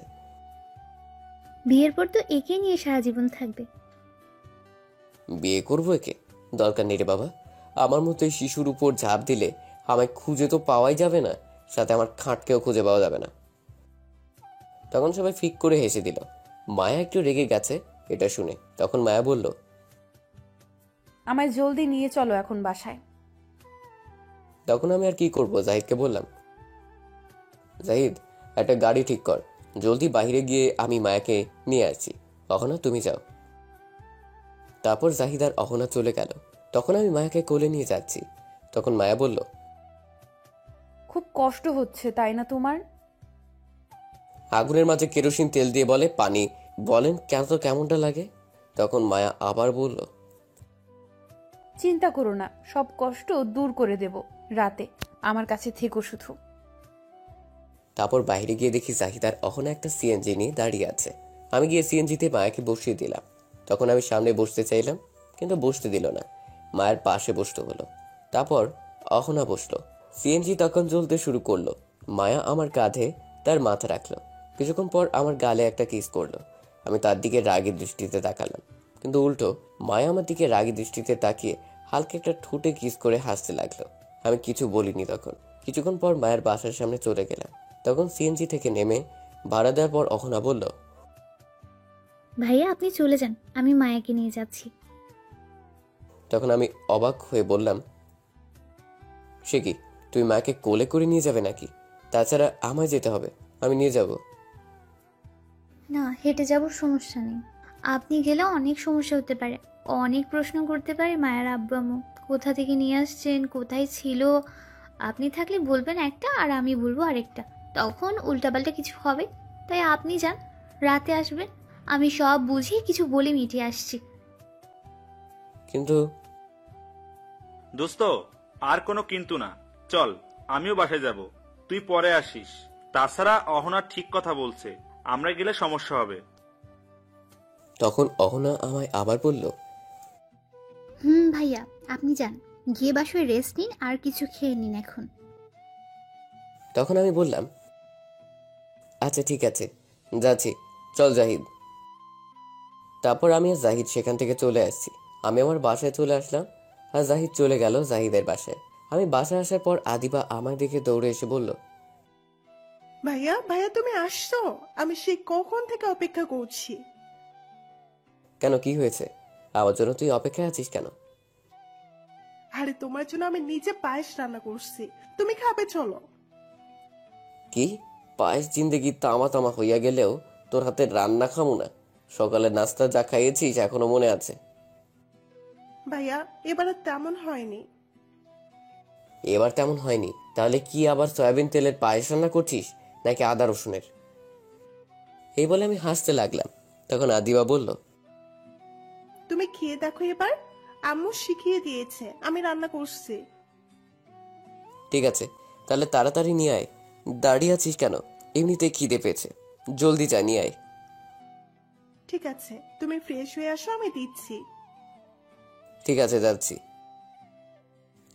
বিয়ের পর তো একে নিয়ে সারা জীবন থাকবে। বিয়ে করবো একে? দরকার নেই রে বাবা। আমার মতো এই শিশুর উপর ঝাঁপ দিলে আমায় খুঁজে তো পাওয়াই যাবে না, সাথে আমার খাটকেও খুঁজে পাওয়া যাবে না। তখন সবাই ফিক করে হেসে দিল। মায়া একটু রেগে গেছে এটা শুনে। তখন মায়া বলল, আমায় জলদি নিয়ে চলো এখন বাসায়। তখন আমি আর কি করব, জাহিদকে বললাম, জাহিদ একটা গাড়ি ঠিক কর, জলদি বাইরে গিয়ে আমি মায়াকে নিয়ে আসছি। অহনা তুমি যাও। তারপর জাহিদ আর অহনা চলে গেল। তখন আমি মায়াকে কোলে নিয়ে যাচ্ছি। তখন মায়া বলল, খুব কষ্ট হচ্ছে তাই না তোমার? আগুনের মাঝে কেরোসিন তেল দিয়ে বলে পানি, বলেন কেন তো কেমনটা লাগে? তখন মায়া আবার বলল, চিন্তা করো না, সব কষ্ট দূর করে দেব রাতে, আমার কাছে থেকো শুধু। তারপর বাইরে গিয়ে দেখি জাহিদ আর অহনা একটা সিএনজি নিয়ে দাঁড়িয়ে আছে। আমি গিয়ে সিএনজিতে মায়াকে বসিয়ে দিলাম। তখন আমি সামনে বসতে চাইলাম, কিন্তু বসতে দিল না। মায়ের পাশে বসতে হলো। তারপর অহনা বসলো। সিএনজি তখন চলতে শুরু করলো। মায়া আমার কাঁধে তার মাথা রাখলো। কিছুক্ষণ পর আমার গালে একটা কিস করলো। আমি তার দিকে রাগী দৃষ্টিতে তাকালাম, কিন্তু উল্টো মায়া আমার দিকে রাগী দৃষ্টিতে তাকিয়ে হালকা একটা ঠোঁটে কিস করে হাসতে লাগলো। আমি কিছু বলিনি। তখন কিছুক্ষণ পর মায়ের বাসার সামনে চলে গেলাম। তখন সিএনজি থেকে নেমে ভাড়া দেওয়ার পর অহনা বলল, ভাইয়া আপনি চলে যান, আমি মায়াকে নিয়ে যাচ্ছি। তখন আমি অবাক হয়ে বললাম, সে কি, তুই মাকে কোলে করে নিয়ে যাবে নাকি? তাছাড়া আমায় যেতে হবে, আমি নিয়ে যাব। না, হেঁটে যাব, সমস্যা নেই। আপনি গেলে অনেক সমস্যা হতে পারে, অনেক প্রশ্ন করতে পারে মায়ের আব্বু আম্মু। কোথা থেকে নিয়ে আসছেন, কোথায় ছিল? আপনি থাকলে বলবেন একটা আর আমি বলবো আরেকটা, তখন উল্টাপাল্টা কিছু হবে। তাই আপনি যান, রাতে আসবেন, আমি সব বুঝিয়ে কিছু বলে মিটিয়ে আসছি। কিন্তু দোস্ত, আর কোনো কিন্তু না, চল আমিও বাসায় যাব, তুই পরে আসিস। তাছাড়া অহনা ঠিক কথা বলছে, আমরা গেলে সমস্যা হবে। তখন অহনা আমায় আবার বলল, ভাইয়া আপনি যান, গিয়ে বাসায় রেস্ট নিন আর কিছু খেয়ে নিন এখন। তখন আমি বললাম, আচ্ছা ঠিক আছে, যাচ্ছি, চল জাহিদ। তারপর আমি আর জাহিদ সেখান থেকে চলে আসছি। আমি আমার বাসায় চলে আসলাম আর জাহিদ চলে গেল জাহিদের বাসায়। আমি বাসায় আসার পর আদিবা আমার দিকে দৌড়ে এসে বলল, ভাইয়া ভাইয়া তুমি আসছো? আমি সেই কখন থেকে অপেক্ষা করছি। কেন, কি হয়েছে? আমার জন্য তুই অপেক্ষায় আছিস কেন? আরে তোমার জন্য আমি নিজে পায়েস রান্না করছি, তুমি খাবে, চলো। কি পায়েস? জিন্দেগি তামা তামা হইয়া গেলেও তোর হাতে রান্না খামু না? সকালে নাস্তা যা খাইয়েছিস এখনো মনে আছে। ভাইয়া এবারে তেমন হয়নি। এবার তেমন হয়নি। তাহলে কি আবার সয়াবিন তেলের পায়েস রান্না করছিস নাকি আদা রসুনের? এই বলে আমি হাসতে লাগলাম। তখন আদিবা বলল, তুমি খেয়ে দেখো এবার, আম্মু শিখিয়ে দিয়েছে, আমি রান্না করছি। ঠিক আছে, তাহলে তাড়াতাড়ি নিয়ে আয়। দাঁড়িয়ে আছিস কেন? এমনিতেই খিদে পেয়েছে, জলদি যা নিয়ে আয়। ঠিক আছে, তুমি ফ্রেশ হয়ে আসো, আমি দিচ্ছি। ঠিক আছে, যাচ্ছি।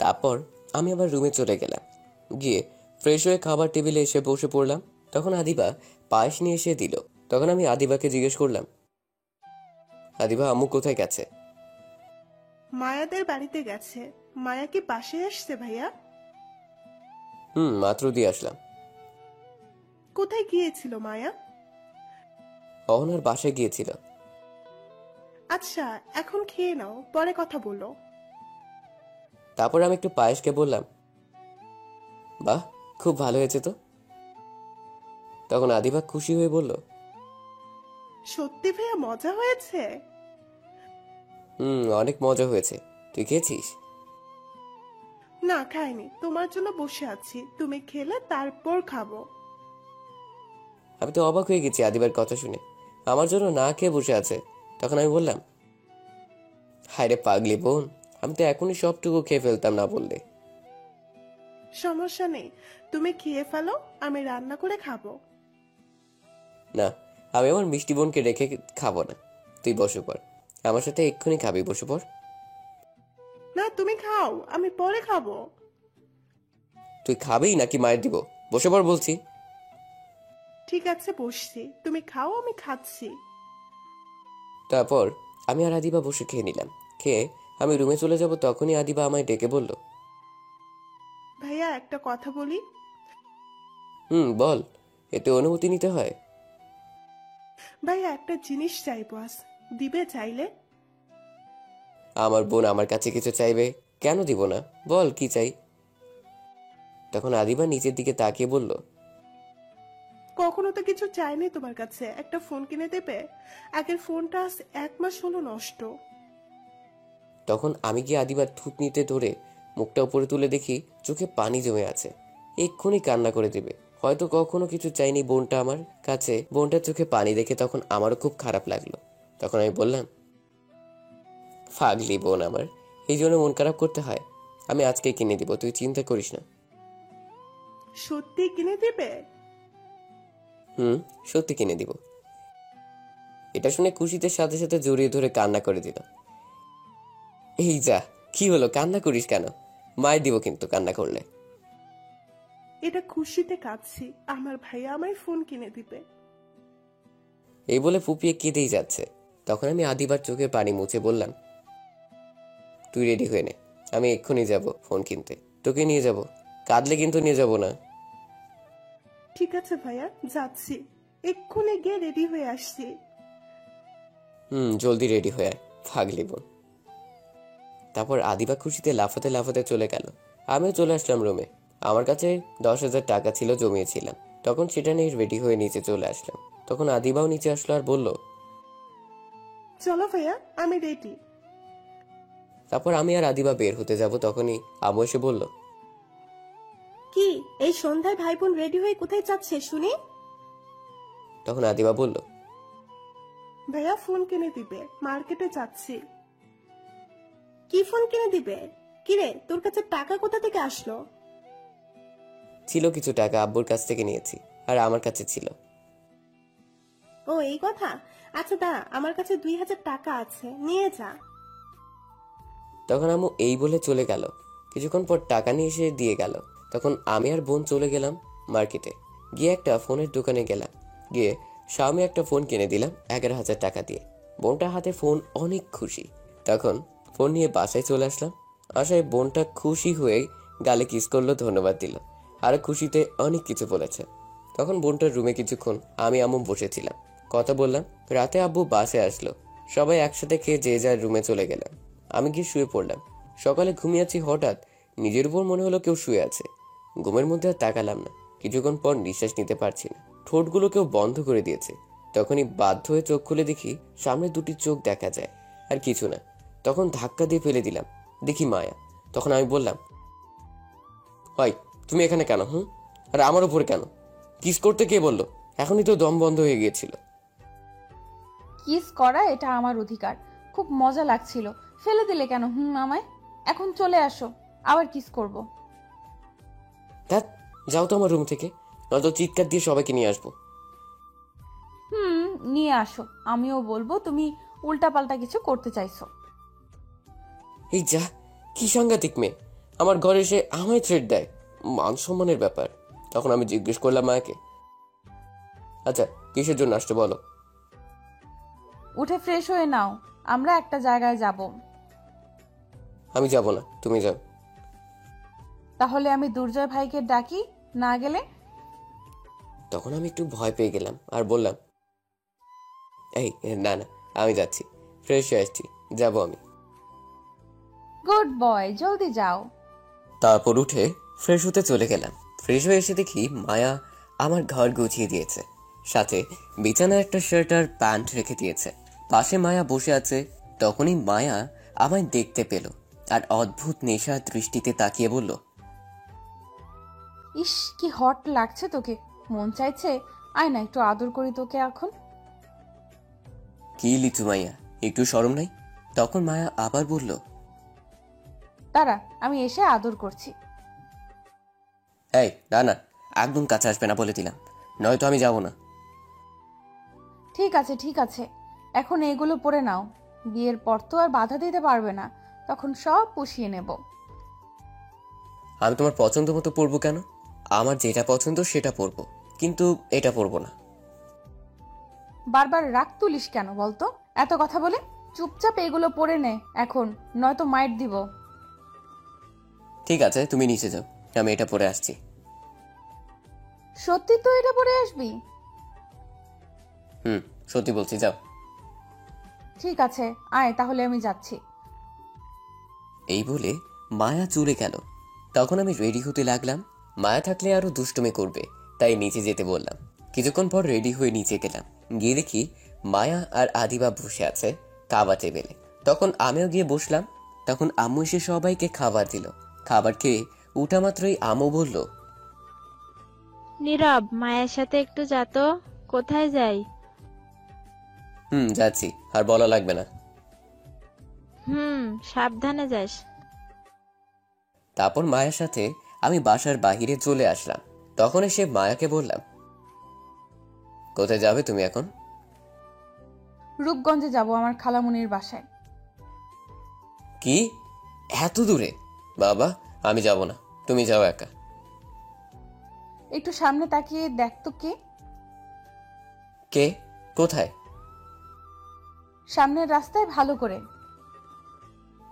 তারপর আমি আবার রুমে চলে গেলাম। গিয়ে ফ্রেশ হয়ে খাবার টেবিলে এসে বসে পড়লাম। তখন আদিবা পায়েস নিয়ে এসে দিল। তখন আমি আদিবাকে জিজ্ঞেস করলাম, আদিবা, আম্মু কোথায় গেছে? মায়াদের বাড়িতে গেছে। মায়া কি পাশে আসছে ভাইয়া? মাত্র দিয়ে আসলাম। কোথায় গিয়েছিল মায়া? অহনার বাসায় গিয়েছিল। আচ্ছা, এখন খেয়ে নাও, পরে কথা বলো। তারপর আমি একটু পায়েসকে বললাম, বাহ, খুব ভালো হয়েছে তো। তখন আদিবা খুশি হয়ে বলল, সত্যি ভাইয়া মজা হয়েছে? অনেক মজা হয়েছে। তুই খেয়েছিস? না, খাইনি, তোমার জন্য বসে আছি, তুমি খেলে তারপর খাবো। আমি তো অবাক হয়ে গেছি আদিবার কথা শুনে, আমার জন্য না খেয়ে বসে আছে। তখন আমি বললাম, হায় রে পাগলি বোন, আমি তো এখনই সবটুকু খেয়ে ফেলতাম না বললে। সমস্যা নেই, তুমি খেয়ে ফেলো, আমি রান্না করে খাবো। না, আমি আমার মিষ্টি বোনকে রেখে খাবো না। তুই বসে পড়, আমার সাথে এক্ষুনি খাবি, বসে পড়। না, তুমি খাও, আমি পরে খাবো। তুই খাবেই নাকি মায়ের দিব? বসে পড় বলছি। ঠিক আছে, বসছি, তুমি খাও, আমি খাচ্ছি। তারপর আমি আর আদিবা বসে খেয়ে নিলাম। খেয়ে আমি রুমে চলে যাব, তখনই আদিবা আমায় ডেকে বলল, ভাইয়া একটা কথা বলি। বল, এতে অনুমতি নিতে হয়? ভাইয়া একটা জিনিস চাইবো আজ, দিবে চাইলে? আমার বোন আমার কাছে কিছু চাইবে, কেন দিব না? বল কি চাই। তখন আদিবা নিচের দিকে তাকিয়ে বলল, কখনো তো কিছু চাইনি তোমার কাছে, একটা ফোন কিনে দেবে? আগের ফোনটা আজ 1 মাস হলো নষ্ট। তখন আমি গিয়ে আদিবার থুতনিতে ধরে মুখটা উপরে তুলে দেখি চোখে পানি জমে আছে। এক্ষুনি কান্না করে দেবে। হয়তো কখনো কিছু চাইনি বোনটা আমার কাছে। বোনটার চোখে পানি দেখে তখন আমারও খুব খারাপ লাগলো। তখন আমি বললাম, ফাগলি বোন আমার, এই জন্য মন খারাপ করতে হয়? আমি আজকে কিনে দিব, তুই চিন্তা করিস না। সত্যি কিনে দেবে? সত্যি কিনে দিব। এটা শুনে খুশিতে সাথে সাথে জড়িয়ে ধরে কান্না করে দিল। এই যা, কি হলো, কান্না করিস কেন? মায়ের দিব কিন্তু কান্না করলে। এটা খুশিতে কাঁদছি, আমার ভাইয়া আমায় ফোন কিনে দিবে। এই বলে ফুপিয়ে কেঁদেই যাচ্ছে। তখন আমি আদিবার চোখে পানি মুছে বললাম, তুই রেডি হয়ে নে, আমি এক্ষুনি যাব ফোন কিনতে, তোকে নিয়ে যাব। কাঁদলে কিন্তু নিয়ে যাব না। ঠিক আছে ভাইয়া, যাচ্ছি, এক্ষুনি গিয়ে রেডি হয়ে আসছি। জলদি রেডি হয়ে আয়, ফাগলি বোন। তারপর আদিবা খুশিতে লাফাতে লাফাতে চলে গেল। আমিও চলে আসলাম রুমে। আমার কাছে 10,000 টাকা ছিল, জমিয়েছিলাম। তখন সেটা নিয়ে রেডি হয়ে নিচে চলে আসলাম। তখন আদিবাও নিচে আসলো আর বলল, চলো ভাইয়া, আমি রেডি। তারপর আমি আর আদিবা বের হতে যাব, তখনই আম্মু এসে বলল, কি এই সন্ধ্যায় ভাই বোন রেডি হয়ে কোথায় যাচ্ছে শুনি? তখন আদিবা বলল, ভাইয়া ফোন কিনে দিবে, মার্কেটে যাচ্ছি। কি ফোন কিনে দিবে? কিরে, তোর কাছে টাকা কোথা থেকে আসলো? ছিল কিছু টাকা, আব্বুর কাছ থেকে নিয়েছি, আর আমার কাছে ছিল। ও এই কথা, আচ্ছা দাঁড়া, আমার কাছে 2,000 টাকা আছে, নিয়ে যা। তখন আম্মু এই বলে চলে গেল। কিছুক্ষণ পর টাকা নিয়ে এসে দিয়ে গেল। তখন আমি আর বোন চলে গেলাম মার্কেটে। গিয়ে একটা ফোনের দোকানে গেলাম। গিয়ে শাওমি একটা ফোন কিনে দিলাম 11,000 টাকা দিয়ে। বোনটার হাতে ফোন, অনেক খুশি। তখন ফোন নিয়ে বাসায় চলে আসলাম। আসায় বোনটা খুশি হয়ে গালে কিস করলো, ধন্যবাদ দিল, আর খুশিতে অনেক কিছু বলেছে। তখন বোনটার রুমে কিছুক্ষণ আমি আম্মু বসেছিলাম, কথা বললাম। রাতে আব্বু বাসে আসলো, সবাই একসাথে খেয়ে যে যার রুমে চলে গেলাম। আমি গিয়ে শুয়ে পড়লাম। সকালে ঘুমিয়েছি, হঠাৎ নিজের উপর মনে হলো কেউ শুয়ে আছে। ঘুমের মধ্যে আর তাকালাম না। কিছুক্ষণ পর নিঃশ্বাস নিতে পারছি না, ঠোঁটগুলো কেউ বন্ধ করে দিয়েছে। তখনই বাধ্য হয়ে চোখ খুলে দেখি সামনে দুটি চোখ দেখা যায়, আর কিছু না। তখন ধাক্কা দিয়ে ফেলে দিলাম, দেখি মায়া। তখন আমি বললাম, হয় তুমি এখানে কেন? আর আমার উপরে কেন? কিস করতে কে বললো? এখনই তো দম বন্ধ হয়ে গিয়েছিল। কিস করা এটা আমার অধিকার। খুব মজা লাগছিল, ফেলে দিলে কেন আমায়? এখন চলে আসো, আবার কিস করব। ধ্যাৎ, যাও তো আমার রুম থেকে, নয়তো চিৎকার দিয়ে সবাইকে নিয়ে আসবো। নিয়ে আসো, আমিও বলবো তুমি উল্টাপাল্টা কিছু করতে চাইছো। এই যা, কি সাংঘাতিক মেয়ে! আমার ঘরে এসে আমায় থ্রেট দেয়। মান সম্মানের ব্যাপার। তখন আমি জিজ্ঞেস করলাম মায়াকে, আচ্ছা কিসের জন্য আসছো বলো? উঠে ফ্রেশ হয়ে নাও, আমরা একটা জায়গায় যাব। আমি যাব না, তুমি যাও। তাহলে আমি দুর্জয় ভাইকে ডাকি, না গেলে? তখন আমি একটু ভয় পেয়ে গেলাম আর বললাম, এই না না, আমি যাচ্ছি, ফ্রেশ হয়ে আসছি, যাবো আমি। গুড বয়, জলদি যাও। তারপর উঠে ফ্রেশ হতে চলে গেলাম। ফ্রেশ হয়ে এসে দেখি মায়া আমার ঘর গুছিয়ে দিয়েছে, সাথে বিছানায় একটা শার্ট আর প্যান্ট রেখে দিয়েছে। পাশে মায়া বসে আছে। তখনই মায়া আমায় দেখতে পেল আর অদ্ভুত নেশার দৃষ্টিতে তাকিয়ে বলল, ইস, কি হট লাগছে তোকে, মন চাইছে আয় না একটু আদর করি তোকে এখন। কি লিচু মাইয়া, একটু শরম নাই? তখন মায়া আবার বলল, দাঁড়া, আমি এসে আদর করছি। এই না না, একদম কাছে আসবে না বলে দিলাম, নয়তো আমি যাব না। ঠিক আছে ঠিক আছে, এখন এগুলো পরে নাও, বিয়ের পর তো আর বাধা দিতে পারবে না, তখন সব পুষিয়ে নেব। আমি তোমার পছন্দ মতো পরবো কেন? আমার যেটা পছন্দ সেটা পরবো, কিন্তু এটা পরবো না। বারবার রাগ তুলিস কেন বলতো? এত কথা বলে চুপচাপ এগুলো পরে নে এখন, নয়তো মাইট দিব। ঠিক আছে, তুমি নিচে যাও, আমি এটা পরে আসছি। সত্যি তো এটা পরে আসবি? সত্যি বলছি, যাও। ঠিক আছে, আয় তাহলে আমি যাচ্ছি। এই বলে মায়া চলে গেল। তখন আমি রেডি হতে লাগলাম। মায়া থাকলে আরো দুষ্টুমি করবে, তাই নিচে যেতে বললাম। কিছুক্ষণ পর রেডি হয়ে নিচে গেলাম। গিয়ে দেখি মায়া আর আদিবা বসে আছে খাবার টেবিলে। তখন আমিও গিয়ে বসলাম। তখন আম্মু এসে সবাইকে খাবার দিল। খাবার খেয়ে উঠা মাত্রই আম্মু বলল, নীরব, মায়ের সাথে একটু যা তো। কোথায় যাই? যাচ্ছি, আর বলা লাগবে না। সাবধানে যাস। তারপর মায়ের সাথে আমি বাসার বাহিরে চলে আসলাম। তখন এসে মায়াকে বললাম, কোথায় যাবে তুমি এখন? রূপগঞ্জে যাব, আমার খালামুনির বাসায়। কি, এত দূরে? বাবা, আমি যাব না, তুমি যাও একা। একটু সামনে তাকিয়ে দেখ তো কে। কে? কোথায়? সামনের রাস্তায়, ভালো করে।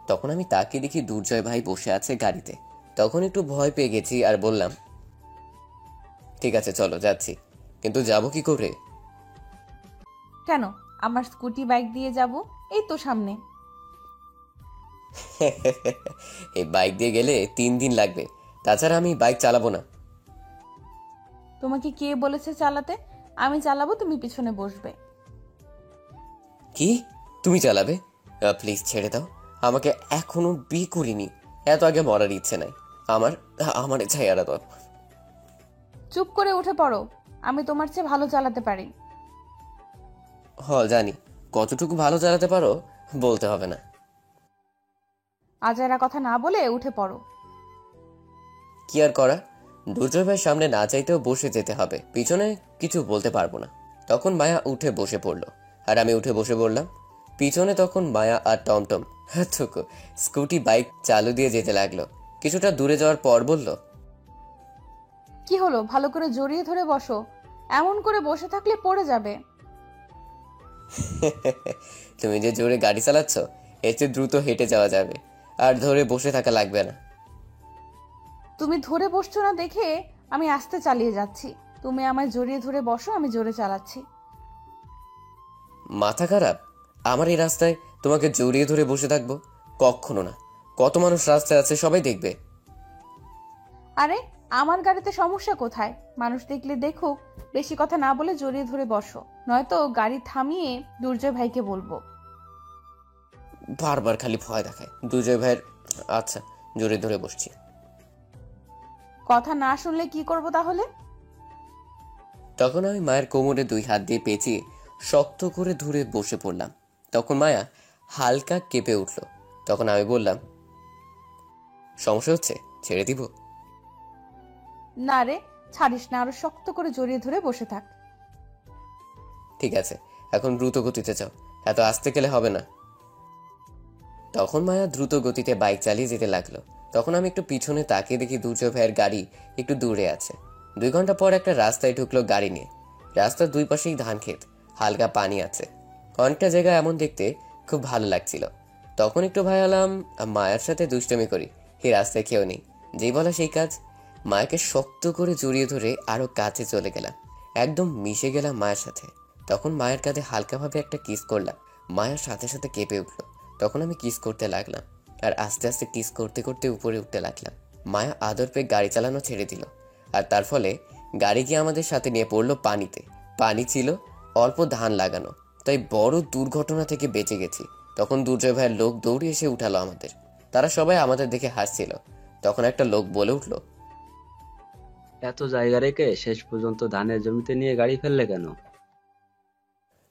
তখন আমি তাকিয়ে দেখি দুর্জয় ভাই বসে আছে গাড়িতে। তখন একটু ভয় পেয়ে গেছি আর বললাম, ঠিক আছে চলো যাচ্ছি, কিন্তু যাব কি করে? কেন, আমার স্কুটি বাইক দিয়ে যাব, এই তো সামনে। এই বাইক দিয়ে গেলে 3 দিন লাগবে, তাছাড়া আমি বাইক চালাবো না। তোমাকে কে বলেছে চালাতে? আমি চালাবো, তুমি পিছনে বসবে। কি, তুমি চালাবে? প্লিজ ছেড়ে দাও, আমাকে এখনো বিয়ে করিনি, এত আগে মরার ইচ্ছে নাই আমার। আমার ছায়ারা দাও। চুপ করে উঠে পড়ো, আমি তোমার চেয়ে ভালো চালাতে পারি। জানি, কতটুকু ভালো চালাতে পারো বলতে হবে না। আজারা কথা না বলে উঠে পড়ো। কি আর করা, দুর্জয় ভাইয়ের সামনে না চাইতেও বসে যেতে হবে, পিছনে কিছু বলতে পারবো না। তখন মায়া উঠে বসে পড়লো আর আমি উঠে বসে পড়লাম। পিছনে তখন মায়া আর টমটম স্কুটি বাইক চালু দিয়ে যেতে লাগলো। কিছুটা দূরে যাওয়ার পর বলল, কি হলো, ভালো করে জড়িয়ে ধরে বসো, এমন করে বসে থাকলে পড়ে যাবে। তুমি যে জোরে গাড়ি চালাচ্ছ, এর চেয়ে দ্রুত হেঁটে যাওয়া যাবে, আর ধরে বসে থাকা লাগবে না। তুমি ধরে বসছো না দেখে আমি আস্তে চালিয়ে যাচ্ছি, তুমি আমায় জড়িয়ে ধরে বসো, আমি জোরে চালাচ্ছি। মাথা খারাপ? আমার এই রাস্তায় তোমাকে জড়িয়ে ধরে বসে থাকবো? কখনো না, কত মানুষ রাস্তায় আছে, সবাই দেখবে। আরে আমার গাড়িতে সমস্যা কোথায়? মানুষ দেখলে দেখুক, বেশি কথা না বলে জড়িয়ে ধরে বসো, নয়তো গাড়ি থামিয়ে দুর্জয় ভাইকে বলবো। বারবার খালি ভয় দেখায় দুর্জয় ভাইয়ের। আচ্ছা, জড়িয়ে ধরে বসছি। কথা না শুনলে কি করব তাহলে? তখন আমি মায়ের কোমরে 2 হাত দিয়ে পেঁচিয়ে শক্ত করে ধরে বসে পড়লাম। তখন মায়া হালকা কেঁপে উঠল। তখন আমি বললাম, সমস্যা হচ্ছে, ছেড়ে দিব? না রে, ছাড়িস না, আরো শক্ত করে জড়িয়ে ধরে বসে থাক। ঠিক আছে, এখন দ্রুত গতিতে যাও, এত আস্তে গেলে হবে না। তখন মায়া দ্রুত গতিতে বাইক চালিয়ে যেতে লাগলো। তখন আমি একটু পিছনে তাকিয়ে দেখি দুর্জয় ভাইয়ের গাড়ি একটু দূরে আছে। 2 ঘন্টা পর একটা রাস্তায় ঢুকলো গাড়ি নিয়ে। রাস্তার 2 পাশেই ধান ক্ষেত, হালকা পানি আছে, অনেকটা জায়গা এমন দেখতে খুব ভালো লাগছিল। তখন একটু ভয় হলাম, মায়ের সাথে দুষ্টমি করি, এই রাস্তায় কেউ নেই। যেই বলা সেই কাজ, মায়াকে শক্ত করে জড়িয়ে ধরে আরো কাছে চলে গেলাম, একদম মিশে গেলাম মায়ের সাথে। তখন মায়ের কাঁধে হালকাভাবে একটা কিস করলাম। মায়ের সাথে সাথে কেঁপে উঠলো। তখন আমি কিস করতে লাগলাম, আর আস্তে আস্তে কিস করতে করতে উপরে উঠতে লাগলাম। মায়া আদর পেয়ে গাড়ি চালানো ছেড়ে দিল, আর তার ফলে গাড়ি গিয়ে আমাদের সাথে নিয়ে পড়লো পানিতে। পানি ছিল, অল্প ধান লাগানো, তাই বড় দুর্ঘটনা থেকে বেঁচে গেছি। তখন দুর্জয় ভাইয়ের লোক দৌড়ে এসে উঠালো আমাদের। তারা সবাই আমাদের দেখে হাসছিল। তখন একটা লোক বলে উঠলো, এত জায়গা রেখে শেষ পর্যন্ত ধানের জমিতে নিয়ে গাড়ি ফেললে কেন?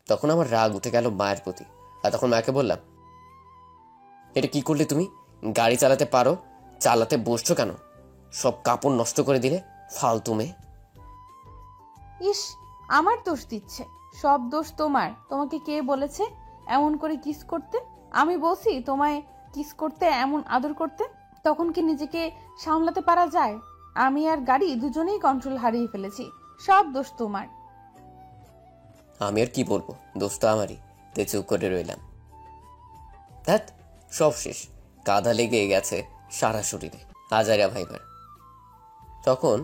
তখন আমার রাগ উঠে গেল মায়ের প্রতি। আর তখন মাকে বললাম, এটা কি করলে তুমি? গাড়ি চালাতে পারো, চালাতে বসছো কেন? সব কাপড় নষ্ট করে দিলে, ফালতু মেয়ে। ইস, আমার দোষ দিচ্ছে। সব দোষ তোমার। তোমাকে কে বলেছে এমন করে কিস করতে? আমি বলছি তোমায় কিস করতে, এমন আদর করতে? তখন কি নিজেকে সামলাতে পারা যায়? আমি আর গাড়ি দুজনেই কন্ট্রোল হারিয়ে ফেলেছি। সব দোষ তোমার। আমি আর কি বলবো, দোষ তো আমারই। তে চুপ করে রইলাম। ধ্যাৎ, সব শেষ, কাদা লেগে গেছে সারা শরীরে, আজারা ভাইবার। তখন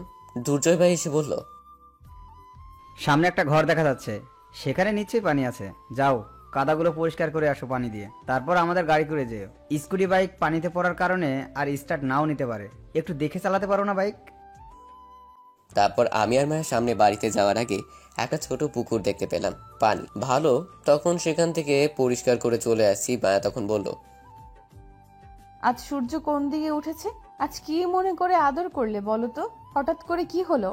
দুর্জয় ভাই এসে বলল, সামনে একটা ঘর দেখা যাচ্ছে, সেখানে নিশ্চয়ই পানি আছে। যাও, কাদাগুলো পরিষ্কার করে আসো পানি দিয়ে, তারপর আমাদের গাড়ি করে যেও। স্কুটি বাইক পানিতে পড়ার কারণে আর স্টার্ট নাও নিতে পারে, একটু দেখে চালাতে পারো না বাইক? তারপর আমি আর মায়ের সামনে বাড়িতে যাওয়ার আগে একটা ছোট পুকুর দেখতে পেলাম, পানি ভালো। তখন সেখান থেকে পরিষ্কার করে চলে আসছি। মায়া তখন বলল, আজ সূর্য কোন দিকে উঠেছে? আজ কি মনে করে আদর করলে বলো তো? হঠাৎ করে কি হলো?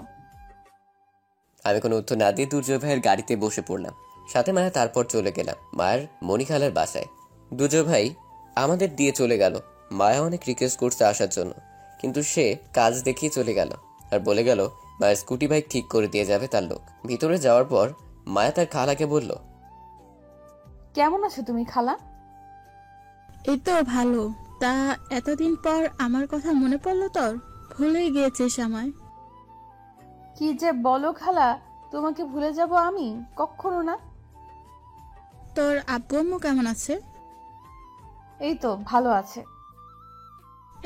আমি কোনো উত্তর না দিয়ে দুর্জয় ভাইয়ের গাড়িতে বসে পড়লাম, সাথে মায়া। তারপর চলে গেলাম মায়ের মণিখালার বাসায়। দুর্জয় ভাই আমাদের দিয়ে চলে গেল। মায়া অনেক রিকোয়েস্ট করছে আসার জন্য, কিন্তু সে কাজ দেখিয়ে চলে গেল আর বলে গেল মায়ের স্কুটি বাইক ঠিক করে দিয়ে যাবে তার লোক। ভিতরে যাওয়ার পর মায়া তার খালাকে বলল, কেমন আছো তুমি খালা? এই তো ভালো। তা এতদিন পর আমার কথা মনে পড়লো তোর? ভুলেই গিয়েছিস আমায়। কি যে বলো খালা, তোমাকে ভুলে যাব আমি? কখনো না। তোর আব্বু আম্মু কেমন আছে? এই তো ভালো আছে।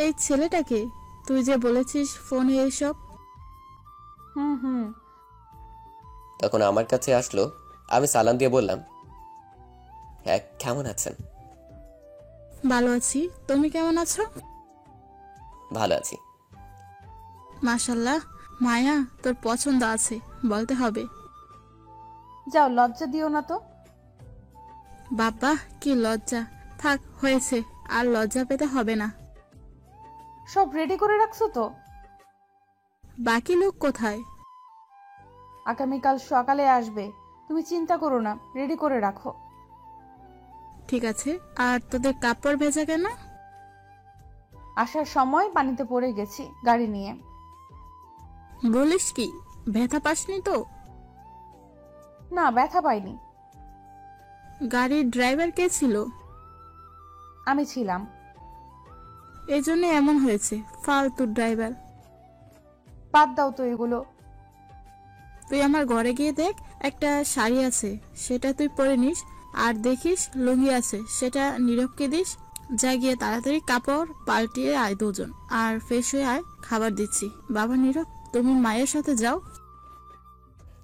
এই ছেলেটাকে তুই যে বলেছিস ফোনে এইসব? হুম। তখন আমার কাছে আসলো। আমি সালাম দিয়ে বললাম, হ্যাঁ, কেমন আছেন? ভালো আছি, তুমি কেমন আছো? ভালো আছি। মাশাল্লাহ, মায়া তোর পছন্দ আছে বলতে হবে। যাও, লজ্জা দিও না তো। বাবা কি লজ্জা! থাক, হয়েছে, আর লজ্জা পেতে হবে না। সব রেডি করে রাখছো তো? বাকি লোক কোথায়? আগামীকাল সকালে আসবে, তুমি চিন্তা করো না, রেডি করে রাখো। ঠিক আছে। আর তোদের কাপড় ভেজা কেন? আসার সময় পানিতে পড়ে গেছি গাড়ি নিয়ে। বলিস কি, ব্যথা পাসনি তো? না, ব্যথা পাইনি। গাড়ির ড্রাইভার কে ছিল? আমি ছিলাম। এই জন্য এমন হয়েছে, ফালতু ড্রাইভার। বাদ দাও তো এগুলো। তুই আমার ঘরে গিয়ে দেখ, একটা শাড়ি আছে, সেটা তুই পরে নিস। আর দেখিস লুঙ্গি আছে, সেটা নীরবকে দিস। যা, গিয়ে তাড়াতাড়ি কাপড় পাল্টিয়ে আয় দুজন, আর ফ্রেশ হয়ে আয়, খাবার দিচ্ছি। বাবা নীরব, তুমি মায়ের সাথে যাও।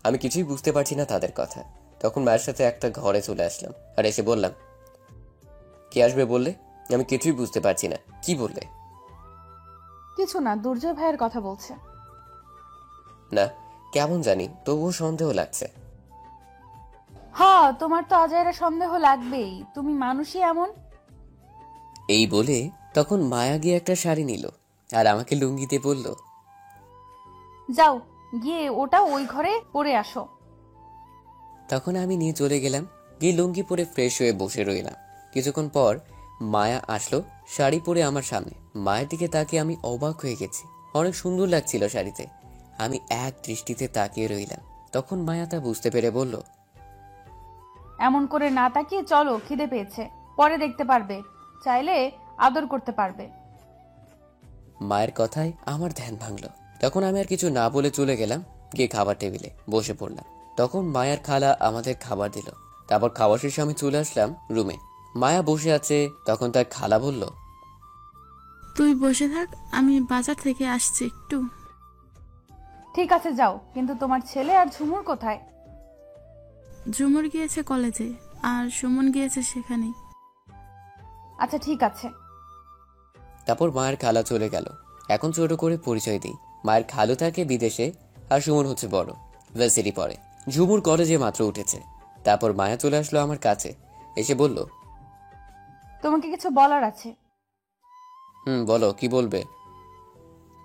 আমি কিছুই বুঝতে পারছি না তাদের কথা। তখন মায়ের সাথে একটা ঘরে চলে আসলাম আর এসে বললাম, কে আসবে বললে? আমি কিছুই বুঝতে পারছি না, কি বললে? কিছু না, দুর্জয় ভাইয়ের কথা বলছে। না, কেমন জানি, তবুও সন্দেহ লাগছে। হ্যাঁ, তোমার তো অজয়ের সন্দেহ লাগবেই, তুমি মানুষই এমন। এই বলে তখন মায়া গিয়ে একটা শাড়ি নিল আর আমাকে লুঙ্গিতে বলল, যাও গিয়ে ওটা ওই ঘরে পরে আসো। তখন আমি নিয়ে চলে গেলাম, গিয়ে লুঙ্গি পরে ফ্রেশ হয়ে বসে রইলাম। কিছুক্ষণ পর মায়া আসলো শাড়ি পরে আমার সামনে। মায়ের দিকে তাকিয়ে আমি অবাক হয়ে গেছি, অনেক সুন্দর লাগছিল শাড়িতে। আমি এক দৃষ্টিতে তাকিয়ে রইলাম। তখন মায়া তা বুঝতে পেরে বলল, এমন করে না তাকিয়ে চলো, খিদে পেয়েছে, পরে দেখতে পারবে, চাইলে আদর করতে পারবে। মায়ের কথায় আমার ধ্যান ভাঙলো। তখন আমি আর কিছু না বলে চলে গেলাম, গিয়ে খাবার টেবিলে বসে পড়লাম। তখন মায়ার খালা আমাদের খাবার দিল। তারপর খাওয়া শেষে আমি চলে আসলাম রুমে। মায়া বসে আছে। তখন তার খালা বলল, তুই বসে থাক, আমি বাজার থেকে আসছি একটু। ঠিক আছে যাও, কিন্তু তোমার ছেলে আর ঝুমুর কোথায়? ঝুমুর গিয়েছে কলেজে, আর সুমন গিয়েছে সেখানেই। আচ্ছা ঠিক আছে। তারপর মায়ের খালা চলে গেল। এখন ছোট করে পরিচয় দিই। মায়ের খালু থাকে বিদেশে, আর সুমন হচ্ছে বড়, ভার্সিটি পড়ে। ঝুমুর কলেজে মাত্র উঠেছে। তারপর মায়া চলে আসলো আমার কাছে, এসে বলল, তোমাকে কিছু বলার আছে। বলো, কি বলবে?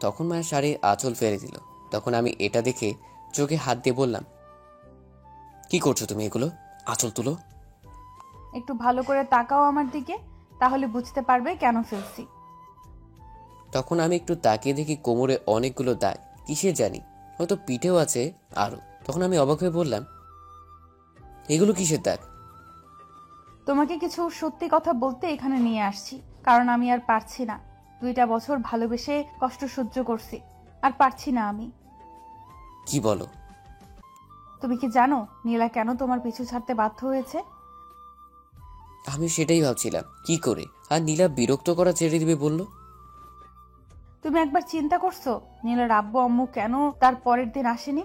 তখন মায়ের শাড়ির আঁচল ফেলে দিল। তখন আমি এটা দেখে চোখে হাত দিয়ে বললাম, কি করছো তুমি এগুলো? আঁচল তুলো। একটু ভালো করে তাকাও আমার দিকে, তাহলে বুঝতে পারবে কেন ফেলছি। তখন আমি একটু তাকিয়ে দেখি কোমরে অনেকগুলো দাগ, কিসে জানি, হয়তো পিঠেও আছে আরো। তখন আমি অবাক হয়ে বললাম, এগুলো কিসের দাগ? তোমাকে কিছু সত্যি কথা বলতে এখানে নিয়ে আসছি, কারণ আমি আর পারছি না। 2টা বছর ভালোবেসে কষ্ট সহ্য করছি, আর পারছি না আমি। কি বলো? তুমি কি জানো নীলা কেন তোমার পিছু ছাড়তে বাধ্য হয়েছে? আমি সেটাই ভাবছিলাম, কি করে। আর নীলা বিরক্ত করা ছেড়ে দিবে বলল। তুমি একবার চিন্তা করছো নীলার আব্বু আম্মু কেন তার পরের দিন আসেনি?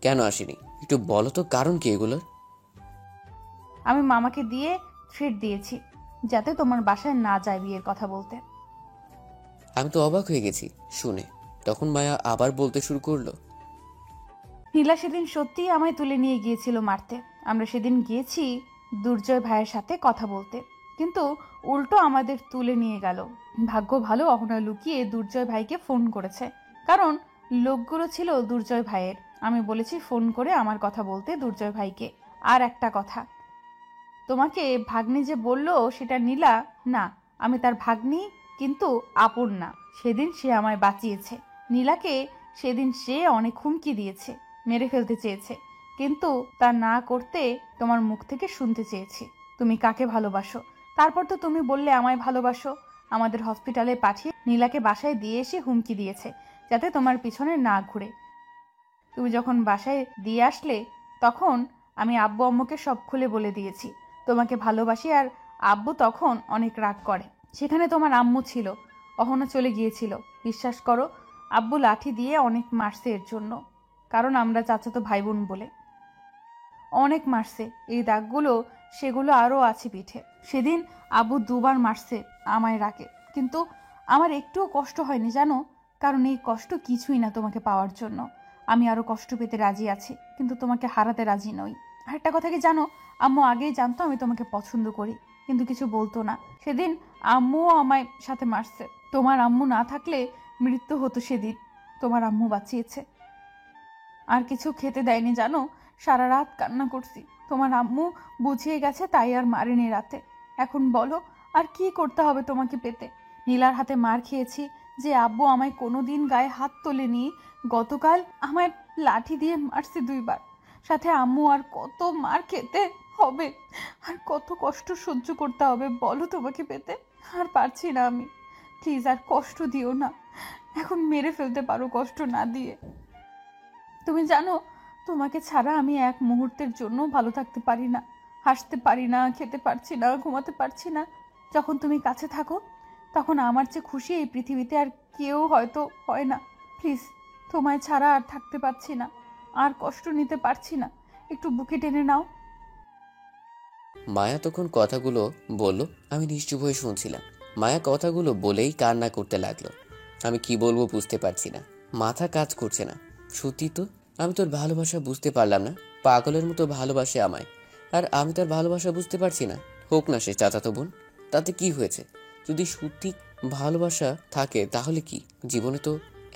কেন আসেনি একটু বলো তো, কারণ কি এগুলোর? আমি মামাকে দিয়ে থ্রেট দিয়েছি যাতে তোমার বাসায় না যায় বিয়ের কথা বলতে। আমি তো অবাক হয়ে গেছি শুনে। তখন মায়া আবার বলতে শুরু করলো, নীলা সেদিন সত্যিই আমায় তুলে নিয়ে গিয়েছিল মারতে। আমরা সেদিন গিয়েছি দুর্জয় ভাইয়ের সাথে কথা বলতে, কিন্তু উল্টো আমাদের তুলে নিয়ে গেল। ভাগ্য ভালো অহনা লুকিয়ে দুর্জয় ভাইকে ফোন করেছে, কারণ লোকগুলো ছিল দুর্জয় ভাইয়ের। আমি বলেছি ফোন করে আমার কথা বলতে দুর্জয় ভাইকে। আর একটা কথা, তোমাকে ভাগ্নি যে বলল সেটা নীলা না, আমি তার ভাগ্নি, কিন্তু আপন না। সেদিন সে আমায় বাঁচিয়েছে। নীলাকে সেদিন সে অনেক হুমকি দিয়েছে, মেরে ফেলতে চেয়েছে, কিন্তু তা না করতে তোমার মুখ থেকে শুনতে চেয়েছি তুমি কাকে ভালোবাসো। তারপর তো তুমি বললে আমায় ভালোবাসো। আমাদের হসপিটালে পাঠিয়ে নীলাকে বাসায় দিয়ে এসে হুমকি দিয়েছে যাতে তোমার পিছনে না ঘুরে। তুমি যখন বাসায় দিয়ে আসলে তখন আমি আব্বু আম্মুকে সব খুলে বলে দিয়েছি তোমাকে ভালোবাসি। আর আব্বু তখন অনেক রাগ করে। সেখানে তোমার আম্মু ছিল, অহনা চলে গিয়েছিল। বিশ্বাস করো, আব্বু লাঠি দিয়ে অনেক মারছে এর জন্য, কারণ আমরা চাচাতো ভাই বোন বলে অনেক মারছে। এই দাগগুলো সেগুলো আরও আছে পিঠে। সেদিন আব্বু 2বার মারছে আমায় রাগে, কিন্তু আমার একটুও কষ্ট হয়নি জানো, কারণ এই কষ্ট কিছুই না তোমাকে পাওয়ার জন্য। আমি আরো কষ্ট পেতে রাজি আছি, কিন্তু তোমাকে হারাতে রাজি নই। আরেকটা কথা কি জানো, আম্মু আগেই জানতো আমি তোমাকে পছন্দ করি, কিন্তু কিছু বলতো না। সেদিন আম্মুও আমায় সাথে মারছে। তোমার আম্মু না থাকলে মৃত্যু হতো সেদিন, তোমার আম্মু বাঁচিয়েছে। আর কিছু খেতে দেয়নি জানো, সারা রাত কান্না করছি। তোমার আম্মু বুঝিয়ে গেছে তাই আর মারেনি রাতে। এখন বলো আর কি করতে হবে তোমাকে পেতে? নীলার হাতে মার খেয়েছি যে আব্বু আমায় কোনোদিন গায়ে হাত তোলেনি, গতকাল আমায় লাঠি দিয়ে মারছে 2বার। সাথে আম্মু আর কত মার খেতে হবে, আর কত কষ্ট সহ্য করতে হবে বলো তোমাকে পেতে? আর পারছি না আমি, প্লিজ আর কষ্ট দিও না। এখন মেরে ফেলতে পারো কষ্ট না দিয়ে। তুমি জানো তোমাকে ছাড়া আমি এক মুহূর্তের জন্য ভালো থাকতে পারি না, হাসতে পারি না, খেতে পারছি না, ঘুমাতে পারছি না। যখন তুমি কাছে থাকো তখন আমার চেয়ে খুশি এই পৃথিবীতে আর কেউ হয়তো হয় না। প্লিজ, তোমায় ছাড়া আর থাকতে পারছি না, আর কষ্ট নিতে পারছি না, একটু বুকে টেনে নাও। মায়া তখন কথাগুলো বলল, আমি নিশ্চুপ হয়ে শুনছিলাম। মায়া কথাগুলো বলেই কান্না করতে লাগলো। আমি কি বলবো বুঝতে পারছি না, মাথা কাজ করছে না। সত্যি তো, আমি তোর ভালোবাসা বুঝতে পারলাম না। পাগলের মতো ভালোবাসে আমায়, আর আমি তার ভালোবাসা বুঝতে পারছি না। হোক না সে চাচাতো বোন, তাতে কি হয়েছে? যদি সত্যি ভালোবাসা থাকে তাহলে কি, জীবনে তো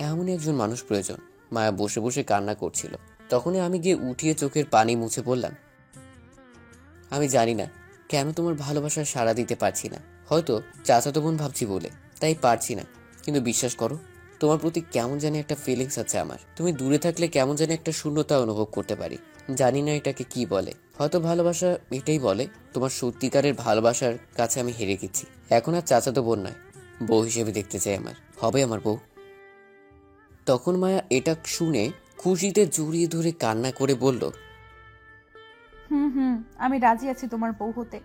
এমনই একজন মানুষ প্রয়োজন। মায়া বসে বসে কান্না করছিল। তখনই আমি গিয়ে উঠিয়ে চোখের পানি মুছে বললাম, আমি জানি না কেন তোমার ভালোবাসার সাড়া দিতে পারছি না। হয়তো চাচাতো বোন ভাবছি বলে তাই পারছি না, কিন্তু বিশ্বাস করো, তোমার প্রতি কেমন জানি একটা ফিলিংস আছে আমার। তুমি দূরে থাকলে কেমন জানি একটা শূন্যতা অনুভব করতে পারি। জানি না এটাকে কি বলে, হয়তো ভালোবাসা এটাই বলে। তোমার সত্যিকারের ভালোবাসার কাছে আমি হেরে গেছি। এখন আর চাচাতো বোন নয়, বউ হিসেবে দেখতে চাই। হবে আমার বউ। তখন মায়া এটা শুনে খুশিতে জড়িয়ে ধরে কান্না করে বলল, হুম, আমি রাজি আছি তোমার বউ হতে।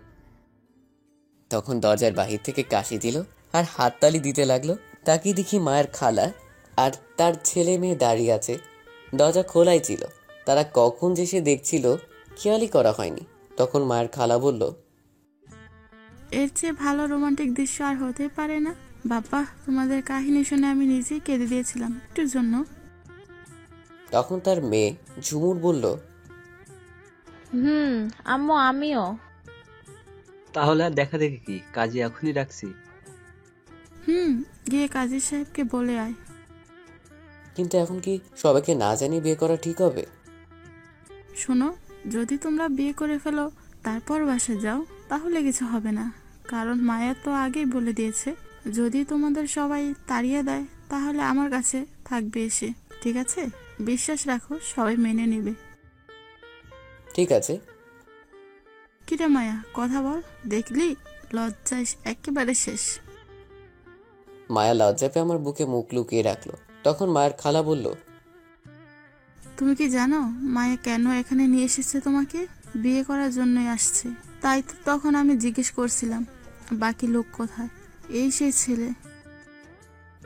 তখন দরজার বাহির থেকে কাশি দিল আর হাততালি দিতে লাগলো। তাকিয়ে দেখি মায়ের খালা আর তার ছেলে মেয়ে দাঁড়িয়ে আছে। দরজা খোলাই ছিল, তারা কখন যে সে দেখছিল খেয়ালই করা হয়নি। তখন মায়ের খালা বলল, এর চেয়ে ভালো রোমান্টিক দৃশ্য আর হতে পারে না। বাবা, তোমাদের কাহিনী শুনে আমি নিজেই কেঁদে দিয়েছিলাম একটুর জন্য। তখন তার মেয়ে ঝুমুর বলল, আম্মু আমিও। তাহলে আর দেখা দেখি কি, কাজে এখনই রাখছি। গিয়ে কাজী সাহেবকে বলে আয়। কিন্তু এখন কি সবাইকে না জানিয়ে বিয়ে করা ঠিক হবে? শোনো, যদি তোমরা বিয়ে করে ফেলো তারপর বাসায় যাও তাহলে কিছু হবে না, কারণ মায়া তো আগেই বলে দিয়েছে যদি তোমাদের সবাই তাড়িয়ে দেয় তাহলে আমার কাছে থাকবে এসে। ঠিক আছে? বিশ্বাস রাখো, সবাই মেনে নেবে। ঠিক আছে। কিরে মায়া, কথা বল। দেখলি, লজ্জায় একেবারে শেষ। মায়া লজ্জা পেয়ে আমার বুকে মুখ লুকিয়ে রাখলো। তখন মায়ের খালা বলল, তুমি কি জানো মায়া কেন এখানে নিয়ে এসেছে? তোমাকে বিয়ে করার জন্যই আসছে। তাই তো তখন আমি জিজ্ঞেস করছিলাম বাকি লোক কোথায়। এই সেই ছেলে।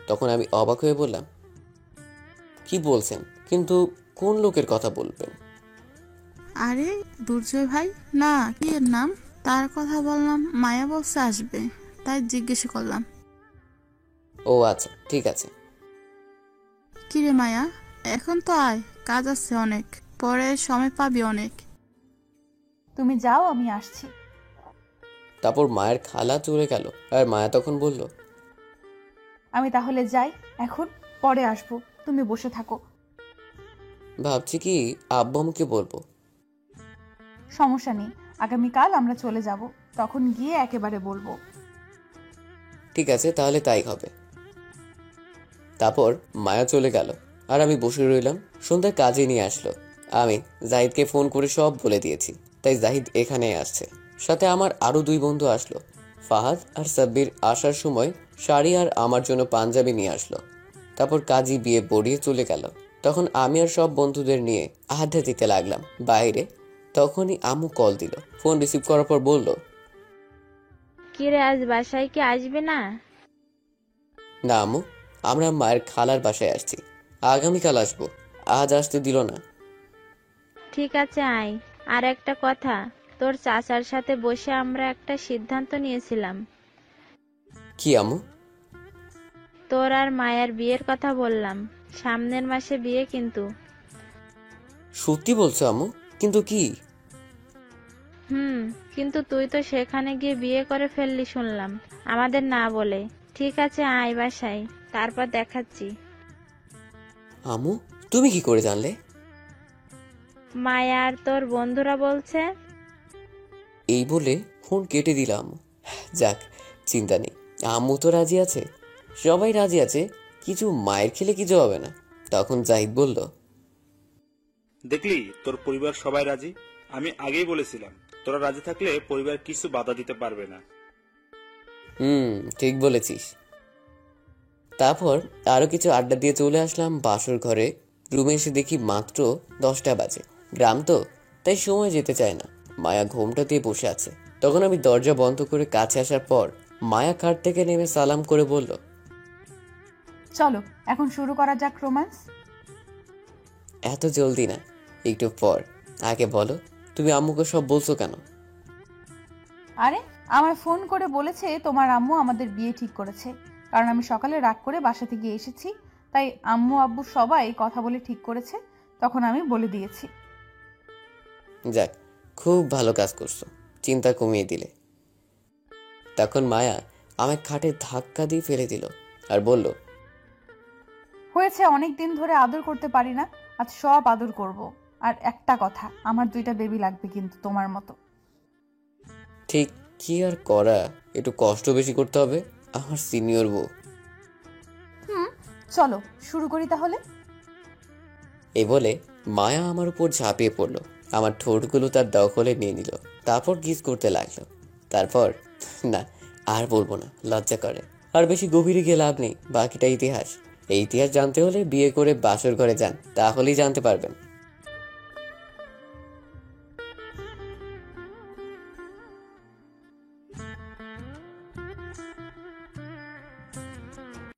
তখন আমি অবাক হয়ে বললাম, কি বলছেন? কিন্তু কোন লোকের কথা বলবেন? আরে দুর্জয় ভাই না, কি এর নাম, তার কথা বললাম। মায়া বলছে আসবে, তাই জিজ্ঞেস করলাম। ও আচ্ছা, ঠিক আছে। কিরে মায়া, এখন তো আয়, কাজ আছে অনেক, পরে সময় পাবি অনেক। তুমি যাও, আমি আসছি। তারপর মায়ের খালা চলে গেল আর মায়া তখন বলল, আমি তাহলে যাই এখন, পরে আসবো, তুমি বসে থাকো। ভাবছি কি আব্বু আম্মুকে বলবো। সমস্যা নেই, আগামীকাল আমরা চলে যাব, তখন গিয়ে একেবারে বলবো। ঠিক আছে, তাহলে তাই হবে। তারপর মায়া চলে গেল আর আমি বসে রইলাম। সন্ধ্যায় কাজে নিয়ে আসলো। আমি জাহিদকে ফোন করে সব বলে দিয়েছি, তাই জাহিদ এখানে আসছে। সাথে আমার আরো 2 বন্ধু আসলো। ফাহাদ আর সাব্বির আসার সময় শাড়ি আর আমার জন্য পাঞ্জাবি নিয়ে আসলো। তারপর কাজী বিয়ে বড়িয়ে চলে গেল। তখন আমি আর সব বন্ধুদের নিয়ে আড্ডা দিতে লাগলাম বাইরে। তখনই আম্মু কল দিল। ফোন রিসিভ করার পর বলল, কিরে আজ বাসায় কি আসবে না? না আম্মু, আমরা মায়ের খালার বাসায় আসছি, আগামীকাল আসবো। আজ আসতে দিল না। ঠিক আছে আয়। আর একটা কথা, তোর চাচার সাথে বসে আমরা একটা সিদ্ধান্ত নিয়েছিলাম। কি আম্মু? তোর আর মায়ের বিয়ের কথা বললাম, সামনের মাসে বিয়ে। কিন্তু সত্যি বলছো আম্মু? কিন্তু কি? কিন্তু তুই তো সেখানে গিয়ে বিয়ে করে ফেললি শুনলাম, আমাদের না বলে। ঠিক আছে আয় বাসায়, তারপর দেখাচ্ছি। আম্মু, তুমি কি করে জানলে? মায়া আর তোর বন্ধুরা বলছে। এই বলে ফোন কেটে দিলাম। যাক, চিন্তা নেই, আম্মু তো রাজি আছে, সবাই রাজি আছে, কিছু মায়ের খেলে কিছু হবে না। তখন জাহিদ বলল, দেখলি তোর পরিবার সবাই রাজি। আমি আগেই বলেছিলাম তোরা রাজি থাকলে পরিবার কিছু বাধা দিতে পারবে না। ঠিক বলেছিস। তারপর আরো কিছু আড্ডা দিয়ে চলে আসলাম বাসর ঘরে। রুমে এসে দেখি মাত্র 10টা বাজে। গ্রাম তো, তাই সময় যেতে চায় না। মায়া ঘোমটা দিয়ে বসে আছে। তখন আমি দরজা বন্ধ করে কাছে আসার পর মায়া খাট থেকে নেমে সালাম করে বলল, চলো এখন শুরু করা যাক রোম্যান্স। এত জলদি না, একটু পর। আগে বলো, তুমি আম্মুকে সব বলছো কেন? আরে আমার ফোন করে বলেছে তোমার আম্মু আমাদের বিয়ে ঠিক করেছে, কারণ আমি সকালে রাগ করে বাসা থেকে এসেছি, তাই আম্মু আব্বু সবাই কথা বলে ঠিক করেছে, তখন আমি বলে দিয়েছি। যাক, খুব ভালো কাজ করছো, চিন্তা কমিয়ে দিলে। তখন মায়া আমায় খাটে ধাক্কা দিয়ে ফেলে দিল আর বলল, হয়েছে, অনেক দিন ধরে আদর করতে পারি না, আজ সব আদর করব। আর একটা কথা, আমার 2টা বেবি লাগবে কিন্তু তোমার মতো। ঠিক কি আর করা, একটু কষ্ট বেশি করতে হবে, আমার সিনিয়র বউ। চলো শুরু করি তাহলে। এই বলে মায়া আমার উপর ঝাঁপিয়ে পড়লো, আমার ঠোঁটগুলো তার দখলে নিয়ে নিল, তারপর কিস করতে লাগলো। তারপর না, আর বলবো না, লজ্জা করে। আর বেশি গভীরে গিয়ে লাভ নেই, বাকিটা ইতিহাস। এই ইতিহাস জানতে হলে বিয়ে করে বাসর ঘরে যান, তাহলেই জানতে পারবেন।